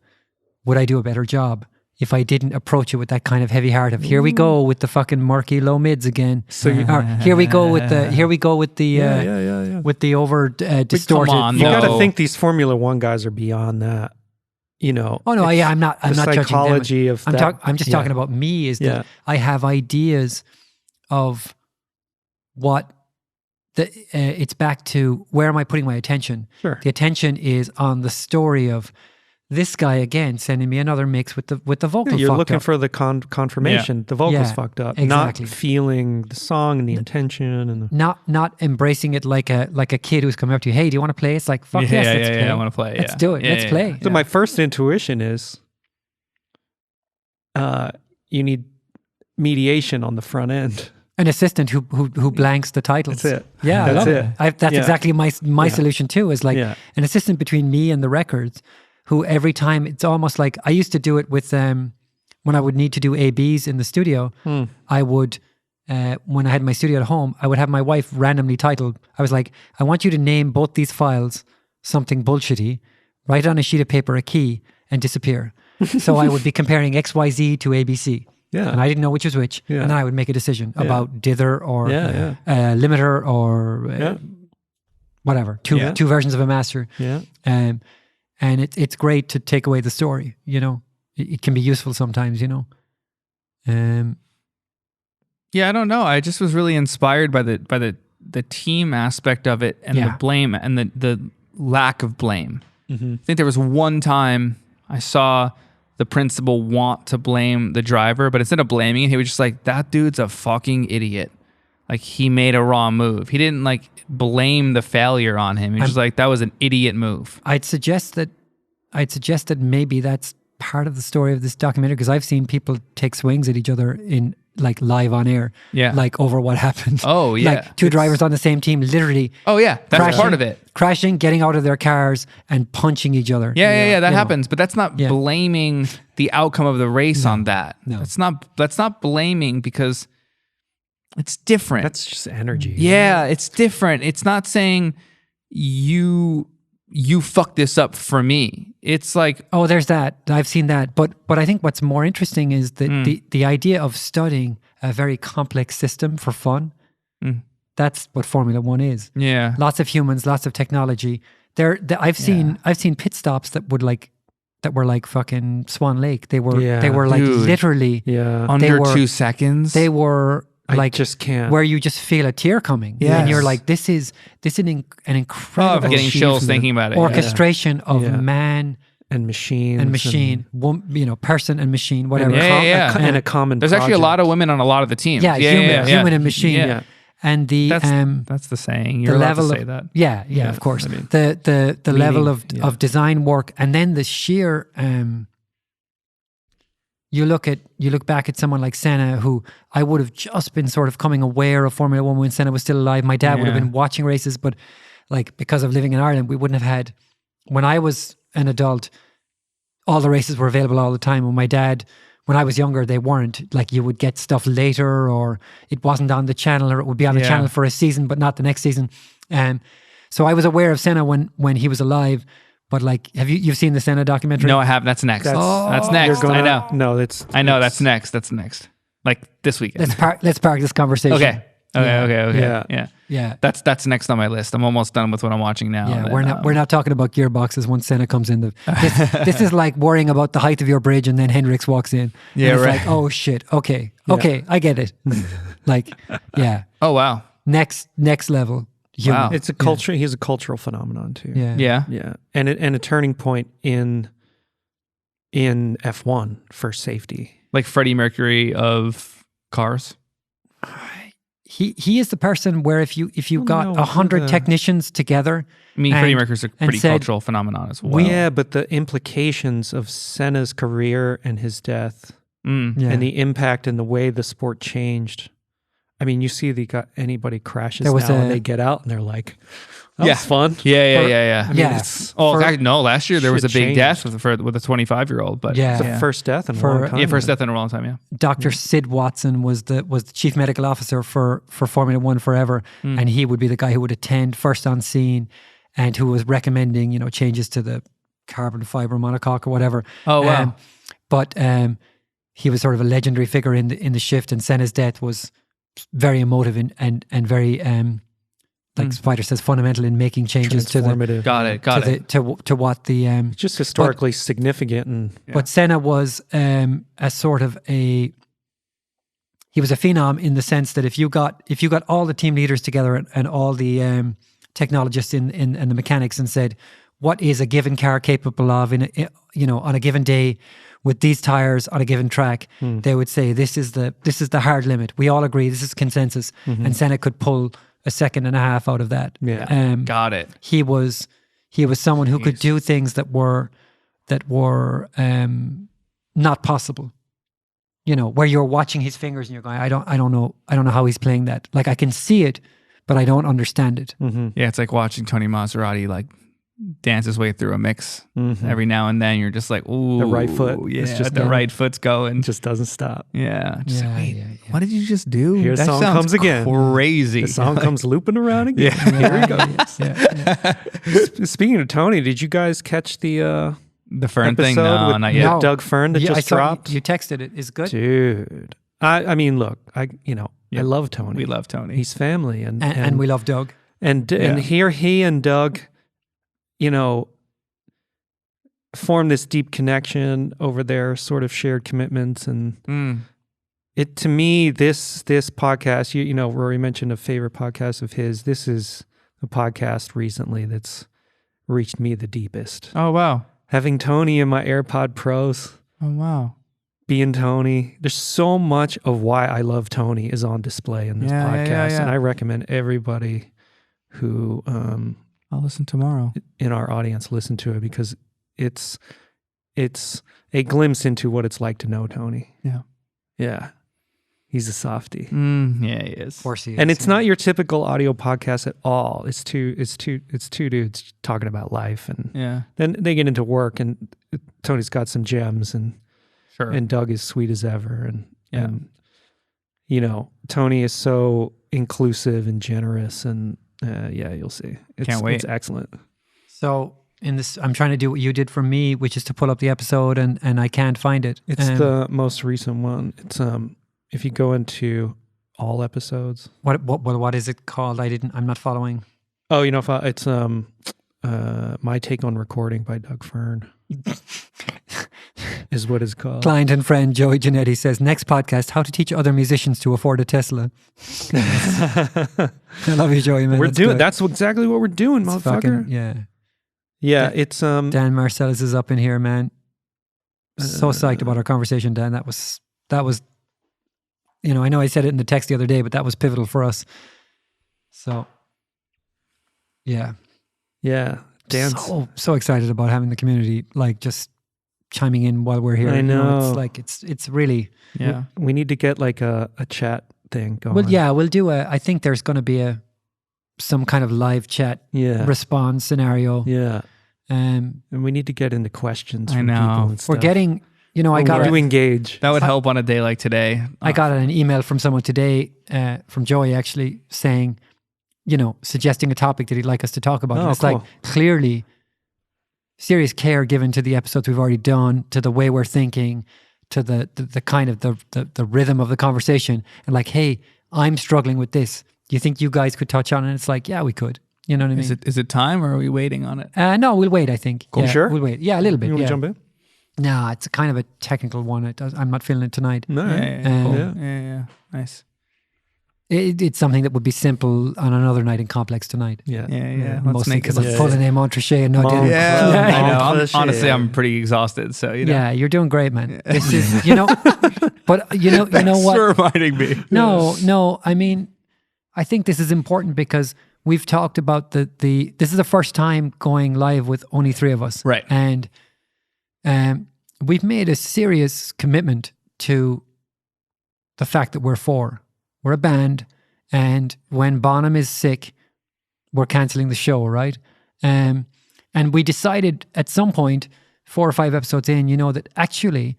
[SPEAKER 1] would I do a better job if I didn't approach it with that kind of heavy heart of here we go with the fucking murky low mids again. So here we go with the with the over distorted.
[SPEAKER 2] You got to think these Formula One guys are beyond that. You know.
[SPEAKER 1] Oh no, I'm not
[SPEAKER 2] psychology
[SPEAKER 1] judging them. I'm just talking about me. Is that I have ideas of what. It's back to where am I putting my attention?
[SPEAKER 2] Sure.
[SPEAKER 1] The attention is on the story of this guy again sending me another mix with the vocal.
[SPEAKER 2] You're
[SPEAKER 1] fucked
[SPEAKER 2] looking
[SPEAKER 1] up.
[SPEAKER 2] for the confirmation. Yeah. The vocal's fucked up.
[SPEAKER 1] Exactly.
[SPEAKER 2] Not feeling the song and the intention and
[SPEAKER 1] not embracing it like a kid who's coming up to you. Hey, do you want to play? It's like fuck yes, let's play.
[SPEAKER 3] I want to play.
[SPEAKER 1] Let's do it. Let's play.
[SPEAKER 2] So my first intuition is, you need mediation on the front end.
[SPEAKER 1] An assistant who blanks the titles.
[SPEAKER 2] That's it.
[SPEAKER 1] Yeah,
[SPEAKER 2] that's
[SPEAKER 1] it. That's exactly my solution too. Is like an assistant between me and the records, who every time it's almost like I used to do it with when I would need to do ABs in the studio. I would when I had my studio at home, I would have my wife randomly titled. I was like, I want you to name both these files something bullshitty, write on a sheet of paper a key, and disappear. So I would be comparing XYZ to ABC.
[SPEAKER 2] Yeah.
[SPEAKER 1] And I didn't know which was which. Yeah. And then I would make a decision about dither or limiter or whatever. Two versions of a master.
[SPEAKER 2] Yeah.
[SPEAKER 1] And it's great to take away the story, you know. It can be useful sometimes, you know.
[SPEAKER 3] Yeah, I don't know. I just was really inspired by the team aspect of it and the blame and the lack of blame. Mm-hmm. I think there was one time I saw the principal want to blame the driver, but instead of blaming it, he was just like, that dude's a fucking idiot. Like, he made a wrong move. He didn't like blame the failure on him. He was just like, that was an idiot move.
[SPEAKER 1] I'd suggest that maybe that's part of the story of this documentary, because I've seen people take swings at each other in like live on air, like over what happened.
[SPEAKER 3] Oh yeah,
[SPEAKER 1] like two drivers on the same team, literally.
[SPEAKER 3] Oh yeah, that's part of it.
[SPEAKER 1] Crashing, getting out of their cars, and punching each other.
[SPEAKER 3] Yeah, that happens. But that's not blaming the outcome of the race on that.
[SPEAKER 1] No,
[SPEAKER 3] that's not blaming, because it's different.
[SPEAKER 2] That's just energy.
[SPEAKER 3] Yeah, it's different. It's not saying you fucked this up for me. It's like,
[SPEAKER 1] oh, there's that. I've seen that. But I think what's more interesting is that the idea of studying a very complex system for fun. That's what Formula One is.
[SPEAKER 3] Yeah,
[SPEAKER 1] lots of humans, lots of technology. I've seen pit stops that were like fucking Swan Lake. They were like literally
[SPEAKER 3] under 2 seconds.
[SPEAKER 1] They were. Like,
[SPEAKER 2] just can't.
[SPEAKER 1] Where you just feel a tear coming, and you're like, "This is an incredible."
[SPEAKER 3] I'm getting chills thinking about it.
[SPEAKER 1] Orchestration of man
[SPEAKER 2] and machine,
[SPEAKER 1] person and machine, whatever.
[SPEAKER 2] And a common.
[SPEAKER 3] There's actually a lot of women on a lot of the teams.
[SPEAKER 1] Human and machine. Yeah. And
[SPEAKER 3] that's the saying. You're allowed to say that.
[SPEAKER 1] Yeah, of course. I mean, the level of design work, and then the sheer you look back at someone like Senna, who I would have just been sort of coming aware of Formula One when Senna was still alive. My dad would have been watching races, but like because of living in Ireland, we wouldn't have had. When I was an adult, all the races were available all the time. When I was younger, they weren't. Like you would get stuff later, or it wasn't on the channel, or it would be on the channel for a season, but not the next season. So I was aware of Senna when he was alive. But like, you've seen the Senna documentary?
[SPEAKER 3] No, I haven't. That's next. That's next. I know.
[SPEAKER 2] No,
[SPEAKER 3] I know. That's next. That's next. Like this weekend.
[SPEAKER 1] Let's park this conversation.
[SPEAKER 3] Okay. Yeah. That's next on my list. I'm almost done with what I'm watching now.
[SPEAKER 1] Yeah, we're not talking about gearboxes once Senna comes in. This is like worrying about the height of your bridge and then Hendricks walks in.
[SPEAKER 3] Yeah,
[SPEAKER 1] it's
[SPEAKER 3] right.
[SPEAKER 1] like, oh shit. Okay, I get it. Like, yeah.
[SPEAKER 3] Oh wow.
[SPEAKER 1] Next level. Human.
[SPEAKER 3] Wow.
[SPEAKER 2] It's a culture. He's a cultural phenomenon too.
[SPEAKER 1] Yeah.
[SPEAKER 2] And a turning point in F1 for safety.
[SPEAKER 3] Like Freddie Mercury of cars.
[SPEAKER 1] He is the person where if you got 100 technicians together.
[SPEAKER 3] I mean, Freddie Mercury's a pretty cultural phenomenon as well.
[SPEAKER 2] Yeah, but the implications of Senna's career and his death, and the impact and the way the sport changed. I mean, you see anybody crashes now and they get out and they're like, that was fun.
[SPEAKER 3] Yeah.
[SPEAKER 2] I mean,
[SPEAKER 3] last year there was a big death with a 25-year-old, but
[SPEAKER 2] it's the first death in a long time.
[SPEAKER 3] Yeah, first death in a long time, yeah.
[SPEAKER 1] Dr. Sid Watson was the chief medical officer for Formula One forever, and he would be the guy who would attend first on scene and who was recommending, changes to the carbon fiber monocoque or whatever.
[SPEAKER 3] Oh, wow.
[SPEAKER 1] But he was sort of a legendary figure in the shift, and Senna's death was very emotive and very like Spider says, fundamental in making changes to what the
[SPEAKER 2] just historically significant.
[SPEAKER 1] But Senna was a sort of he was a phenom in the sense that if you got all the team leaders together and all the technologists in the mechanics and said, what is a given car capable of on a given day with these tires on a given track, they would say this is the hard limit. We all agree this is consensus, and Senna could pull a second and a half out of that.
[SPEAKER 2] Yeah,
[SPEAKER 3] got it.
[SPEAKER 1] He was someone who could do things that were not possible. Where you're watching his fingers and you're going, I don't know how he's playing that. Like I can see it, but I don't understand it.
[SPEAKER 3] Yeah, it's like watching Tony Maserati like dance his way through a mix every now and then. You're just like, ooh,
[SPEAKER 2] the right foot.
[SPEAKER 3] Yeah, it's just the right foot's going.
[SPEAKER 2] It just doesn't stop.
[SPEAKER 3] Yeah. What did you just do?
[SPEAKER 2] Here the song comes again.
[SPEAKER 3] Crazy.
[SPEAKER 2] The song comes looping around again. Here we go. Speaking of Tony, did you guys catch the
[SPEAKER 3] Fearn thing? No, not yet.
[SPEAKER 2] Doug Fearn that just dropped.
[SPEAKER 1] You texted it. Is good,
[SPEAKER 2] dude. I mean, look, I love Tony.
[SPEAKER 3] We love Tony.
[SPEAKER 2] He's family,
[SPEAKER 1] and we love Doug.
[SPEAKER 2] And here he and Doug, form this deep connection over their sort of shared commitments. And it, to me, this podcast, Rory mentioned a favorite podcast of his. This is a podcast recently that's reached me the deepest.
[SPEAKER 3] Oh, wow.
[SPEAKER 2] Having Tony in my AirPod Pros.
[SPEAKER 3] Oh, wow.
[SPEAKER 2] Being Tony. There's so much of why I love Tony is on display in this podcast. And I recommend everybody who...
[SPEAKER 3] I'll listen tomorrow.
[SPEAKER 2] In our audience, listen to it because it's a glimpse into what it's like to know Tony. Yeah. He's a softie.
[SPEAKER 3] Yeah, he is.
[SPEAKER 1] Of course he is.
[SPEAKER 2] And it's not your typical audio podcast at all. It's two dudes talking about life, and then they get into work, and Tony's got some gems, and Doug is sweet as ever, and Tony is so inclusive and generous, and you'll see.
[SPEAKER 3] Can't wait.
[SPEAKER 2] It's excellent.
[SPEAKER 1] So in this, I'm trying to do what you did for me, which is to pull up the episode, and I can't find it.
[SPEAKER 2] It's the most recent one. It's if you go into all episodes.
[SPEAKER 1] What is it called? I'm not following.
[SPEAKER 2] Oh, it's My Take on Recording by Doug Fearn. Is what it's called.
[SPEAKER 1] Client and friend Joey Giannetti says, next podcast, how to teach other musicians to afford a Tesla. I love you, Joey, man.
[SPEAKER 2] That's exactly what we're doing, motherfucker. Yeah, it's
[SPEAKER 1] Dan Marcellus is up in here, man. So psyched about our conversation, Dan. That was I know I said it in the text the other day, but that was pivotal for us. So yeah.
[SPEAKER 2] Dan's
[SPEAKER 1] so excited about having the community, like, just chiming in while we're here.
[SPEAKER 2] I
[SPEAKER 1] You
[SPEAKER 2] know.
[SPEAKER 1] it's like it's really.
[SPEAKER 3] Yeah.
[SPEAKER 2] We need to get like a chat thing going.
[SPEAKER 1] Well, yeah, we'll do I think there's going to be some kind of live chat
[SPEAKER 2] Yeah.
[SPEAKER 1] response scenario.
[SPEAKER 2] Yeah.
[SPEAKER 1] Um,
[SPEAKER 2] And we need to get into questions
[SPEAKER 3] I
[SPEAKER 2] from
[SPEAKER 3] know.
[SPEAKER 2] people and stuff.
[SPEAKER 1] we're getting, I got
[SPEAKER 2] to engage.
[SPEAKER 3] That would help on a day like today.
[SPEAKER 1] I got an email from someone today, from Joey actually, saying, suggesting a topic that he'd like us to talk about.
[SPEAKER 2] Oh,
[SPEAKER 1] And it's
[SPEAKER 2] cool.
[SPEAKER 1] like clearly serious care given to the episodes we've already done, to the way we're thinking, to the kind of the rhythm of the conversation, and like, hey, I'm struggling with this. Do you think you guys could touch on it? And it's like, yeah, we could. You know what I mean?
[SPEAKER 3] Is it time, or are we waiting on it?
[SPEAKER 1] No, we'll wait, I think.
[SPEAKER 2] Cool.
[SPEAKER 1] Yeah,
[SPEAKER 2] Sure?
[SPEAKER 1] We'll wait. Yeah, a little bit.
[SPEAKER 2] You want
[SPEAKER 1] Yeah.
[SPEAKER 2] to jump in?
[SPEAKER 1] No, it's kind of a technical one. I'm not feeling it tonight.
[SPEAKER 2] No.
[SPEAKER 3] Yeah.
[SPEAKER 2] Yeah.
[SPEAKER 3] Yeah. Nice.
[SPEAKER 1] It's something that would be simple on another night in Complex tonight.
[SPEAKER 2] Yeah.
[SPEAKER 3] Yeah. Let's
[SPEAKER 1] Mostly
[SPEAKER 3] make it.
[SPEAKER 1] because I'm
[SPEAKER 2] Yeah.
[SPEAKER 1] full of name Montrachet and no
[SPEAKER 2] Mon-
[SPEAKER 1] dinner.
[SPEAKER 3] Yeah,
[SPEAKER 2] Yeah.
[SPEAKER 3] I know.
[SPEAKER 2] Montrachet.
[SPEAKER 3] Honestly, I'm pretty exhausted. So
[SPEAKER 1] Yeah, you're doing great, man.
[SPEAKER 3] Yeah.
[SPEAKER 1] This is, but you know
[SPEAKER 3] Thanks
[SPEAKER 1] what?
[SPEAKER 3] for reminding me.
[SPEAKER 1] No. I mean, I think this is important because we've talked about this is the first time going live with only three of us.
[SPEAKER 3] Right.
[SPEAKER 1] And we've made a serious commitment to the fact that we're four. We're a band. And when Bonham is sick, we're canceling the show, right? And we decided at some point, 4 or 5 episodes in, that actually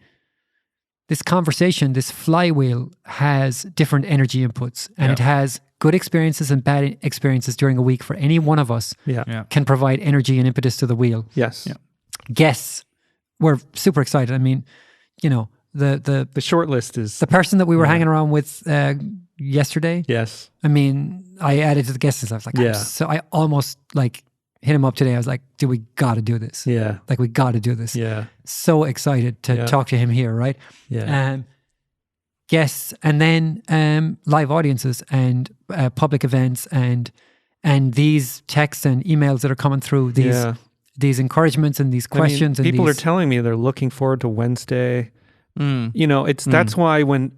[SPEAKER 1] this conversation, this flywheel has different energy inputs, and it has good experiences and bad experiences during a week for any one of us.
[SPEAKER 2] Yeah.
[SPEAKER 1] Can provide energy and impetus to the wheel.
[SPEAKER 2] Yes.
[SPEAKER 3] Yeah.
[SPEAKER 1] Guests, we're super excited. I mean, the
[SPEAKER 2] short list is.
[SPEAKER 1] the person that we were hanging around with yesterday.
[SPEAKER 2] Yes.
[SPEAKER 1] I mean, I added to the guest list. I was like,
[SPEAKER 2] Yeah.
[SPEAKER 1] so I almost like hit him up today. I was like, dude, we got to do this.
[SPEAKER 2] Yeah.
[SPEAKER 1] Like, we got to do this.
[SPEAKER 2] Yeah.
[SPEAKER 1] So excited to
[SPEAKER 2] Yeah.
[SPEAKER 1] talk to him here, right?
[SPEAKER 2] Yeah.
[SPEAKER 1] Guests, and then live audiences and public events and these texts and emails that are coming through, these encouragements and these questions.
[SPEAKER 2] I mean, people
[SPEAKER 1] and
[SPEAKER 2] are telling me they're looking forward to Wednesday.
[SPEAKER 3] Mm.
[SPEAKER 2] That's why when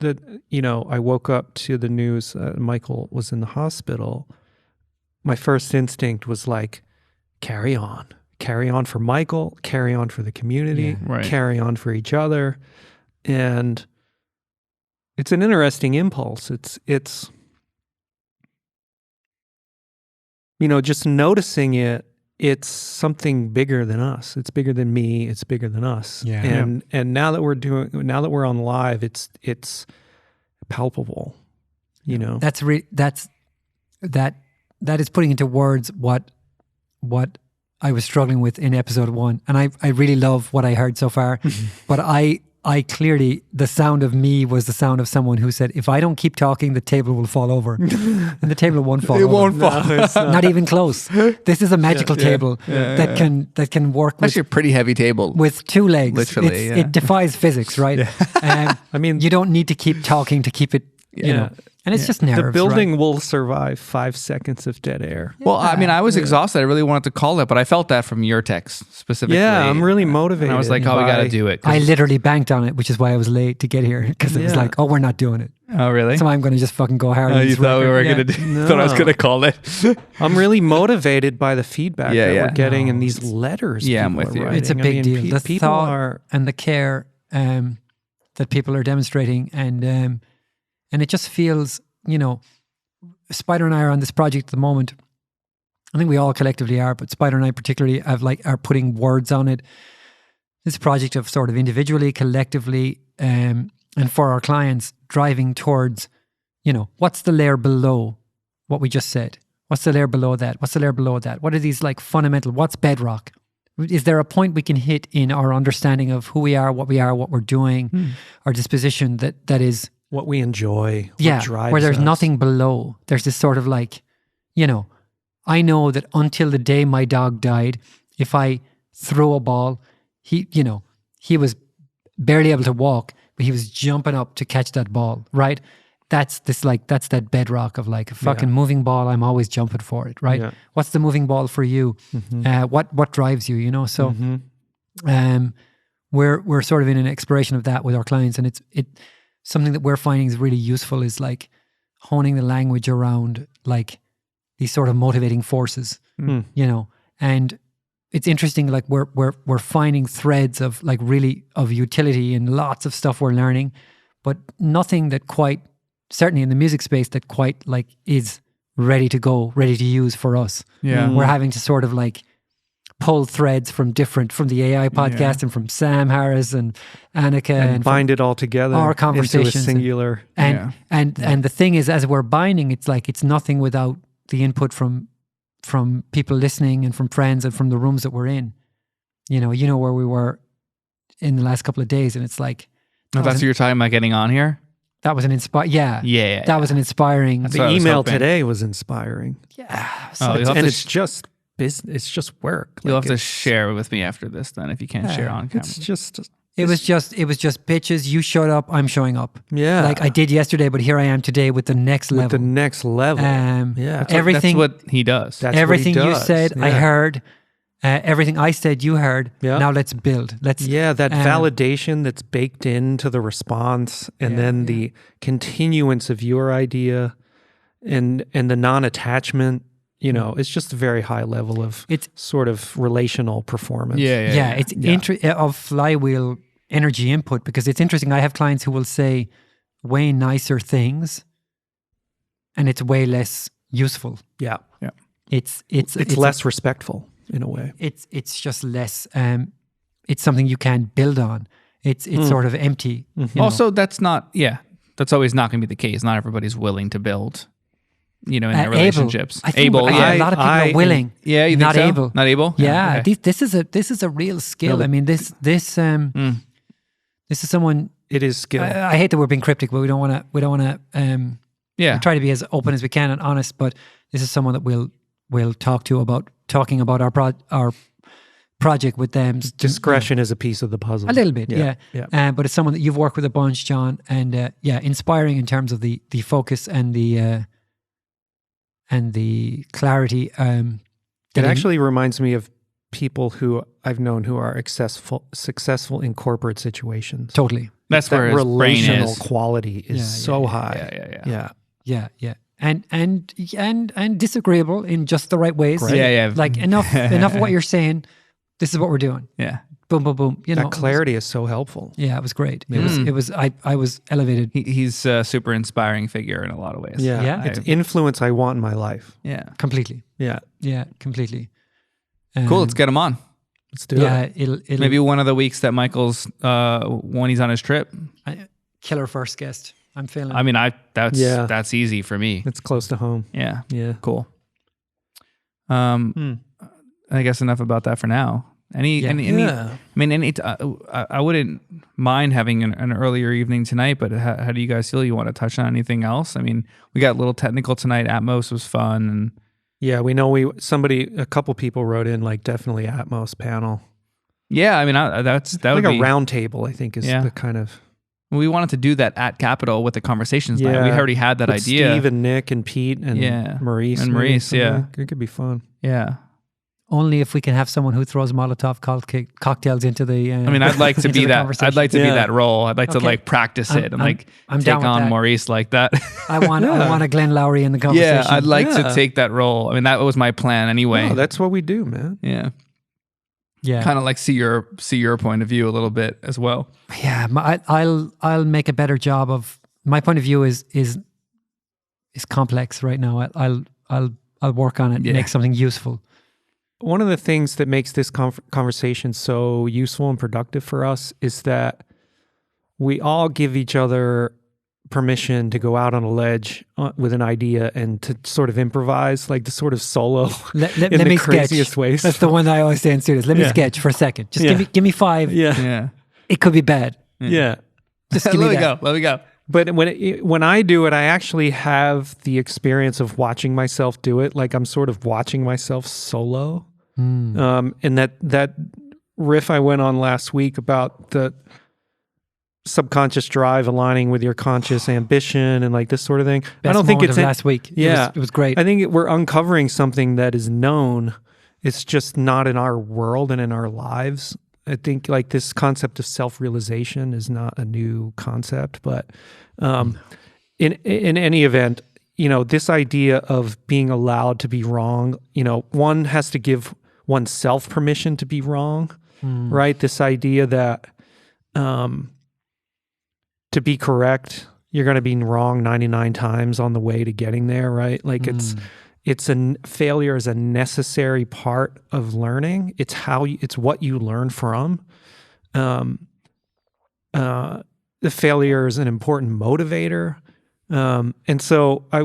[SPEAKER 2] I woke up to the news Michael was in the hospital, my first instinct was like, carry on for Michael, carry on for the community,
[SPEAKER 3] right.
[SPEAKER 2] carry on for each other. And it's an interesting impulse. It's just noticing it. It's something bigger than us. It's bigger than me. It's bigger than us.
[SPEAKER 1] Yeah.
[SPEAKER 2] And now that we're on live, it's palpable.
[SPEAKER 1] that is putting into words what I was struggling with in episode 1, and I really love what I heard so far. But I clearly, the sound of me was the sound of someone who said, if I don't keep talking, the table will fall over. And the table won't fall over.
[SPEAKER 3] It won't fall.
[SPEAKER 2] No, it's not.
[SPEAKER 1] Not even close. This is a magical table that can work
[SPEAKER 3] Actually, a pretty heavy table.
[SPEAKER 1] with 2 legs.
[SPEAKER 3] Literally, yeah.
[SPEAKER 1] It defies physics, right?
[SPEAKER 2] I mean,
[SPEAKER 1] You don't need to keep talking to keep it, and it's just nerves,
[SPEAKER 2] the building
[SPEAKER 1] right?
[SPEAKER 2] will survive 5 seconds of dead air.
[SPEAKER 3] Well, I mean, I was exhausted. I really wanted to call it, but I felt that from your text specifically.
[SPEAKER 2] Yeah, I'm really motivated.
[SPEAKER 3] And I was like, oh, we got to do it. 'cause-
[SPEAKER 1] I literally banked on it, which is why I was late to get here, because it was
[SPEAKER 2] Yeah.
[SPEAKER 1] like, oh, we're not doing it.
[SPEAKER 3] Oh, really?
[SPEAKER 1] So I'm going to just fucking go hard.
[SPEAKER 3] Oh,
[SPEAKER 1] on
[SPEAKER 3] you
[SPEAKER 1] this
[SPEAKER 3] thought we
[SPEAKER 1] record.
[SPEAKER 3] were
[SPEAKER 1] Yeah.
[SPEAKER 3] going to do
[SPEAKER 2] No.
[SPEAKER 3] thought I was going to call it.
[SPEAKER 2] I'm really motivated by the feedback
[SPEAKER 3] Yeah,
[SPEAKER 2] that
[SPEAKER 3] yeah.
[SPEAKER 2] we're getting and these letters.
[SPEAKER 3] Yeah, I'm
[SPEAKER 2] people
[SPEAKER 3] with
[SPEAKER 2] are
[SPEAKER 3] you.
[SPEAKER 2] writing.
[SPEAKER 1] It's a
[SPEAKER 2] I
[SPEAKER 1] big
[SPEAKER 2] mean,
[SPEAKER 1] deal. The
[SPEAKER 2] people
[SPEAKER 1] thought
[SPEAKER 2] are.
[SPEAKER 1] and the care that people are demonstrating, and it just feels, Spider and I are on this project at the moment. I think we all collectively are, but Spider and I particularly are putting words on it. This project of sort of individually, collectively, and for our clients, driving towards, what's the layer below what we just said? What's the layer below that? What's the layer below that? What are these like fundamental? What's bedrock? Is there a point we can hit in our understanding of who we are, what we're doing, our disposition that is,
[SPEAKER 2] What we enjoy, what drives
[SPEAKER 1] where there's
[SPEAKER 2] us.
[SPEAKER 1] nothing below. There's this sort of like, I know that until the day my dog died, if I throw a ball, he was barely able to walk, but he was jumping up to catch that ball, right? That's that bedrock of like a fucking moving ball. I'm always jumping for it, right?
[SPEAKER 2] Yeah.
[SPEAKER 1] What's the moving ball for you? What drives you? So, we're sort of in an exploration of that with our clients, and it's something that we're finding is really useful is like honing the language around like these sort of motivating forces, and it's interesting. Like we're finding threads of like really of utility in lots of stuff we're learning, but nothing that quite, certainly in the music space, that quite like is ready to go, ready to use for us.
[SPEAKER 3] Yeah.
[SPEAKER 1] We're having to sort of like pull threads from the AI podcast and from Sam Harris and Annika
[SPEAKER 2] and bind it all together
[SPEAKER 1] our conversations
[SPEAKER 2] into a singular.
[SPEAKER 1] And the thing is, as we're binding, it's like it's nothing without the input from people listening and from friends and from the rooms that we're in. You know where we were in the last couple of days, and it's like
[SPEAKER 3] that's what you're talking about getting on here.
[SPEAKER 1] That was an
[SPEAKER 3] Yeah.
[SPEAKER 1] That was an inspiring.
[SPEAKER 2] The email today was inspiring.
[SPEAKER 1] Yeah.
[SPEAKER 2] And it's just business. It's just work.
[SPEAKER 3] You'll have to share with me after this then, if you can't share on camera.
[SPEAKER 2] It's just.
[SPEAKER 1] It was just bitches. You showed up, I'm showing up.
[SPEAKER 2] Yeah.
[SPEAKER 1] Like I did yesterday, but here I am today with the next level.
[SPEAKER 2] With the next level.
[SPEAKER 1] Yeah.
[SPEAKER 3] Everything. That's what he does.
[SPEAKER 1] Everything you said, I heard. Everything I said, you heard.
[SPEAKER 2] Yeah.
[SPEAKER 1] Now let's build. That
[SPEAKER 2] validation that's baked into the response, and then the continuance of your idea, and the non-attachment. It's just a very high level of sort of relational performance.
[SPEAKER 1] It's of flywheel energy input, because it's interesting. I have clients who will say way nicer things, and it's way less useful.
[SPEAKER 2] Yeah.
[SPEAKER 1] It's
[SPEAKER 2] less respectful in a way.
[SPEAKER 1] It's just less. It's something you can't build on. It's sort of empty.
[SPEAKER 2] Mm-hmm.
[SPEAKER 3] Also, that's always not going to be the case. Not everybody's willing to build. In their relationships.
[SPEAKER 1] A lot of people are willing.
[SPEAKER 3] Yeah, you
[SPEAKER 1] not
[SPEAKER 3] think so?
[SPEAKER 1] able.
[SPEAKER 3] Not able.
[SPEAKER 1] Yeah,
[SPEAKER 3] okay.
[SPEAKER 1] this is a real skill. I mean, this is someone.
[SPEAKER 2] It is skill.
[SPEAKER 1] I hate that we're being cryptic, but we don't want to. We try to be as open as we can and honest. But this is someone that we'll talking about our project with them.
[SPEAKER 2] Discretion is a piece of the puzzle.
[SPEAKER 1] A little bit, yeah. But it's someone that you've worked with a bunch, John, and inspiring in terms of the focus and the clarity.
[SPEAKER 2] It actually reminds me of people who I've known who are successful in corporate situations.
[SPEAKER 1] Totally.
[SPEAKER 3] That's where his
[SPEAKER 2] relational
[SPEAKER 3] brain is.
[SPEAKER 2] quality is so high.
[SPEAKER 1] Yeah. And disagreeable in just the right ways.
[SPEAKER 2] Great.
[SPEAKER 3] Yeah.
[SPEAKER 1] Like enough of what you're saying. This is what we're doing.
[SPEAKER 3] Yeah.
[SPEAKER 1] Boom, boom, boom.
[SPEAKER 2] That clarity is so helpful.
[SPEAKER 1] Yeah, it was great. It was. I was elevated.
[SPEAKER 3] He's a super inspiring figure in a lot of ways.
[SPEAKER 2] Yeah. It's influence I want in my life.
[SPEAKER 3] Yeah.
[SPEAKER 1] Completely.
[SPEAKER 2] Yeah.
[SPEAKER 1] Yeah, completely.
[SPEAKER 3] Cool. Let's get him on.
[SPEAKER 2] Let's do it.
[SPEAKER 1] It'll
[SPEAKER 3] maybe one of the weeks that Michael's when he's on his trip.
[SPEAKER 1] Killer first guest. I'm feeling.
[SPEAKER 3] I mean, that's easy for me.
[SPEAKER 2] It's close to home.
[SPEAKER 3] Yeah.
[SPEAKER 2] Yeah.
[SPEAKER 3] Cool. I guess enough about that for now. I wouldn't mind having an earlier evening tonight, but how do you guys feel? You want to touch on anything else? I mean, we got a little technical tonight. Atmos was fun, and
[SPEAKER 2] we know a couple people wrote in like definitely Atmos panel.
[SPEAKER 3] Yeah, I mean that would
[SPEAKER 2] like
[SPEAKER 3] be
[SPEAKER 2] a round table. I think is the kind of.
[SPEAKER 3] We wanted to do that at Capitol with the conversations night. We already had that idea.
[SPEAKER 2] Steve and Nick and Pete and Maurice.
[SPEAKER 3] And Maurice,
[SPEAKER 2] it could be fun.
[SPEAKER 3] Yeah.
[SPEAKER 1] Only if we can have someone who throws Molotov cocktails into the.
[SPEAKER 3] I mean, I'd like to be that. I'd like to be that role. I'd like to like practice it and I'm take on Maurice like that.
[SPEAKER 1] I want a Glenn Lowry in the conversation.
[SPEAKER 3] Yeah, I'd like to take that role. I mean, that was my plan anyway.
[SPEAKER 2] No, that's what we do, man.
[SPEAKER 3] Yeah.
[SPEAKER 1] Yeah.
[SPEAKER 3] Kind of like see your point of view a little bit as well.
[SPEAKER 1] Yeah, I'll make a better job of my point of view is complex right now. I'll work on it and make something useful.
[SPEAKER 2] One of the things that makes this conversation so useful and productive for us is that we all give each other permission to go out on a ledge with an idea and to sort of improvise, like the sort of solo
[SPEAKER 1] let
[SPEAKER 2] in
[SPEAKER 1] me
[SPEAKER 2] the craziest
[SPEAKER 1] sketch.
[SPEAKER 2] ways.
[SPEAKER 1] That's the one I always say in studios. Let me sketch for a second. Just give me 5.
[SPEAKER 2] Yeah.
[SPEAKER 1] It could be bad.
[SPEAKER 2] Yeah.
[SPEAKER 1] Just give me that.
[SPEAKER 3] Let me go.
[SPEAKER 2] But when I do it, I actually have the experience of watching myself do it. Like I'm sort of watching myself solo. And that riff I went on last week about the subconscious drive aligning with your conscious ambition and like this sort of thing.
[SPEAKER 1] Best
[SPEAKER 2] I don't think it's
[SPEAKER 1] last week.
[SPEAKER 2] Yeah,
[SPEAKER 1] it was great.
[SPEAKER 2] I think we're uncovering something that is known. It's just not in our world and in our lives. I think like this concept of self-realization is not a new concept, but in any event, this idea of being allowed to be wrong, one has to give oneself permission to be wrong, right? This idea that to be correct, you're going to be wrong 99 times on the way to getting there, right? Like failure is a necessary part of learning. It's it's what you learn from. The failure is an important motivator. And so I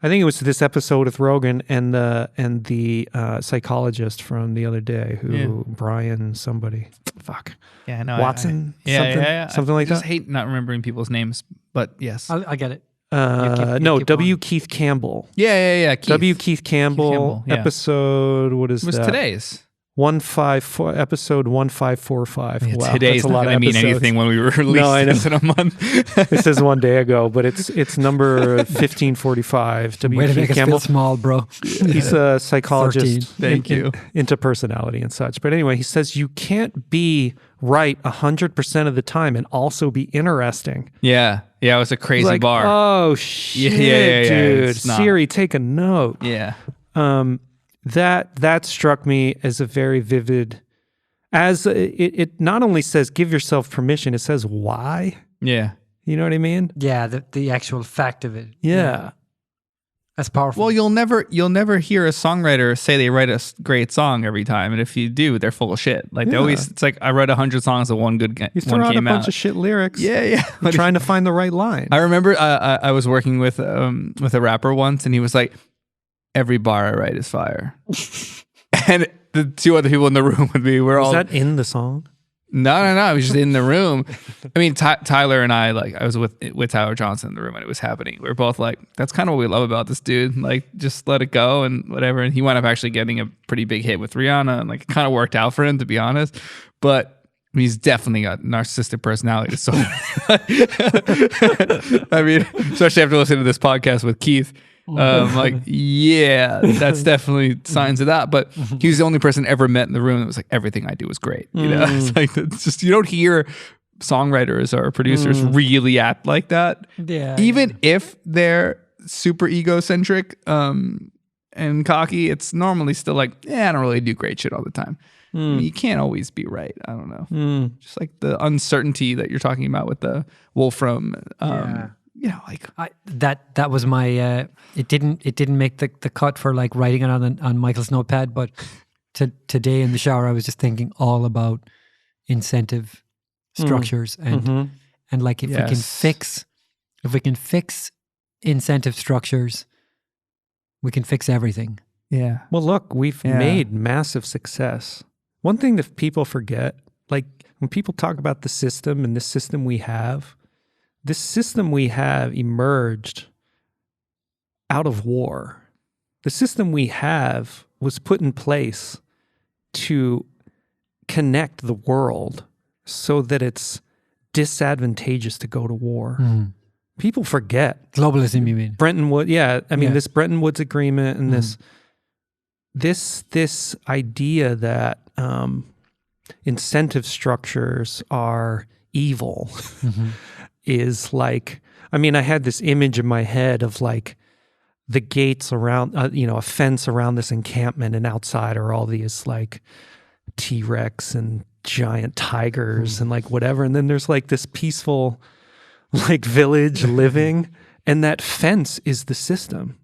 [SPEAKER 2] think it was this episode with Rogan and the psychologist from the other day Brian somebody. Fuck.
[SPEAKER 3] Yeah, no,
[SPEAKER 2] Watson?
[SPEAKER 3] something
[SPEAKER 2] like
[SPEAKER 3] I just
[SPEAKER 2] that?
[SPEAKER 3] hate not remembering people's names, but yes.
[SPEAKER 1] I get it.
[SPEAKER 2] Keep Keith Campbell.
[SPEAKER 3] Yeah.
[SPEAKER 2] Keith Campbell,
[SPEAKER 3] yeah.
[SPEAKER 2] Episode, what is
[SPEAKER 3] It was
[SPEAKER 2] that?
[SPEAKER 3] today's.
[SPEAKER 2] 154, episode 1545.
[SPEAKER 3] Yeah,
[SPEAKER 2] Wow,
[SPEAKER 3] today's
[SPEAKER 2] that's a lot
[SPEAKER 3] not
[SPEAKER 2] of
[SPEAKER 3] going to mean
[SPEAKER 2] episodes.
[SPEAKER 3] anything when we release
[SPEAKER 2] No, I know.
[SPEAKER 3] this in a month.
[SPEAKER 2] This is one day ago, but it's number 1545.
[SPEAKER 1] Way to
[SPEAKER 2] Keith
[SPEAKER 1] make us
[SPEAKER 2] Campbell.
[SPEAKER 1] feel small, bro.
[SPEAKER 2] He's a psychologist.
[SPEAKER 1] 13.
[SPEAKER 3] Thank you.
[SPEAKER 2] Into personality and such. But anyway, he says you can't be right 100% of the time and also be interesting.
[SPEAKER 3] Yeah, it was a crazy
[SPEAKER 2] Like,
[SPEAKER 3] bar.
[SPEAKER 2] oh shit,
[SPEAKER 3] Yeah,
[SPEAKER 2] dude!
[SPEAKER 3] it's not.
[SPEAKER 2] Siri, take a note.
[SPEAKER 3] Yeah.
[SPEAKER 2] That struck me as a very vivid. As it not only says give yourself permission, it says why.
[SPEAKER 3] Yeah.
[SPEAKER 2] You know what I mean?
[SPEAKER 1] Yeah, the actual fact of it.
[SPEAKER 2] Yeah.
[SPEAKER 1] That's powerful.
[SPEAKER 3] Well, you'll never hear a songwriter say they write a great song every time, and if you do, they're full of shit. Like they always, it's like I wrote 100 songs and one
[SPEAKER 2] You throw
[SPEAKER 3] one
[SPEAKER 2] out a
[SPEAKER 3] came
[SPEAKER 2] bunch
[SPEAKER 3] out.
[SPEAKER 2] of shit lyrics.
[SPEAKER 3] Yeah.
[SPEAKER 2] You're trying to find the right line.
[SPEAKER 3] I remember I was working with a rapper once, and he was like, "Every bar I write is fire," and the two other people in the room with me were all.
[SPEAKER 2] Is that in the song?
[SPEAKER 3] No. I was just in the room. I mean, Tyler and I, like, I was with Tyler Johnson in the room and it was happening. We were both like, that's kind of what we love about this dude. Like, just let it go and whatever. And he wound up actually getting a pretty big hit with Rihanna, and like, it kind of worked out for him, to be honest. But he's definitely got narcissistic personality. So, I mean, especially after listening to this podcast with Keith. Like, yeah, that's definitely signs of that. But he was the only person ever met in the room that was like, everything I do is great. You know, it's like, it's just, you don't hear songwriters or producers really act like that.
[SPEAKER 1] Yeah.
[SPEAKER 3] Even if they're super egocentric and cocky, it's normally still like, I don't really do great shit all the time. I mean, you can't always be right. I don't know. Just like the uncertainty that you're talking about with the Wolfram. You know, like
[SPEAKER 1] that was my it didn't make the cut for like writing it on Michael's notepad, but today in the shower I was just thinking all about incentive structures and like if we can fix incentive structures, we can fix everything.
[SPEAKER 3] Yeah.
[SPEAKER 2] Well, look, we've made massive success. One thing that people forget, like when people talk about the system and the system we have, this system we have emerged out of war. The system we have was put in place to connect the world so that it's disadvantageous to go to war. People forget.
[SPEAKER 1] Globalism, you mean?
[SPEAKER 2] Bretton Woods, this Bretton Woods agreement and this idea that incentive structures are evil is like, I mean, I had this image in my head of like the gates around, a fence around this encampment, and outside are all these like T-Rex and giant tigers and like whatever. And then there's like this peaceful like village living, and that fence is the system.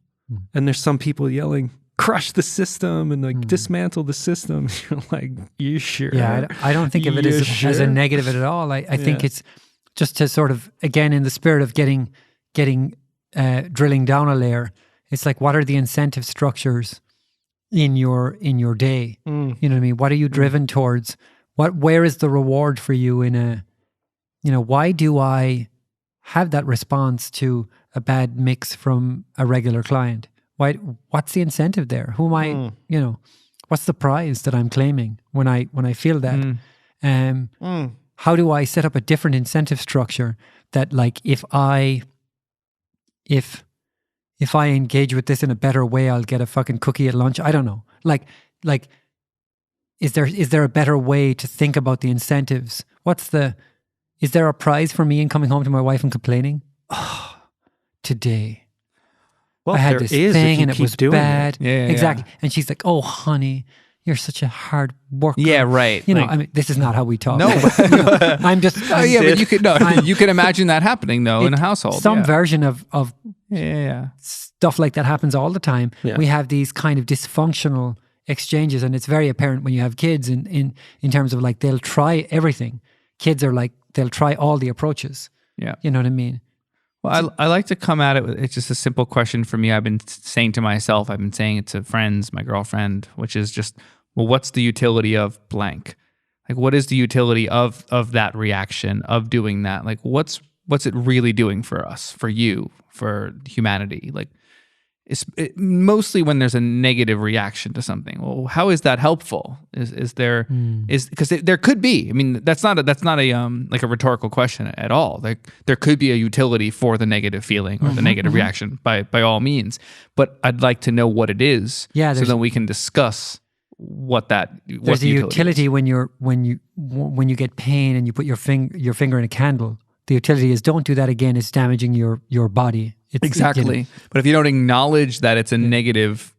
[SPEAKER 2] And there's some people yelling, crush the system and like dismantle the system. You're like, you sure?
[SPEAKER 1] Yeah, I don't think of it as a negative at all. I think it's just to sort of, again, in the spirit of getting drilling down a layer. It's like, what are the incentive structures in your day? You know what I mean? What are you driven towards? Where is the reward for you why do I have that response to a bad mix from a regular client? What's the incentive there? Who am I, what's the prize that I'm claiming when I feel that? How do I set up a different incentive structure that, like, if I engage with this in a better way, I'll get a fucking cookie at lunch? I don't know. Like, is there a better way to think about the incentives? Is there a prize for me in coming home to my wife and complaining? Oh, today.
[SPEAKER 2] Well,
[SPEAKER 1] I had this thing and it was bad.
[SPEAKER 3] Yeah,
[SPEAKER 1] exactly. And she's like, oh, honey, you're such a hard worker.
[SPEAKER 3] Yeah, right.
[SPEAKER 1] You know,
[SPEAKER 3] Like-
[SPEAKER 1] I mean, this is not how we talk.
[SPEAKER 3] No,
[SPEAKER 1] You know, I'm just.
[SPEAKER 3] Oh
[SPEAKER 1] I'm-
[SPEAKER 3] yeah, but you can imagine that happening though in a household.
[SPEAKER 1] Some
[SPEAKER 3] yeah.
[SPEAKER 1] version of
[SPEAKER 3] Yeah.
[SPEAKER 1] stuff like that happens all the time.
[SPEAKER 2] Yeah.
[SPEAKER 1] We have these kind of dysfunctional exchanges, and it's very apparent when you have kids in terms of like they'll try everything. Kids are like they'll try all the approaches.
[SPEAKER 3] Yeah.
[SPEAKER 1] You know what I mean?
[SPEAKER 3] Well, I like to come at it with, it's just a simple question for me. I've been saying to myself, I've been saying it to friends, my girlfriend, which is just, well, what's the utility of blank? Like, what is the utility of that reaction, of doing that? Like, what's it really doing for us, for you, for humanity? Like, mostly when there's a negative reaction to something. Well, how is that helpful? Is there because there could be. I mean, that's not a like a rhetorical question at all. Like there could be a utility for the negative feeling or the negative reaction by all means. But I'd like to know what it is.
[SPEAKER 1] Yeah,
[SPEAKER 3] so then we can discuss what
[SPEAKER 1] there's a utility when you get pain and you put your finger in a candle. The utility is don't do that again. It's damaging your body.
[SPEAKER 3] Exactly. But if you don't acknowledge that it's a negative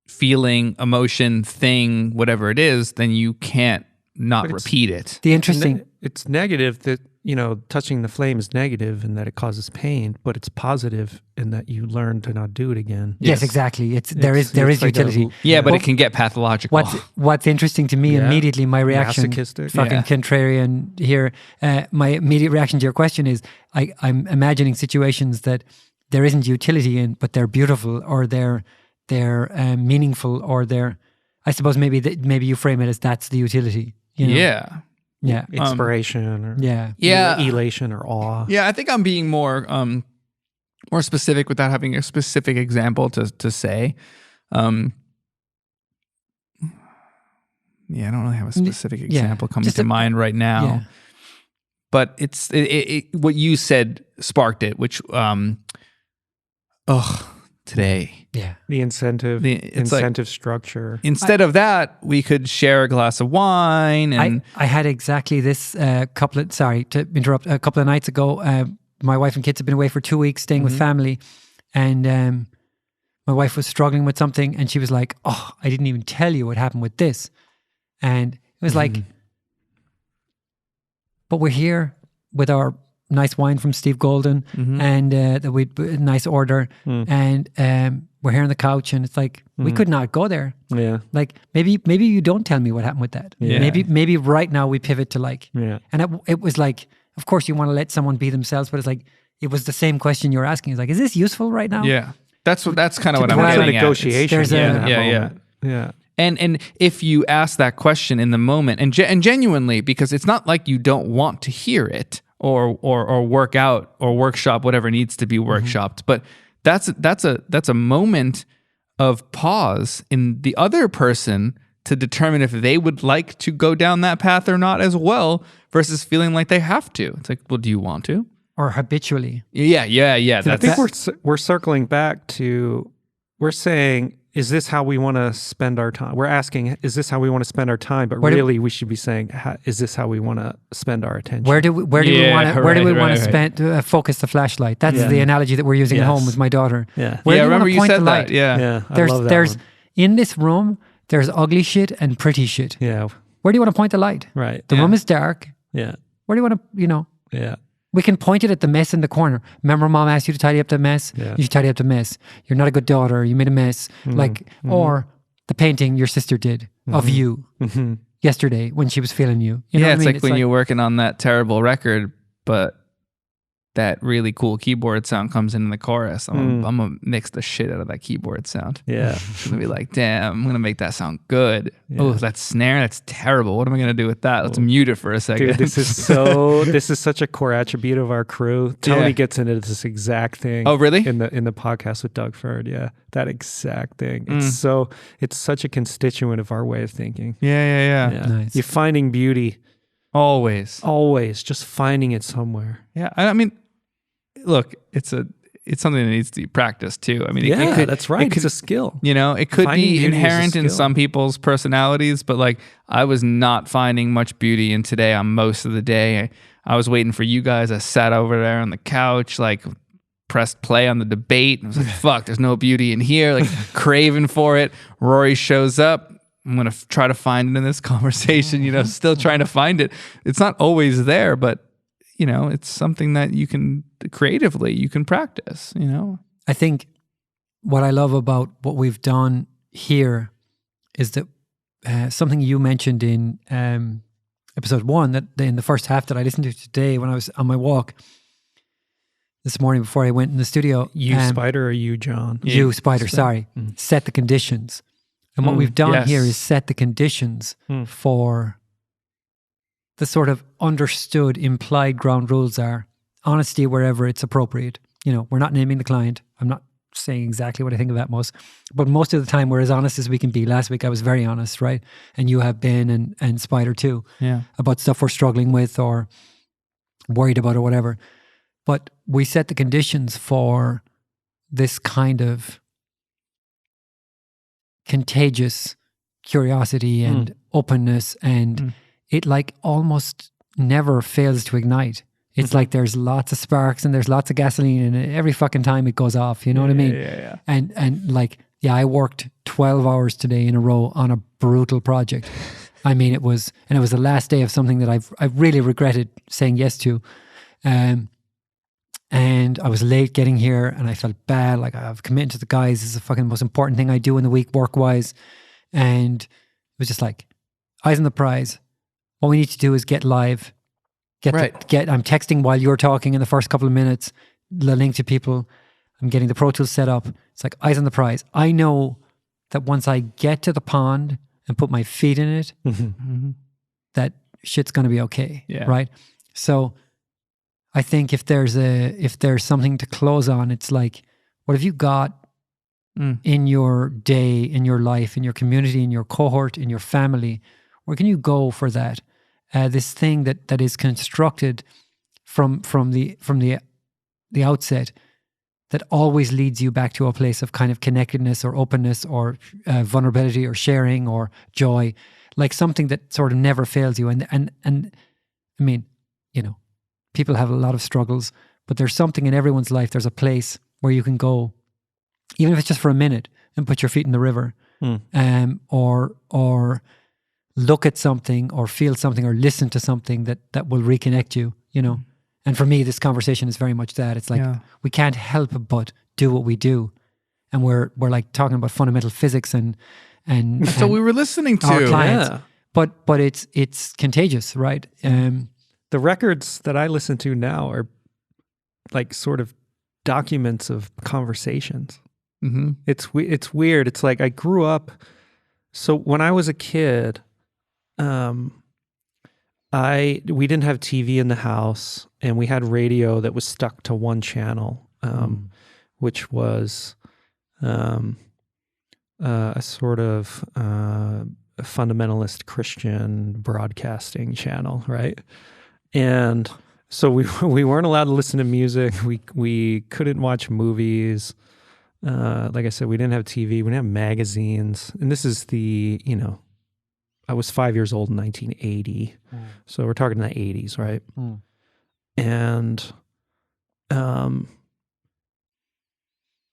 [SPEAKER 3] feeling, emotion, thing, whatever it is, then you can't not repeat it.
[SPEAKER 1] The interesting...
[SPEAKER 2] It's negative that, touching the flame is negative and that it causes pain, but it's positive in that you learn to not do it again.
[SPEAKER 1] Yes, exactly. There is
[SPEAKER 2] like
[SPEAKER 1] utility.
[SPEAKER 3] But it can get pathological.
[SPEAKER 1] What's interesting to me immediately, my reaction,
[SPEAKER 2] Masochistic.
[SPEAKER 1] fucking contrarian here, my immediate reaction to your question is I'm imagining situations that there isn't utility in, but they're beautiful or they're meaningful or they're, I suppose maybe you frame it as that's the utility. Yeah.
[SPEAKER 2] Inspiration or elation or awe.
[SPEAKER 3] Yeah, I think I'm being more specific without having a specific example to say. I don't really have a specific example coming to mind right now.
[SPEAKER 1] Yeah.
[SPEAKER 3] But it's what you said sparked it, which today.
[SPEAKER 1] Yeah.
[SPEAKER 2] The incentive structure.
[SPEAKER 3] Instead of that, we could share a glass of wine. And
[SPEAKER 1] I had exactly this sorry to interrupt, a couple of nights ago. My wife and kids have been away for 2 weeks staying with family. And my wife was struggling with something and she was like, oh, I didn't even tell you what happened with this. And it was like, but we're here with our nice wine from Steve Golden and that we nice order and we're here on the couch and it's like we could not go there.
[SPEAKER 2] Yeah.
[SPEAKER 1] Like maybe you don't tell me what happened with that.
[SPEAKER 2] Yeah.
[SPEAKER 1] Maybe right now we pivot to like
[SPEAKER 2] and
[SPEAKER 1] it was like, of course you want to let someone be themselves, but it's like it was the same question you were asking. It's like, is this useful right now?
[SPEAKER 3] Yeah. That's kind of what I'm
[SPEAKER 2] It's a
[SPEAKER 3] getting
[SPEAKER 2] negotiation.
[SPEAKER 3] at. Yeah. And if you ask that question in the moment and genuinely, because it's not like you don't want to hear it or work out or workshop whatever needs to be workshopped, but that's a moment of pause in the other person to determine if they would like to go down that path or not as well, versus feeling like they have to. It's like, well, do you want to?
[SPEAKER 1] Or habitually.
[SPEAKER 3] Yeah.
[SPEAKER 2] I think we're circling back to, we're saying, is this how we want to spend our time? We're asking, is this how we want to spend our time? But really, we should be saying, is this how we want to spend our attention?
[SPEAKER 1] Where do we want to spend focus the flashlight? That's the analogy that we're using at home with my daughter.
[SPEAKER 2] Yeah.
[SPEAKER 1] Where do you
[SPEAKER 3] remember you
[SPEAKER 1] point
[SPEAKER 3] said
[SPEAKER 1] the light?
[SPEAKER 3] that. Yeah.
[SPEAKER 2] I love that
[SPEAKER 1] there's
[SPEAKER 2] one.
[SPEAKER 1] in this room, there's ugly shit and pretty shit.
[SPEAKER 2] Yeah.
[SPEAKER 1] Where do you want to point the light?
[SPEAKER 2] Right.
[SPEAKER 1] The room is dark.
[SPEAKER 2] Yeah.
[SPEAKER 1] Where do you want to,
[SPEAKER 2] Yeah.
[SPEAKER 1] we can point it at the mess in the corner. Remember mom asked you to tidy up the mess?
[SPEAKER 2] Yeah.
[SPEAKER 1] You should tidy up the mess. You're not a good daughter. You made a mess. Or the painting your sister did of you yesterday when she was feeling you. You know what I mean?
[SPEAKER 3] Like when you're working on that terrible record, but that really cool keyboard sound comes in the chorus. I'm gonna mix the shit out of that keyboard sound.
[SPEAKER 2] Yeah.
[SPEAKER 3] I'm gonna be like, damn, I'm gonna make that sound good.
[SPEAKER 2] Yeah.
[SPEAKER 3] Oh, that snare, that's terrible. What am I gonna do with that? Let's mute it for a second.
[SPEAKER 2] Dude, this is such a core attribute of our crew. Tony gets into this exact thing.
[SPEAKER 3] Oh, really?
[SPEAKER 2] In the podcast with Doug Fearn, yeah, that exact thing. It's such a constituent of our way of thinking.
[SPEAKER 3] Yeah.
[SPEAKER 1] Nice.
[SPEAKER 2] You're finding beauty
[SPEAKER 3] Always,
[SPEAKER 2] just finding it somewhere.
[SPEAKER 3] Yeah, I mean, look, it's something that needs to be practiced too. I mean,
[SPEAKER 2] that's right. It's a skill.
[SPEAKER 3] It could
[SPEAKER 2] Finding
[SPEAKER 3] be
[SPEAKER 2] beauty is a
[SPEAKER 3] inherent in
[SPEAKER 2] skill.
[SPEAKER 3] some people's personalities, but like I was not finding much beauty in today on most of the day. I was waiting for you guys. I sat over there on the couch, like pressed play on the debate. And I was like, fuck, there's no beauty in here. Like craving for it. Rory shows up. I'm going to try to find it in this conversation, still trying to find it. It's not always there, but, it's something that you can creatively, you can practice,
[SPEAKER 1] I think what I love about what we've done here is that something you mentioned in episode 1, that in the first half that I listened to today when I was on my walk this morning before I went in the studio.
[SPEAKER 2] You Spider or you John?
[SPEAKER 1] You Spider, sorry. Set the conditions. And what we've done here is set the conditions for the sort of understood implied ground rules are honesty wherever it's appropriate. We're not naming the client. I'm not saying exactly what I think of Atmos, but most of the time we're as honest as we can be. Last week I was very honest, right? And you have been, and Spider too, about stuff we're struggling with or worried about or whatever. But we set the conditions for this kind of contagious curiosity and openness, and it like almost never fails to ignite. It's like there's lots of sparks and there's lots of gasoline, and every fucking time it goes off, you know what I mean?
[SPEAKER 2] Yeah.
[SPEAKER 1] And like, I worked 12 hours today in a row on a brutal project. I mean, it was the last day of something that I've really regretted saying yes to. And I was late getting here and I felt bad. Like, I've committed to the guys. This is the fucking most important thing I do in the week work-wise. And it was just like, eyes on the prize. What we need to do is get live. I'm texting while you're talking in the first couple of minutes, the link to people. I'm getting the Pro Tools set up. It's like, eyes on the prize. I know that once I get to the pond and put my feet in it, that shit's going to be okay. Right? So I think if there's something to close on, it's like, what have you got in your day, in your life, in your community, in your cohort, in your family? Where can you go for that? This thing that is constructed from the outset, that always leads you back to a place of kind of connectedness or openness or vulnerability or sharing or joy, like something that sort of never fails you. And I mean, people have a lot of struggles, but there's something in everyone's life. There's a place where you can go, even if it's just for a minute, and put your feet in the river, or look at something, or feel something, or listen to something that will reconnect you. And for me, this conversation is very much that. It's like we can't help but do what we do, and we're like talking about fundamental physics and
[SPEAKER 3] that's what we were listening to.
[SPEAKER 1] Our clients, but it's contagious, right?
[SPEAKER 2] The records that I listen to now are like sort of documents of conversations. It's weird. It's like I grew up. So when I was a kid, we didn't have TV in the house, and we had radio that was stuck to one channel, which was a sort of fundamentalist Christian broadcasting channel, right? And so we weren't allowed to listen to music. We couldn't watch movies. Like I said, we didn't have TV. We didn't have magazines. And this is I was 5 years old in 1980. So we're talking the 80s, right? And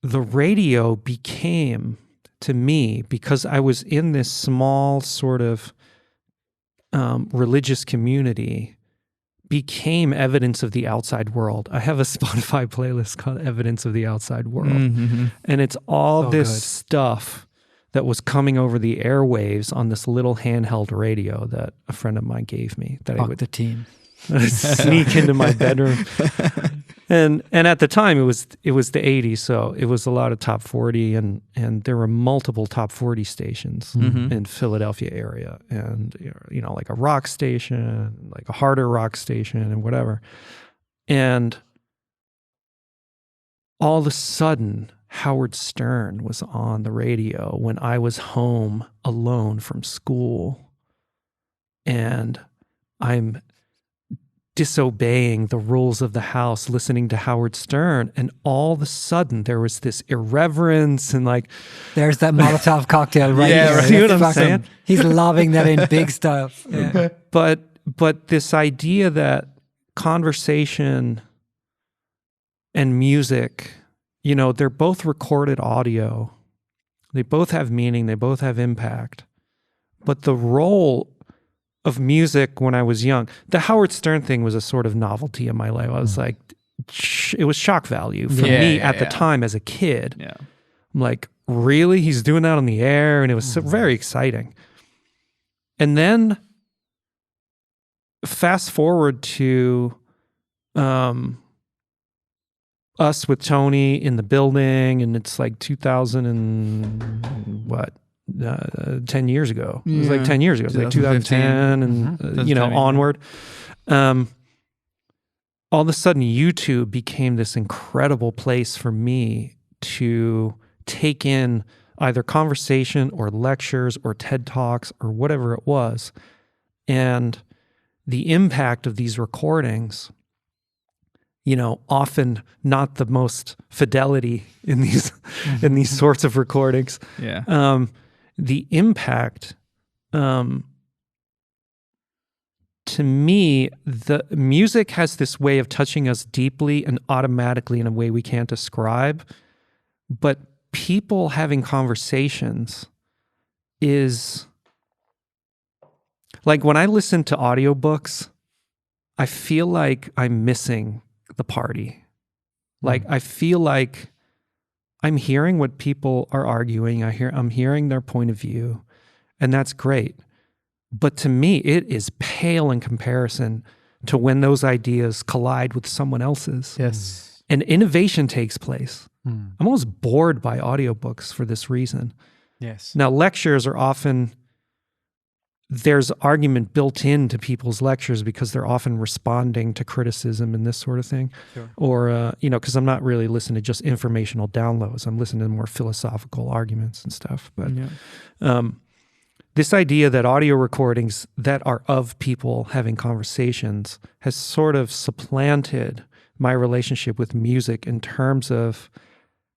[SPEAKER 2] the radio became, to me, because I was in this small sort of religious community, became evidence of the outside world. I have a Spotify playlist called Evidence of the Outside World. And it's all this stuff that was coming over the airwaves on this little handheld radio that a friend of mine gave me. That I would
[SPEAKER 1] the team
[SPEAKER 2] sneak into my bedroom. And at the time it was the 80s, so it was a lot of top 40, and there were multiple top 40 stations in Philadelphia area, and like a rock station, like a harder rock station, and whatever. And all of a sudden, Howard Stern was on the radio when I was home alone from school, and I'm disobeying the rules of the house, listening to Howard Stern, and all of a sudden there was this irreverence and like,
[SPEAKER 1] there's that Molotov cocktail right
[SPEAKER 2] there.
[SPEAKER 1] See what I'm saying? He's lobbing that in big style. Yeah.
[SPEAKER 2] But this idea that conversation and music, they're both recorded audio. They both have meaning. They both have impact. But the role of music when I was young, the Howard Stern thing was a sort of novelty in my life. I was like, it was shock value for me at the time as a kid.
[SPEAKER 3] Yeah.
[SPEAKER 2] I'm like, really? He's doing that on the air? And it was very exciting. And then fast forward to us with Tony in the building, and it's like 2000 and what? 10 years ago. It was like 10 years ago. It was like 2010 and, onward. All of a sudden, YouTube became this incredible place for me to take in either conversation or lectures or TED Talks or whatever it was. And the impact of these recordings, often not the most fidelity in these in these sorts of recordings.
[SPEAKER 3] Yeah.
[SPEAKER 2] The impact, to me, the music has this way of touching us deeply and automatically in a way we can't describe. But people having conversations is like when I listen to audiobooks, I feel like I'm missing the party. Like I feel like I'm hearing what people are arguing. I'm hearing their point of view, and that's great. But to me, it is pale in comparison to when those ideas collide with someone else's.
[SPEAKER 3] Yes.
[SPEAKER 2] And innovation takes place. I'm almost bored by audiobooks for this reason.
[SPEAKER 1] Yes.
[SPEAKER 2] Now, lectures are often, there's argument built into people's lectures because they're often responding to criticism and this sort of thing.
[SPEAKER 1] Sure.
[SPEAKER 2] Or, because I'm not really listening to just informational downloads. I'm listening to more philosophical arguments and stuff. But this idea that audio recordings that are of people having conversations has sort of supplanted my relationship with music in terms of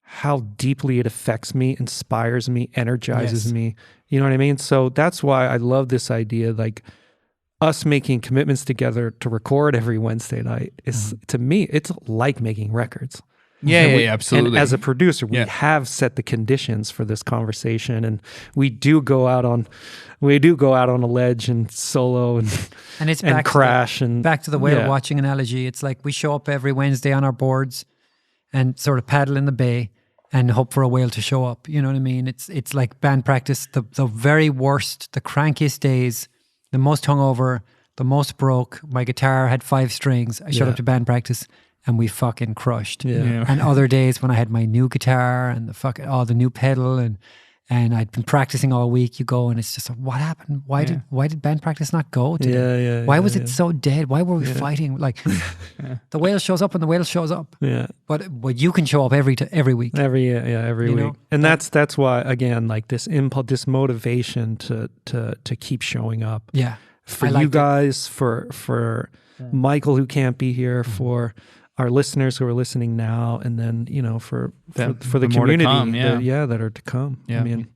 [SPEAKER 2] how deeply it affects me, inspires me, energizes me. You know what I mean? So that's why I love this idea, like us making commitments together to record every Wednesday night is, to me, it's like making records.
[SPEAKER 3] Yeah, absolutely.
[SPEAKER 2] And as a producer, we have set the conditions for this conversation, and we do go out on a ledge and solo and
[SPEAKER 1] it's
[SPEAKER 2] and
[SPEAKER 1] back
[SPEAKER 2] crash
[SPEAKER 1] back to the whale watching analogy. It's like we show up every Wednesday on our boards and sort of paddle in the bay and hope for a whale to show up. You know what I mean? It's like band practice, the very worst, the crankiest days, the most hungover, the most broke. My guitar had 5 strings. I showed up to band practice and we fucking crushed.
[SPEAKER 2] Yeah.
[SPEAKER 1] And other days when I had my new guitar and the new pedal and I'd been practicing all week, you go and it's just like, what happened? Why did band practice not go today? Why was it so dead? Why were we fighting? Like the whale shows up and the whale shows up. Yeah. But you can show up every week.
[SPEAKER 2] Every week.
[SPEAKER 1] know?
[SPEAKER 2] And that's why, again, like this impulse, this motivation to keep showing up.
[SPEAKER 1] Yeah.
[SPEAKER 2] For you guys, for Michael who can't be here, for our listeners who are listening now, and then, for the community that are to come.
[SPEAKER 3] Yeah.
[SPEAKER 2] I mean,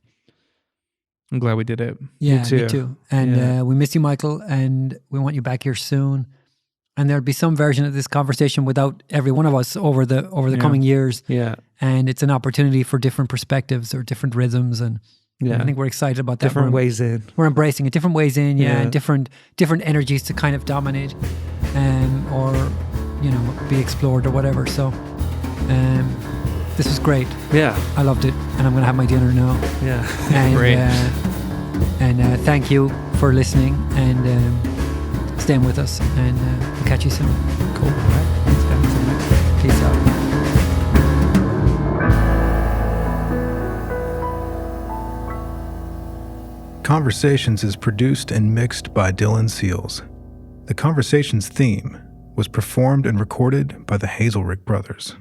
[SPEAKER 3] I'm glad we did it.
[SPEAKER 1] Yeah, me too. And we miss you, Michael, and we want you back here soon. And there'll be some version of this conversation without every one of us over the coming years.
[SPEAKER 2] Yeah.
[SPEAKER 1] And it's an opportunity for different perspectives or different rhythms, and I think we're excited about that.
[SPEAKER 2] Different ways in.
[SPEAKER 1] We're embracing it. Different ways in, and different energies to kind of dominate, or be explored or whatever. So this was great.
[SPEAKER 2] Yeah.
[SPEAKER 1] I loved it, and I'm going to have my dinner now.
[SPEAKER 2] Yeah.
[SPEAKER 1] And,
[SPEAKER 3] great.
[SPEAKER 1] And thank you for listening and staying with us, and we'll catch you soon.
[SPEAKER 3] Cool. All right. Thanks, guys.
[SPEAKER 1] Peace out.
[SPEAKER 4] Conversations is produced and mixed by Dylan Seals. The Conversations theme was performed and recorded by the Hazelrigg brothers.